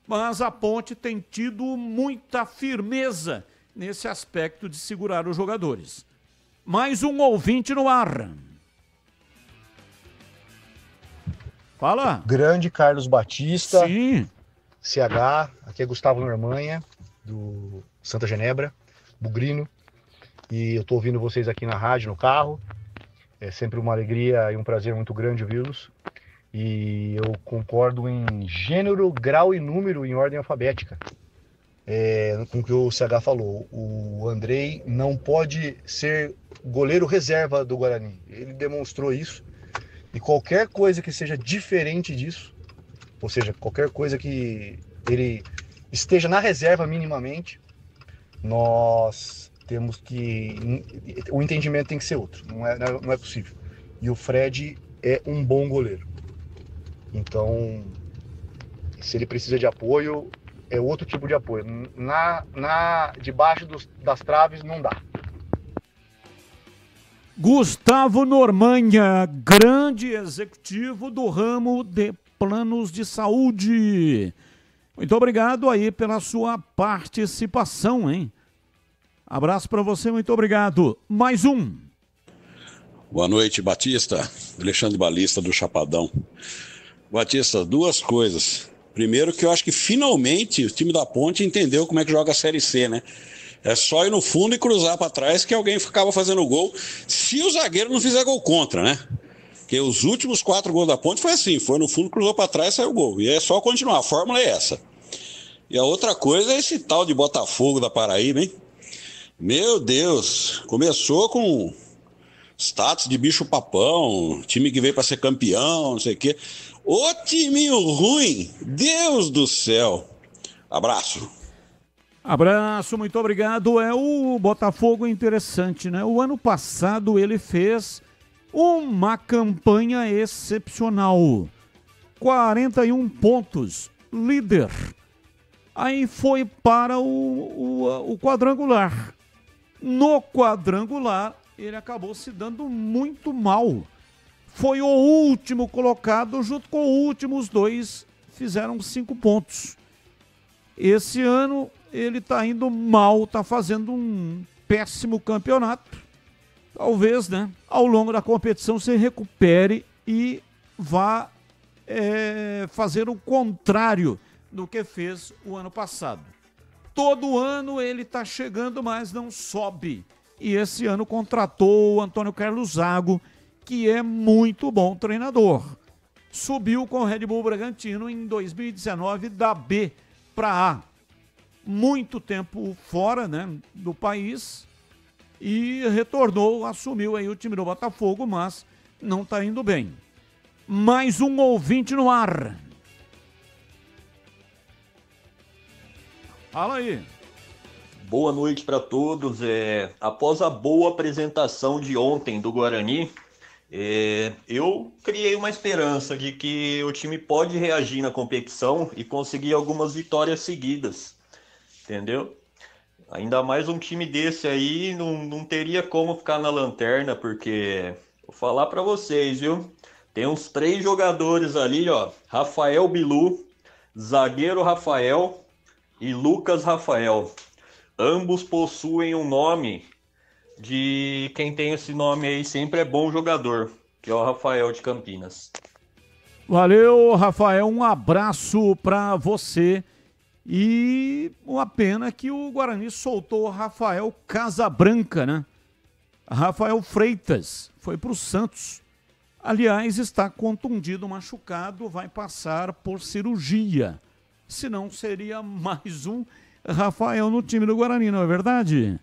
Mas a Ponte tem tido muita firmeza nesse aspecto de segurar os jogadores. Mais um ouvinte no ar. Fala.
Grande Carlos Batista.
Sim.
CH, aqui é Gustavo Normanha, do Santa Genebra, Bugrino. E eu tô ouvindo vocês aqui na rádio, no carro. É sempre uma alegria e um prazer muito grande ouvi-los. E eu concordo em gênero, grau e número em ordem alfabética. Com o que o CH falou. O Andrei não pode ser goleiro reserva do Guarani. Ele demonstrou isso. E qualquer coisa que seja diferente disso, ou seja, qualquer coisa que ele esteja na reserva minimamente, nós temos que... O entendimento tem que ser outro. Não é possível. E o Fred é um bom goleiro. Então, se ele precisa de apoio, é outro tipo de apoio. Debaixo das traves não dá.
Gustavo Normanha, grande executivo do ramo de planos de saúde. Muito obrigado aí pela sua participação, hein? Abraço para você, muito obrigado. Mais um.
Boa noite, Batista. Alexandre Balista, do Chapadão. Batista, duas coisas. Primeiro que eu acho que finalmente o time da Ponte entendeu como é que joga a Série C, né? É só ir no fundo e cruzar para trás que alguém ficava fazendo gol, se o zagueiro não fizer gol contra, né? Porque os últimos 4 gols da Ponte foi assim, foi no fundo, cruzou para trás, saiu o gol. E é só continuar, a fórmula é essa. E a outra coisa é esse tal de Botafogo da Paraíba, hein? Meu Deus, começou com status de bicho papão, time que veio para ser campeão, não sei o quê. Ô timinho ruim, Deus do céu. Abraço.
Abraço, muito obrigado. O Botafogo interessante, né? O ano passado ele fez Uma campanha excepcional. 41 pontos, líder. Aí foi para o quadrangular. No quadrangular, ele acabou se dando muito mal. Foi o último colocado, junto com o último, os dois fizeram 5 pontos. Esse ano ele está indo mal, está fazendo um péssimo campeonato. Talvez, né, ao longo da competição se recupere e vá fazer o contrário do que fez o ano passado. Todo ano ele está chegando, mas não sobe. E esse ano contratou o Antônio Carlos Zago, que é muito bom treinador. Subiu com o Red Bull Bragantino em 2019 da B para A. Muito tempo fora, né, do país e retornou, assumiu aí o time do Botafogo, mas não está indo bem. Mais um ouvinte no ar. Fala aí.
Boa noite para todos. Após a boa apresentação de ontem do Guarani, eu criei uma esperança de que o time pode reagir na competição e conseguir algumas vitórias seguidas, entendeu? Ainda mais um time desse aí não teria como ficar na lanterna, porque vou falar para vocês, viu? Tem uns 3 jogadores ali, ó, Rafael Bilu, zagueiro Rafael e Lucas Rafael. Ambos possuem um nome de quem tem esse nome aí sempre é bom jogador, que é o Rafael de Campinas.
Valeu, Rafael, um abraço para você. E uma pena que o Guarani soltou o Rafael Casabranca, né? Rafael Freitas foi para o Santos. Aliás, está contundido, machucado, vai passar por cirurgia. Senão seria mais um Rafael no time do Guarani, não é verdade?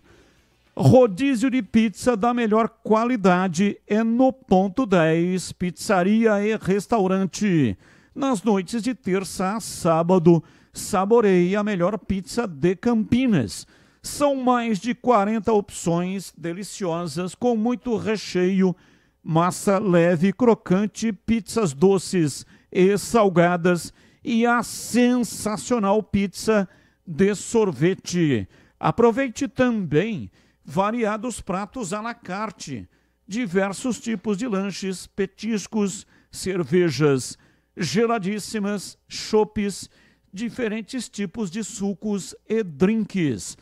Rodízio de pizza da melhor qualidade é no Ponto 10, pizzaria e restaurante. Nas noites de terça a sábado, saboreie a melhor pizza de Campinas. São mais de 40 opções deliciosas com muito recheio, massa leve e crocante, pizzas doces e salgadas e a sensacional pizza de sorvete. Aproveite também variados pratos à la carte, diversos tipos de lanches, petiscos, cervejas geladíssimas, chopes, diferentes tipos de sucos e drinks.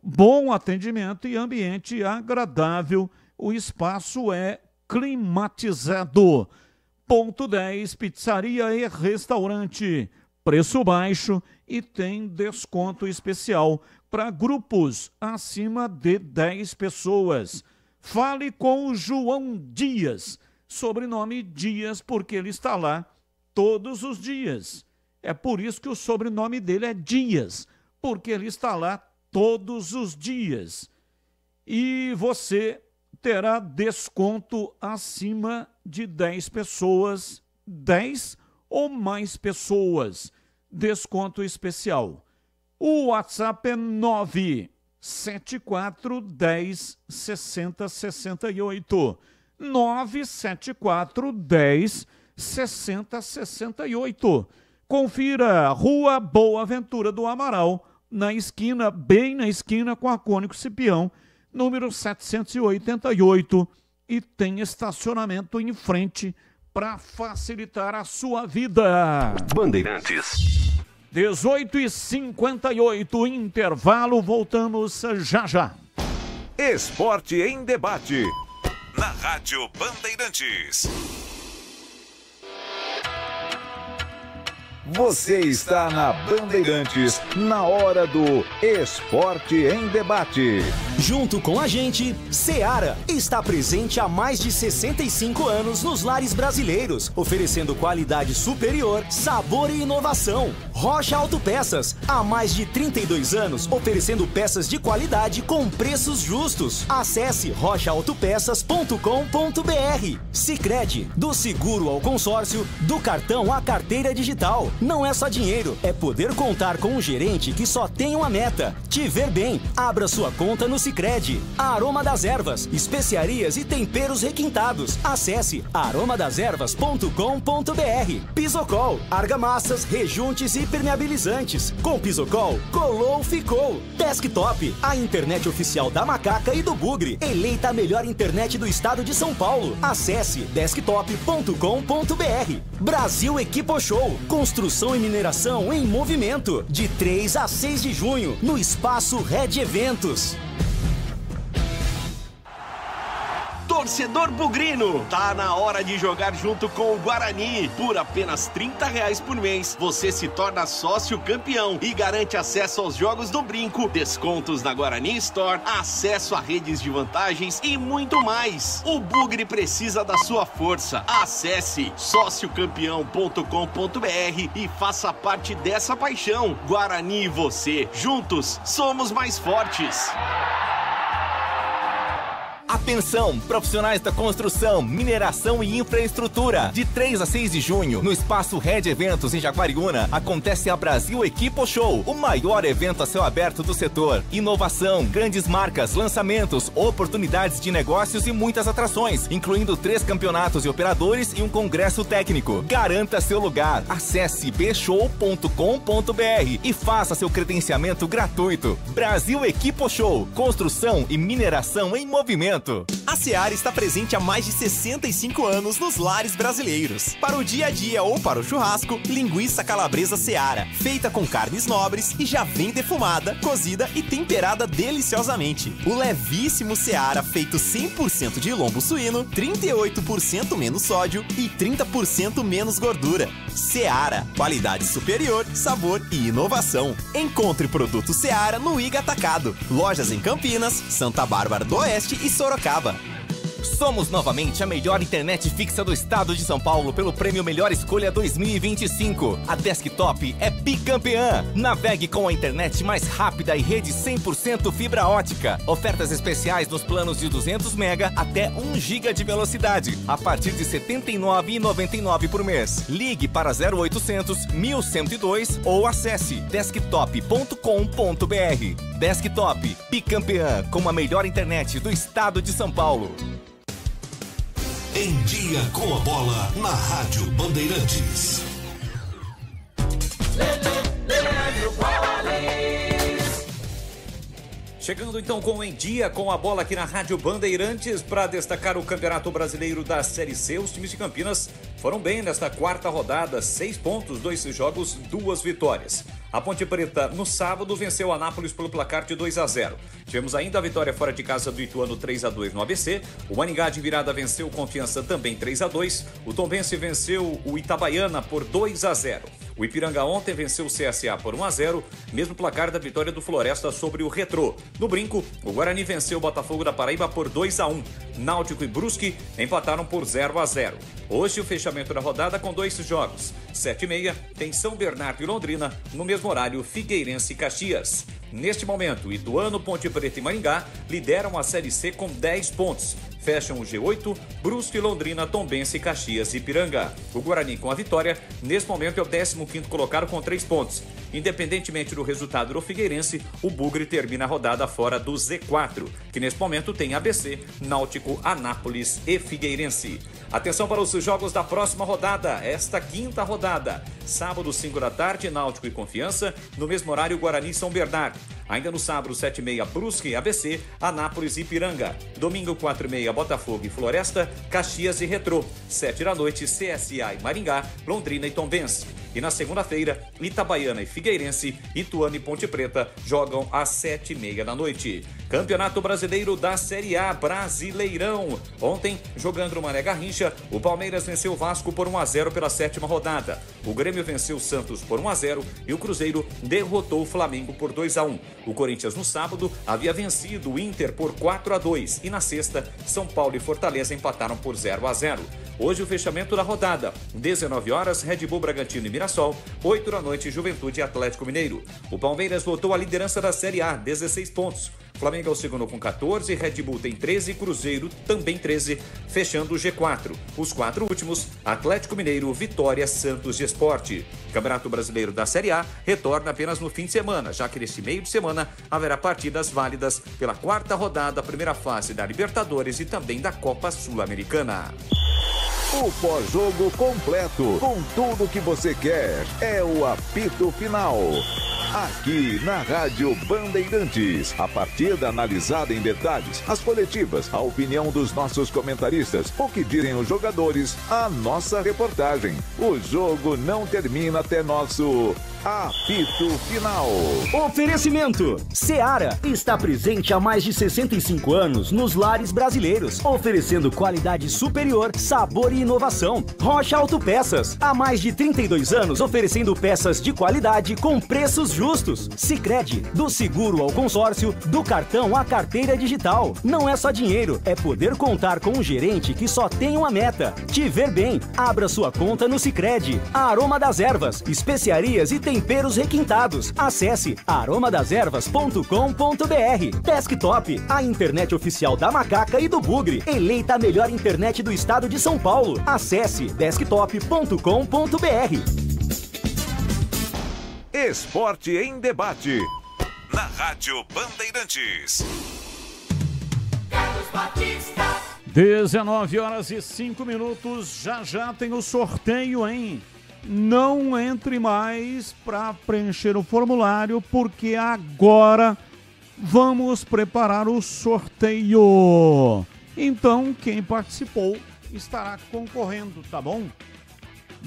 Bom atendimento e ambiente agradável. O espaço é climatizado. Ponto 10, pizzaria e restaurante. Preço baixo e tem desconto especial para grupos acima de 10 pessoas. Fale com o João Dias, sobrenome Dias, porque ele está lá todos os dias. É por isso que o sobrenome dele é Dias, porque ele está lá todos os dias. E você terá desconto acima de 10 pessoas, 10 ou mais pessoas. Desconto especial. O WhatsApp é 974 10 60 68. 974 10 60 68. Confira Rua Boa Ventura do Amaral, na esquina, bem na esquina com a Cônigo Cipião, número 788, e tem estacionamento em frente para facilitar a sua vida.
Bandeirantes.
18h58, intervalo, voltamos já já.
Esporte em debate. Na Rádio Bandeirantes. Você está na Bandeirantes, na hora do Esporte em Debate.
Junto com a gente, Seara está presente há mais de 65 anos nos lares brasileiros, oferecendo qualidade superior, sabor e inovação. Rocha Autopeças, há mais de 32 anos, oferecendo peças de qualidade com preços justos. Acesse rochaautopeças.com.br. Sicredi, do seguro ao consórcio, do cartão à carteira digital. Não é só dinheiro, é poder contar com um gerente que só tem uma meta: te ver bem. Abra sua conta no Sicredi. Aroma das Ervas, especiarias e temperos requintados. Acesse aromadeservas.com.br. Pisocol, argamassas, rejuntes e impermeabilizantes. Com Pisocol, colou, ficou. Desktop, a internet oficial da Macaca e do Bugre. Eleita a melhor internet do estado de São Paulo. Acesse desktop.com.br. Brasil Equipo Show, construção e mineração em movimento. De 3 a 6 de junho, no Espaço Red Eventos.
Torcedor bugrino, tá na hora de jogar junto com o Guarani. Por apenas R$30 por mês, você se torna sócio campeão e garante acesso aos jogos do Brinco, descontos na Guarani Store, acesso a redes de vantagens e muito mais. O Bugre precisa da sua força. Acesse sociocampeão.com.br e faça parte dessa paixão. Guarani e você, juntos, somos mais fortes.
Atenção, profissionais da construção, mineração e infraestrutura. De 3 a 6 de junho, no Espaço Red Eventos em Jaguariúna, acontece a Brasil Equipo Show, o maior evento a céu aberto do setor. Inovação, grandes marcas, lançamentos, oportunidades de negócios e muitas atrações, incluindo 3 campeonatos de operadores e um congresso técnico. Garanta seu lugar. Acesse bshow.com.br e faça seu credenciamento gratuito. Brasil Equipo Show, construção e mineração em movimento.
A Seara está presente há mais de 65 anos nos lares brasileiros. Para o dia a dia ou para o churrasco, linguiça calabresa Seara, feita com carnes nobres e já vem defumada, cozida e temperada deliciosamente. O levíssimo Seara, feito 100% de lombo suíno, 38% menos sódio e 30% menos gordura. Seara, qualidade superior, sabor e inovação. Encontre produto Seara no Iga Atacado. Lojas em Campinas, Santa Bárbara do Oeste e Sorocaba.
Somos novamente a melhor internet fixa do estado de São Paulo pelo Prêmio Melhor Escolha 2025. A Desktop é bicampeã. Navegue com a internet mais rápida e rede 100% fibra ótica. Ofertas especiais nos planos de 200 mega até 1 giga de velocidade, a partir de R$ 79,99 por mês. Ligue para 0800 1102 ou acesse desktop.com.br. Desktop, bicampeã com a melhor internet do estado de São Paulo.
Em Dia com a Bola, na Rádio Bandeirantes.
Chegando então com Em Dia com a Bola aqui na Rádio Bandeirantes para destacar o Campeonato Brasileiro da Série C. Os times de Campinas foram bem nesta quarta rodada, 6 pontos, 2 jogos, 2 vitórias. A Ponte Preta, no sábado, venceu a Anápolis pelo placar de 2-0. Tivemos ainda a vitória fora de casa do Ituano 3-2 no ABC. O Maringá de virada venceu o Confiança também 3-2. O Tombense venceu o Itabaiana por 2-0. O Ipiranga ontem venceu o CSA por 1-0, mesmo placar da vitória do Floresta sobre o Retrô. No Brinco, o Guarani venceu o Botafogo da Paraíba por 2-1. Náutico e Brusque empataram por 0-0. Hoje o fechamento da rodada com 2 jogos. 7h30 tem São Bernardo e Londrina, no mesmo horário Figueirense e Caxias. Neste momento, Ituano, Ponte Preta e Maringá lideram a Série C com 10 pontos. Fecham o G8, Brusque, Londrina, Tombense, Caxias e Ipiranga. O Guarani, com a vitória, neste momento é o 15º colocado com 3 pontos. Independentemente do resultado do Figueirense, o Bugre termina a rodada fora do Z4, que neste momento tem ABC, Náutico, Anápolis e Figueirense. Atenção para os jogos da próxima rodada, esta quinta rodada. Sábado, 5 da tarde, Náutico e Confiança. No mesmo horário, Guarani e São Bernardo. Ainda no sábado, 7h30, Brusque, ABC, Anápolis e Ipiranga. Domingo, 4h30, Botafogo e Floresta, Caxias e Retrô. 7 da noite, CSA e Maringá, Londrina e Tombense. E na segunda-feira, Itabaiana e Figueirense, Ituano e Ponte Preta jogam às 7h30 da noite. Campeonato Brasileiro da Série A, Brasileirão. Ontem, jogando no Mané Garrincha, o Palmeiras venceu o Vasco por 1-0 pela 7ª rodada. O Grêmio venceu o Santos por 1-0 e o Cruzeiro derrotou o Flamengo por 2-1. O Corinthians, no sábado, havia vencido o Inter por 4-2 e na sexta, São Paulo e Fortaleza empataram por 0-0. Hoje o fechamento da rodada, 19 horas, Red Bull Bragantino e Mirassol, 8 da noite, Juventude e Atlético Mineiro. O Palmeiras voltou à liderança da Série A, 16 pontos.
Flamengo é o segundo com 14, Red Bull tem 13, Cruzeiro também 13, fechando o G4. Os 4 últimos, Atlético Mineiro, Vitória, Santos e Sport. Campeonato Brasileiro da Série A retorna apenas no fim de semana, já que neste meio de semana haverá partidas válidas pela 4ª rodada, primeira fase da Libertadores e também da Copa Sul-Americana.
O pós-jogo completo, com tudo que você quer, é o apito final. Aqui na Rádio Bandeirantes, a partida analisada em detalhes, as coletivas, a opinião dos nossos comentaristas, o que dizem os jogadores, a nossa reportagem. O jogo não termina até nosso apito final.
Oferecimento: Seara está presente há mais de 65 anos nos lares brasileiros, oferecendo qualidade superior, sabor e inovação. Rocha Autopeças, há mais de 32 anos oferecendo peças de qualidade com preços justos. Sicredi, do seguro ao consórcio, do cartão à carteira digital. Não é só dinheiro, é poder contar com um gerente que só tem uma meta: te ver bem. Abra sua conta no Sicredi. A Aroma das Ervas, especiarias e temperos requintados. Acesse aromadeservas.com.br. Desktop, a internet oficial da Macaca e do Bugre, eleita a melhor internet do estado de São Paulo. Acesse desktop.com.br.
Esporte em Debate, na Rádio Bandeirantes.
19h05, já tem o sorteio, hein? Não entre mais para preencher o formulário, porque agora vamos preparar o sorteio. Então, quem participou estará concorrendo, tá bom?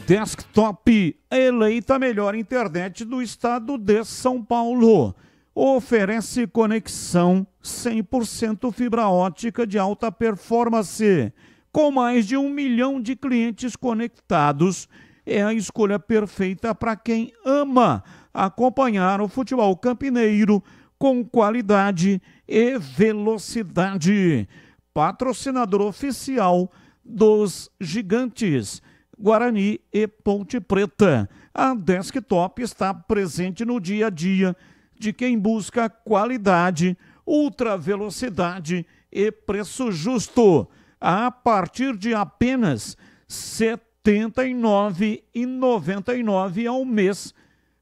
Desktop, eleita a melhor internet do estado de São Paulo. Oferece conexão 100% fibra ótica de alta performance. Com mais de 1 milhão de clientes conectados, é a escolha perfeita para quem ama acompanhar o futebol campineiro com qualidade e velocidade. Patrocinador oficial dos Gigantes, Guarani e Ponte Preta. A Desktop está presente no dia a dia de quem busca qualidade, ultra velocidade e preço justo. A partir de apenas R$ 79,99 ao mês,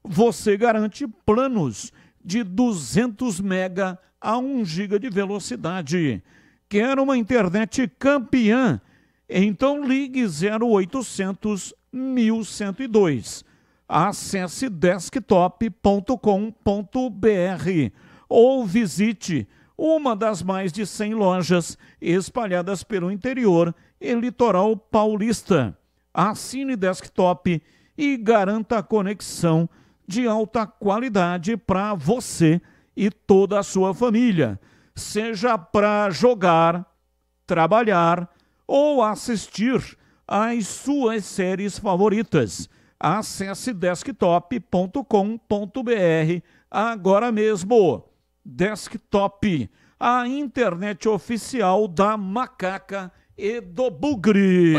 você garante planos de 200 mega a 1 giga de velocidade. Quer uma internet campeã? Então ligue 0800 1102. Acesse desktop.com.br ou visite uma das mais de 100 lojas espalhadas pelo interior e litoral paulista. Assine Desktop e garanta a conexão de alta qualidade para você e toda a sua família, seja para jogar, trabalhar ou assistir às suas séries favoritas. Acesse desktop.com.br agora mesmo. Desktop, a internet oficial da Macaca e do Bugre.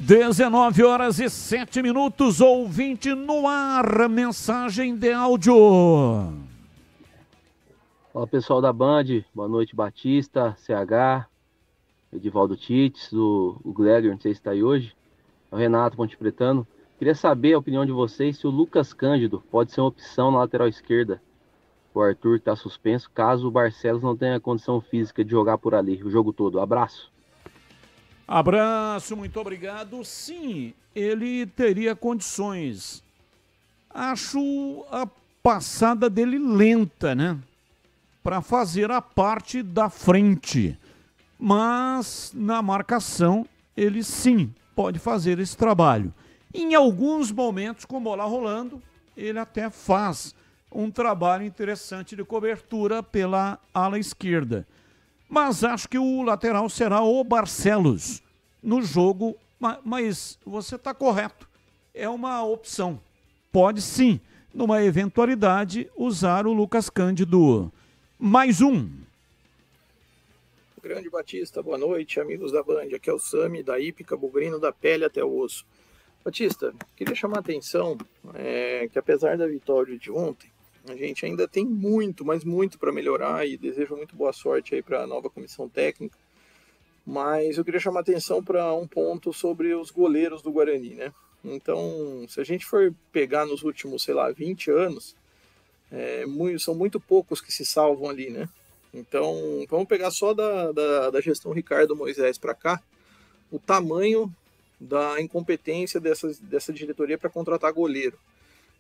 19h07, ouvinte no ar, mensagem de áudio.
Fala pessoal da Band, boa noite Batista, CH, Edivaldo Tites, o Gregor, não sei se está aí hoje, o Renato Ponte Pretano. Queria saber a opinião de vocês se o Lucas Cândido pode ser uma opção na lateral esquerda. O Arthur está suspenso, caso o Barcelos não tenha condição física de jogar por ali o jogo todo. Abraço.
Abraço, muito obrigado. Sim, ele teria condições. Acho a passada dele lenta, né? Para fazer a parte da frente. Mas na marcação, ele sim pode fazer esse trabalho. Em alguns momentos, com bola rolando, ele até faz um trabalho interessante de cobertura pela ala esquerda. Mas acho que o lateral será o Barcelos no jogo, mas você está correto, é uma opção. Pode sim, numa eventualidade, usar o Lucas Cândido. Mais um.
Grande Batista, boa noite, amigos da Band. Aqui é o Sami, da hípica, bugrino da pele até o osso. Batista, queria chamar a atenção que apesar da vitória de ontem, A gente ainda tem muito, mas muito para melhorar e desejo muito boa sorte aí para a nova comissão técnica. Mas eu queria chamar a atenção para um ponto sobre os goleiros do Guarani, né? Então, se a gente for pegar nos últimos, 20 anos, são muito poucos que se salvam ali, né? Então, vamos pegar só da gestão Ricardo Moisés para cá, o tamanho da incompetência dessa diretoria para contratar goleiro.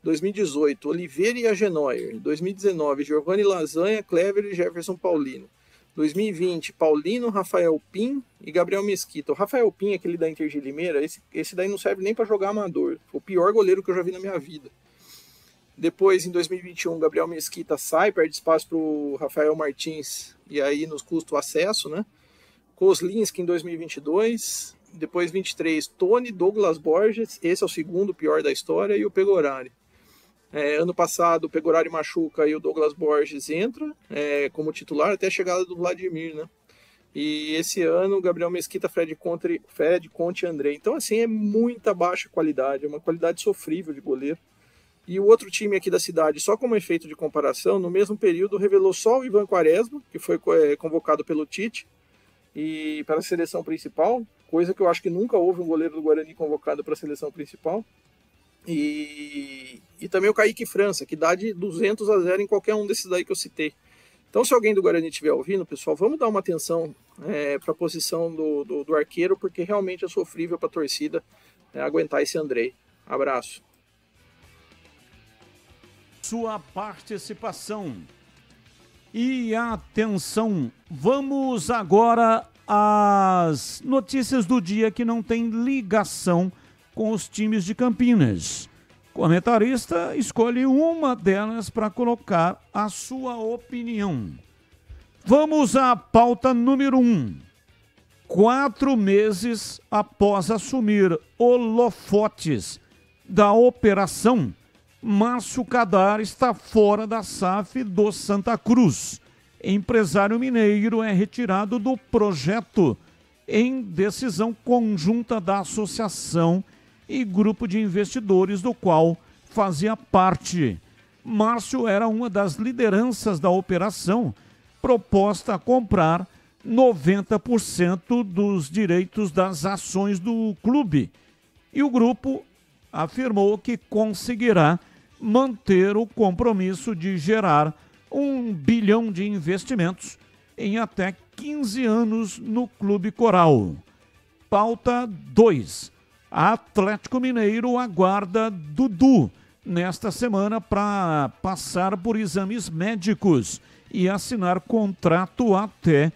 2018, Oliveira e Agenóyer. 2019, Giovanni Lasanha, Clever e Jefferson Paulino. 2020, Paulino, Rafael Pim e Gabriel Mesquita. O Rafael Pim, aquele da Inter de Limeira, esse daí não serve nem para jogar amador. Foi o pior goleiro que eu já vi na minha vida. Depois, em 2021, Gabriel Mesquita sai, perde espaço para o Rafael Martins e aí nos custa o acesso, né? Kozlinski em 2022. Depois, 23, Tony, Douglas Borges. Esse é o segundo pior da história. E o Pegorari. Ano passado, o Pegorari machuca e o Douglas Borges entra como titular até a chegada do Vladimir, né? E esse ano, Gabriel Mesquita, Fred Conte e André. Então, assim, é muita baixa qualidade, é uma qualidade sofrível de goleiro. E o outro time aqui da cidade, só como efeito de comparação, no mesmo período revelou só o Ivan Quaresma, que foi convocado pelo Tite e para a seleção principal, coisa que eu acho que nunca houve um goleiro do Guarani convocado para a seleção principal. E também o Kaique França, que dá de 200-0 em qualquer um desses daí que eu citei. Então, se alguém do Guarani estiver ouvindo, pessoal, vamos dar uma atenção para a posição do arqueiro, porque realmente é sofrível para a torcida aguentar esse Andrei. Abraço.
Sua participação. E atenção, vamos agora às notícias do dia que não tem ligação com os times de Campinas. O comentarista escolhe uma delas para colocar a sua opinião. Vamos à pauta número 1. 4 meses após assumir holofotes da operação, Márcio Kadar está fora da SAF do Santa Cruz. Empresário mineiro é retirado do projeto em decisão conjunta da associação e grupo de investidores do qual fazia parte. Márcio era uma das lideranças da operação proposta a comprar 90% dos direitos das ações do clube. E o grupo afirmou que conseguirá manter o compromisso de gerar 1 bilhão de investimentos em até 15 anos no Clube Coral. Pauta 2. Atlético Mineiro aguarda Dudu nesta semana para passar por exames médicos e assinar contrato até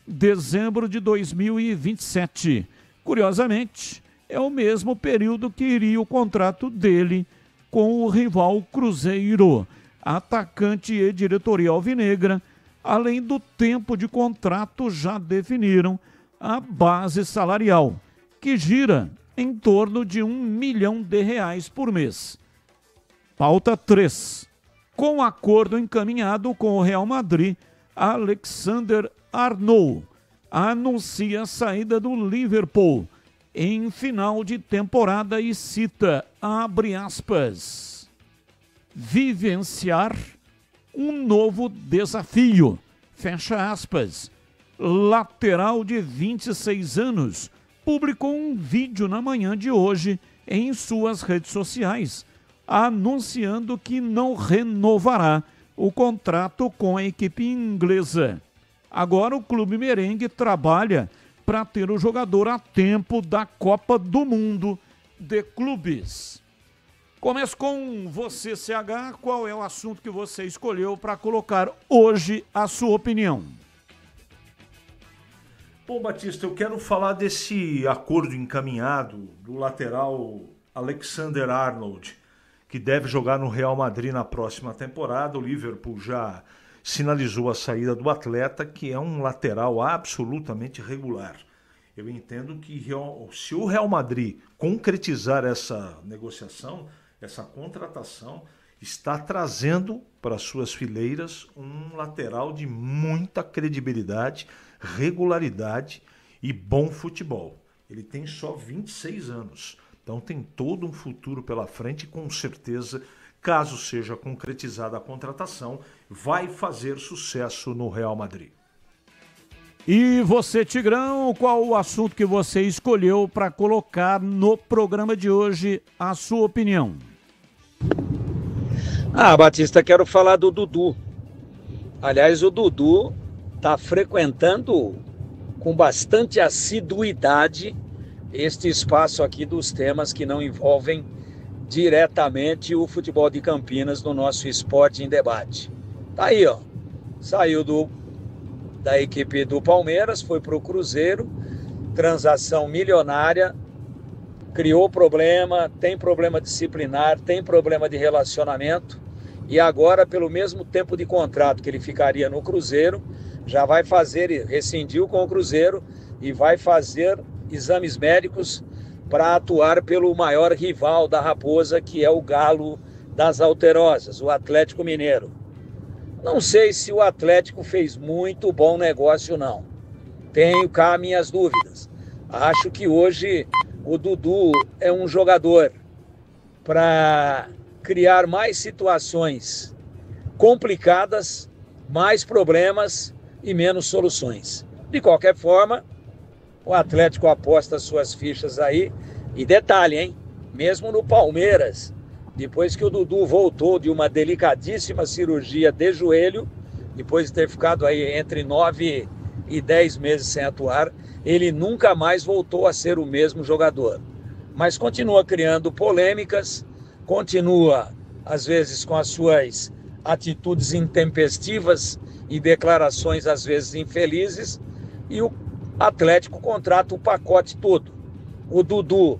dezembro de 2027. Curiosamente, é o mesmo período que iria o contrato dele com o rival Cruzeiro. Atacante e diretoria alvinegra, além do tempo de contrato, já definiram a base salarial, que gira em torno de R$1 milhão por mês. Pauta 3. Com acordo encaminhado com o Real Madrid, Alexander Arnold anuncia a saída do Liverpool em final de temporada e cita, abre aspas, vivenciar um novo desafio, fecha aspas. Lateral de 26 anos publicou um vídeo na manhã de hoje em suas redes sociais, anunciando que não renovará o contrato com a equipe inglesa. Agora o clube merengue trabalha para ter o jogador a tempo da Copa do Mundo de Clubes. Começo com você, CH. Qual é o assunto que você escolheu para colocar hoje a sua opinião?
Bom, Batista, eu quero falar desse acordo encaminhado do lateral Alexander Arnold, que deve jogar no Real Madrid na próxima temporada. O Liverpool já sinalizou a saída do atleta, que é um lateral absolutamente regular. Eu entendo que se o Real Madrid concretizar essa negociação, essa contratação, está trazendo para suas fileiras um lateral de muita credibilidade, regularidade e bom futebol. Ele tem só 26 anos, então tem todo um futuro pela frente e com certeza caso seja concretizada a contratação, vai fazer sucesso no Real Madrid.
E você, Tigrão, qual o assunto que você escolheu para colocar no programa de hoje, a sua opinião?
Batista, quero falar do Dudu. Aliás, o Dudu está frequentando com bastante assiduidade este espaço aqui dos temas que não envolvem diretamente o futebol de Campinas no nosso Esporte em Debate. Tá aí, ó. Saiu da equipe do Palmeiras, foi para o Cruzeiro, transação milionária, criou problema, tem problema disciplinar, tem problema de relacionamento, e agora, pelo mesmo tempo de contrato que ele ficaria no Cruzeiro, já vai rescindiu com o Cruzeiro e vai fazer exames médicos para atuar pelo maior rival da Raposa, que é o Galo das Alterosas, o Atlético Mineiro. Não sei se o Atlético fez muito bom negócio, não. Tenho cá minhas dúvidas. Acho que hoje o Dudu é um jogador para criar mais situações complicadas, mais problemas e menos soluções. De qualquer forma, o Atlético aposta suas fichas aí. E detalhe, hein? Mesmo no Palmeiras, depois que o Dudu voltou de uma delicadíssima cirurgia de joelho, depois de ter ficado aí entre 9 e 10 meses sem atuar, ele nunca mais voltou a ser o mesmo jogador. Mas continua criando polêmicas, continua, às vezes, com as suas atitudes intempestivas e declarações, às vezes, infelizes, e o Atlético contrata o pacote todo. O Dudu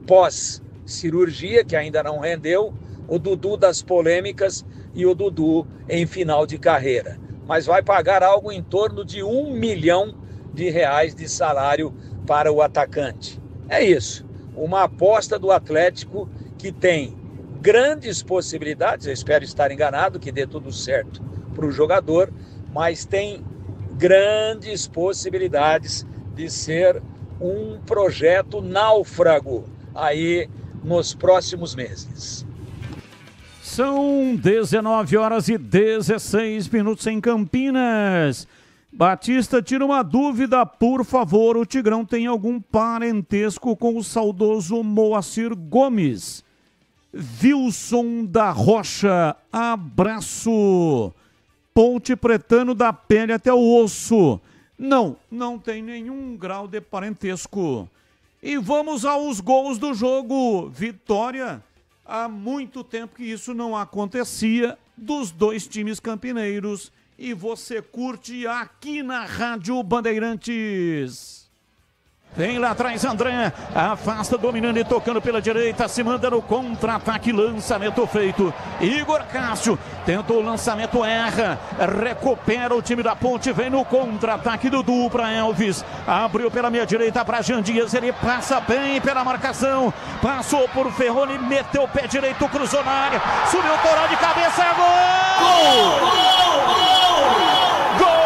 pós-cirurgia, que ainda não rendeu, o Dudu das polêmicas e o Dudu em final de carreira. Mas vai pagar algo em torno de R$1 milhão de salário para o atacante. É isso, uma aposta do Atlético que tem grandes possibilidades, eu espero estar enganado, que dê tudo certo para o jogador, mas tem grandes possibilidades de ser um projeto náufrago aí nos próximos meses.
São 19h16 em Campinas. Batista, tira uma dúvida, por favor. O Tigrão tem algum parentesco com o saudoso Moacir Gomes? Wilson da Rocha, abraço. Ponte Pretano da pele até o osso. Não tem nenhum grau de parentesco. E vamos aos gols do jogo. Vitória, há muito tempo que isso não acontecia, dos dois times campineiros. E você curte aqui na Rádio Bandeirantes. Vem lá atrás André, afasta, dominando e tocando pela direita, se manda no contra-ataque, lançamento feito. Igor Cássio tenta o lançamento, erra, recupera o time da Ponte, vem no contra-ataque, Dudu para Elvis, abriu pela meia direita para Jean Dias, ele passa bem pela marcação, passou por Ferroni, meteu o pé direito, cruzou na área, subiu o Toró de cabeça, gol! Gol! Gol! Gol!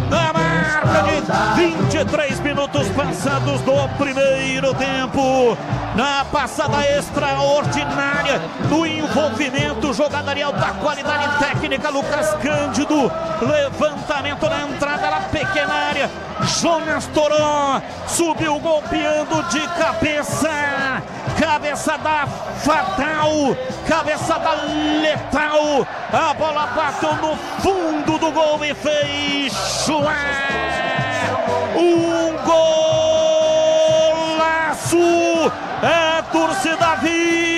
Na marca de 23 minutos passados do primeiro tempo, na passada extraordinária, no envolvimento, jogada de alta qualidade técnica, Lucas Cândido, levantamento na entrada da pequena área, Jonas Toró subiu golpeando de cabeça, cabeçada fatal, cabeçada letal, a bola bateu no fundo do gol e fez um golaço. A torcida vibra,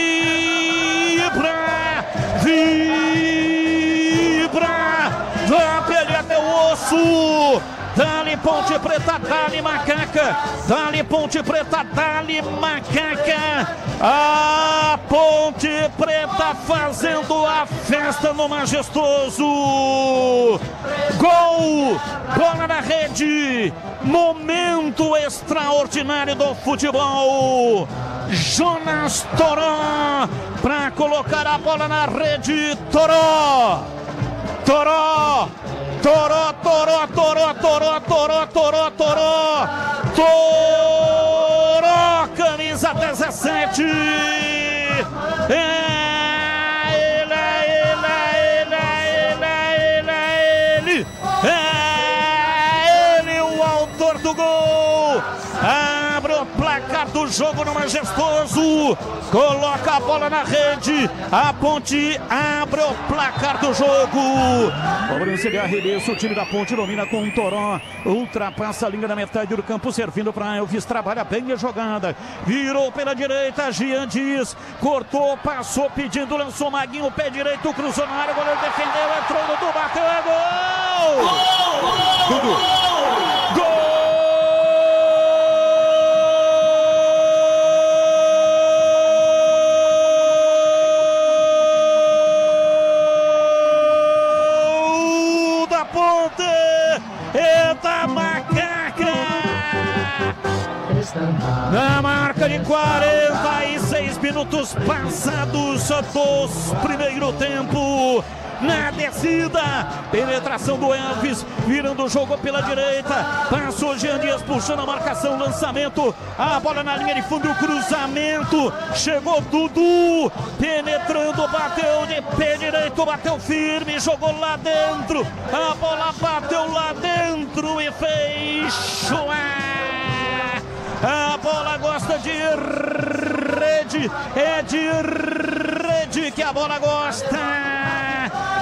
da pele até o osso. Dali Ponte Preta, dali Macaca, dali Ponte Preta, dali Macaca. A Ponte Preta fazendo a festa no majestoso. Gol, bola na rede, momento extraordinário do futebol. Jonas Toró para colocar a bola na rede. Toró, Toró, Toró, Toró, Toró, Toró, Toró, Toró, Toró, Toró, camisa 17. Ele, o autor do gol. Abre o placar do jogo no Majestoso. Coloca a bola na rede. A Ponte abre o placar do jogo. Cobrança de arremesso. O time da Ponte domina com o Toró. Ultrapassa a linha da metade do campo, servindo para Elvis. Trabalha bem a jogada. Virou pela direita. Jean Dias cortou, passou pedindo, lançou Maguinho. Pé direito, cruzou na área. O goleiro defendeu, entrou no Dudu, bateu. É gol! Dudu. Gol! Da Macaca, na marca de 46 minutos passados do primeiro tempo. Na descida, penetração do Elvis, virando o jogo pela direita, passou o Jean Dias, puxando a marcação, lançamento, a bola na linha de fundo, o cruzamento, chegou Dudu, penetrando, bateu de pé direito, bateu firme, jogou lá dentro, a bola bateu lá dentro e fez choar. A bola gosta de rede, é de rede que a bola gosta.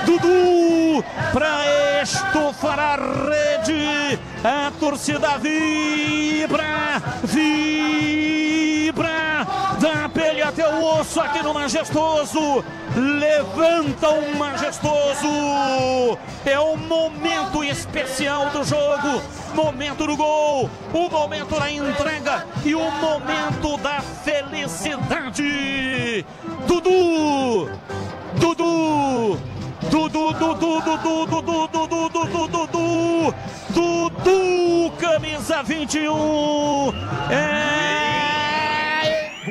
Dudu para estufar a rede, a torcida vibra, vibra, da pele até o osso aqui no Majestoso, levanta o Majestoso, é o momento especial do jogo, momento do gol, o momento da entrega e o momento da felicidade. Dudu, Dudu, Dudu, Dudu, Dudu, Dudu, Dudu, Dudu, Dudu, Dudu, camisa 21.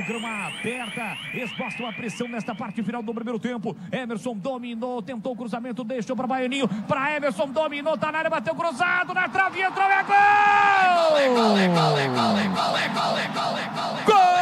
Grama aberta, exposta uma pressão nesta parte final do primeiro tempo. Emerson dominou, tentou o cruzamento, deixou para Baianinho, para Emerson, dominou, tá na área, bateu cruzado, na trave, entrou, é gol! Gol!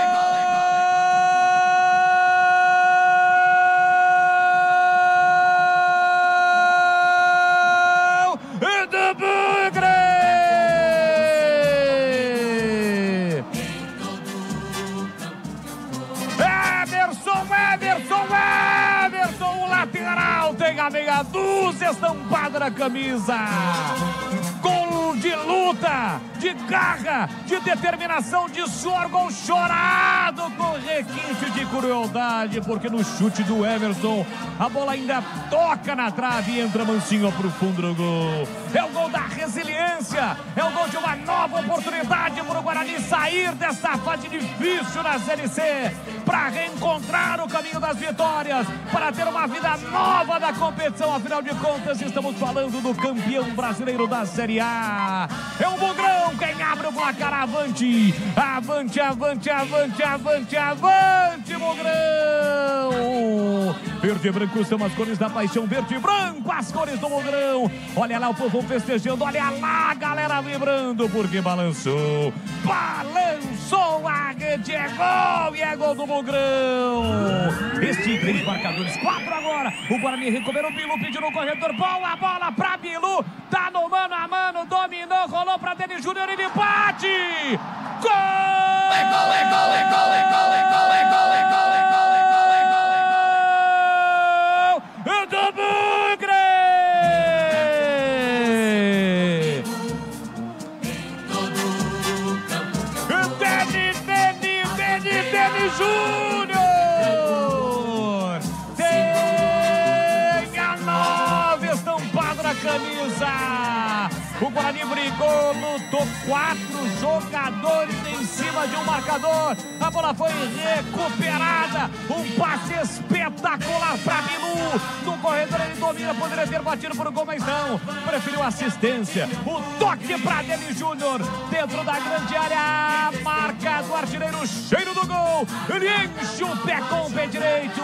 Tem a meia dúzia estampada na camisa. Gol de luta, de garra, de determinação, de suor, gol chorado com requinte de crueldade, porque no chute do Emerson a bola ainda toca na trave e entra mansinho pro fundo do gol. É o gol da resiliência, é o gol de uma nova oportunidade para o Guarani sair dessa fase difícil na Série C, para reencontrar o caminho das vitórias, para ter uma vida nova da competição. Afinal de contas, estamos falando do campeão brasileiro da Série A. É o Bugrão quem abre o placar. Avante, avante, avante, avante, avante, avante, Bugrão. Verde e branco são as cores da paixão. Verde e branco, as cores do Bugrão. Olha lá o povo festejando, olha lá a galera vibrando, porque balançou, balançou a rede, é gol, e é gol do Bugrão. Este 3 marcadores, 4 agora. O Guarani recuperou o Bilu, pediu no corredor, boa bola pra Bilu, tá no mano a mano, dominou, rolou pra Denis Júnior, ele bate, gol! É gol, é gol, é gol, é gol, é gol, é gol, é gol, é gol, é gol, é gol, é gol, do Bugre! Denis Júnior! Tem a 9 estampada na camisa! O Guarani brigou, lutou, 4 jogadores em cima de um marcador. A bola foi recuperada. Um passe espetacular para Bilu. No corredor ele domina, poderia ter batido por um gol, mas não. Preferiu assistência. O toque para Denis Júnior. Dentro da grande área. Marca do artilheiro, cheiro do gol. Ele enche o pé com o pé direito.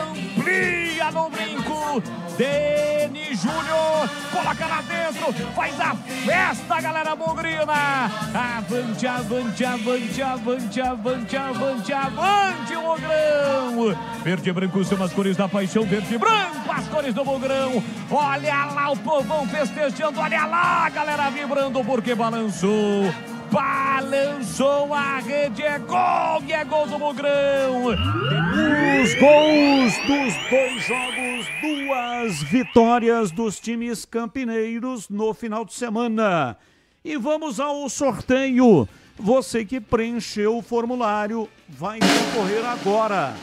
Amplia no brinco. Denis Júnior coloca lá dentro, faz a festa, galera bugrina. Avante, avante, avante, avante, avante, avante, avante, o Bugrão. Verde e branco são as cores da paixão, verde e branco, as cores do Bugrão. Olha lá o povão festejando, olha lá, galera vibrando, porque balançou. Balançou a rede, é gol do Bugrão.
Os gols dos dois jogos, duas vitórias dos times campineiros no final de semana. E vamos ao sorteio. Você que preencheu o formulário vai concorrer agora.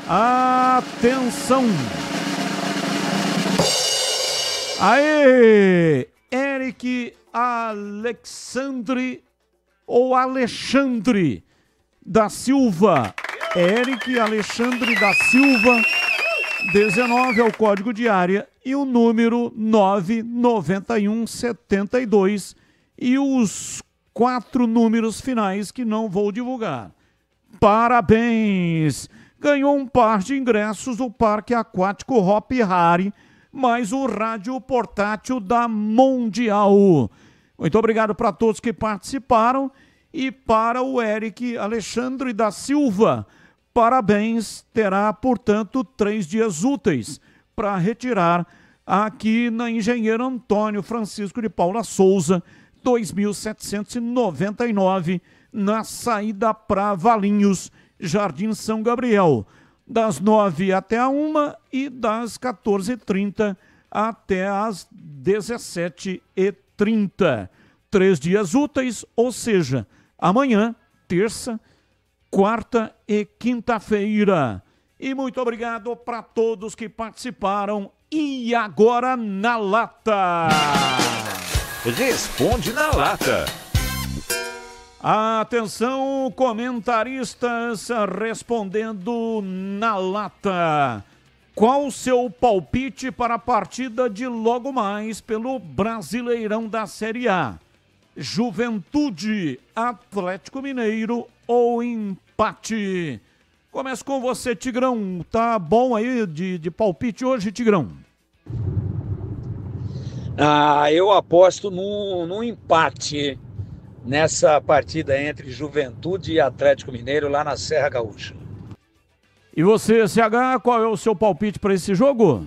Atenção! Aê! Eric Alexandre ou Alexandre da Silva. Eric Alexandre da Silva, 19 é o código de área e o número 99172 e os 4 números finais que não vou divulgar. Parabéns! Ganhou um par de ingressos do Parque Aquático Hopi Hari, mais o rádio portátil da Mundial. Muito obrigado para todos que participaram e para o Eric Alexandre da Silva. Parabéns, terá, portanto, 3 dias úteis para retirar aqui na Engenheiro Antônio Francisco de Paula Souza, 2799, na saída para Valinhos, Jardim São Gabriel, das 9 até a 1 e das 14h30 até as 17h30. 3 dias úteis, ou seja, amanhã, terça, quarta e quinta-feira. E muito obrigado para todos que participaram. E agora na lata.
Responde na lata.
Atenção, comentaristas respondendo na lata. Qual o seu palpite para a partida de logo mais pelo Brasileirão da Série A? Juventude, Atlético Mineiro ou empate? Começo com você, Tigrão. Tá bom aí de palpite hoje, Tigrão?
Eu aposto num empate nessa partida entre Juventude e Atlético Mineiro lá na Serra Gaúcha.
E você, CH, qual é o seu palpite para esse jogo?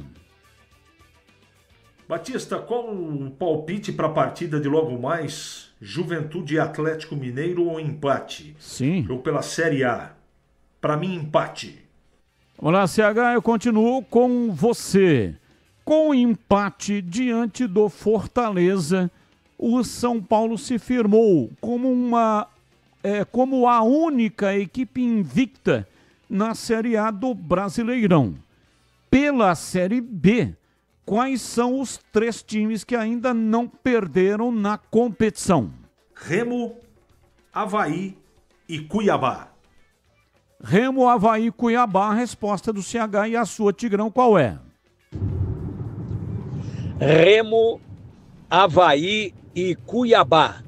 Batista, qual o palpite para a partida de logo mais? Juventude e Atlético Mineiro ou empate?
Sim.
Ou pela Série A? Para mim, empate.
Vamos lá, CH, eu continuo com você. Com empate diante do Fortaleza, o São Paulo se firmou como a única equipe invicta na Série A do Brasileirão. Pela Série B, quais são os 3 times que ainda não perderam na competição?
Remo, Avaí e Cuiabá.
Remo, Avaí e Cuiabá, a resposta do CH. E a sua, Tigrão, qual é?
Remo, Avaí e Cuiabá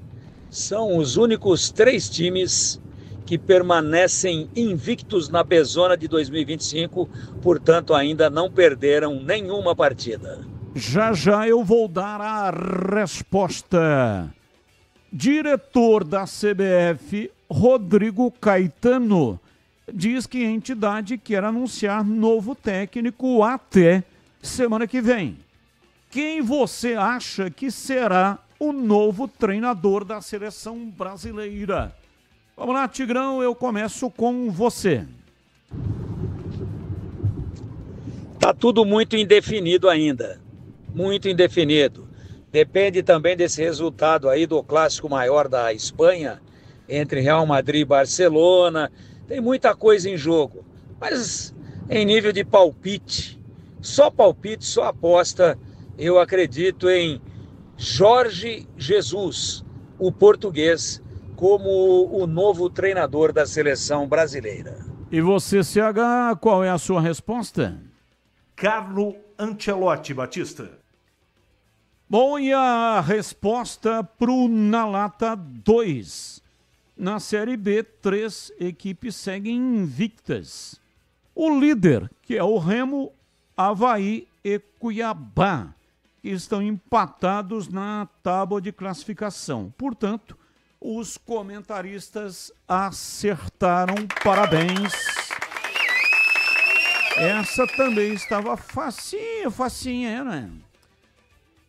são os únicos 3 times que permanecem invictos na Bezona de 2025, portanto ainda não perderam nenhuma partida.
Já eu vou dar a resposta. Diretor da CBF, Rodrigo Caetano, diz que a entidade quer anunciar novo técnico até semana que vem. Quem você acha que será o novo treinador da seleção brasileira? Vamos lá, Tigrão, eu começo com você.
Tá tudo muito indefinido ainda. Muito indefinido. Depende também desse resultado aí do clássico maior da Espanha, entre Real Madrid e Barcelona. Tem muita coisa em jogo. Mas em nível de palpite, só aposta, eu acredito em Jorge Jesus, o português, como o novo treinador da seleção brasileira.
E você, CH, qual é a sua resposta?
Carlo Ancelotti, Batista.
Bom, e a resposta pro Na Lata 2. Na Série B, 3 equipes seguem invictas. O líder, que é o Remo, Avaí e Cuiabá, que estão empatados na tábua de classificação. Portanto, os comentaristas acertaram. Parabéns. Essa também estava facinha, né?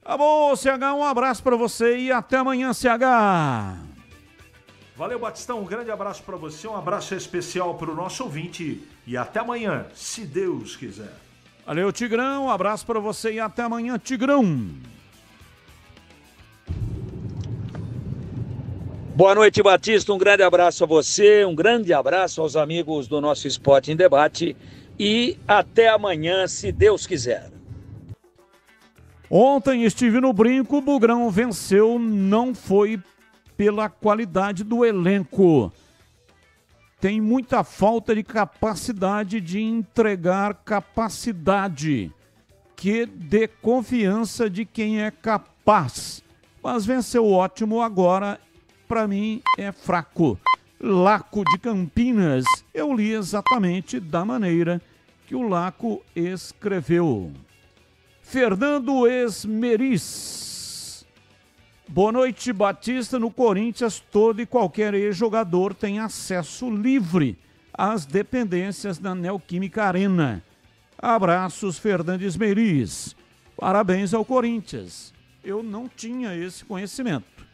Tá bom, CH, um abraço para você e até amanhã, CH.
Valeu, Batistão, um grande abraço para você, um abraço especial para o nosso ouvinte e até amanhã, se Deus quiser.
Valeu, Tigrão, um abraço para você e até amanhã, Tigrão.
Boa noite, Batista, um grande abraço a você, um grande abraço aos amigos do nosso Esporte em Debate e até amanhã, se Deus quiser.
Ontem estive no Brinco, o Bugrão venceu, não foi pela qualidade do elenco. Tem muita falta de capacidade de entregar capacidade, que dê confiança de quem é capaz. Mas venceu ótimo, agora, para mim, é fraco. Laco de Campinas, eu li exatamente da maneira que o Laco escreveu. Fernando Esmeris. Boa noite, Batista. No Corinthians, todo e qualquer ex-jogador tem acesso livre às dependências da Neoquímica Arena. Abraços, Fernando Esmeris. Parabéns ao Corinthians. Eu não tinha esse conhecimento.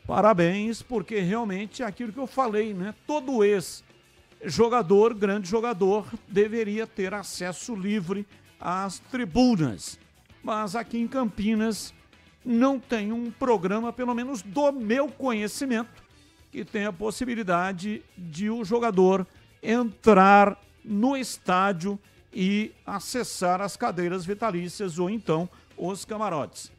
Parabéns, porque realmente é aquilo que eu falei, né? Todo ex-jogador, grande jogador, deveria ter acesso livre às tribunas. Mas aqui em Campinas não tem um programa, pelo menos do meu conhecimento, que tenha a possibilidade de o jogador entrar no estádio e acessar as cadeiras vitalícias ou então os camarotes.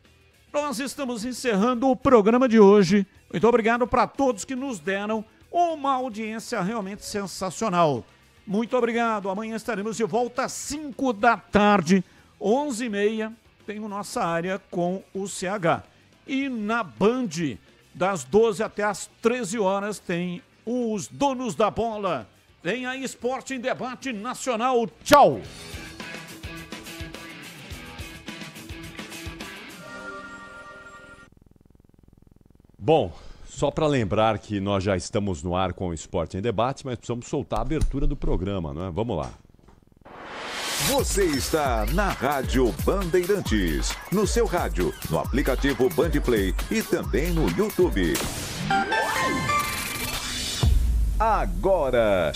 Nós estamos encerrando o programa de hoje. Muito obrigado para todos que nos deram uma audiência realmente sensacional. Muito obrigado. Amanhã estaremos de volta às 5 da tarde, 11h30, tem a nossa área com o CH. E na Band, das 12 até as 13 horas, tem os Donos da Bola. Tem aí Esporte em Debate Nacional. Tchau!
Bom, só para lembrar que nós já estamos no ar com o Esporte em Debate, mas precisamos soltar a abertura do programa, não é? Vamos lá.
Você está na Rádio Bandeirantes, no seu rádio, no aplicativo Bandplay e também no YouTube. Agora,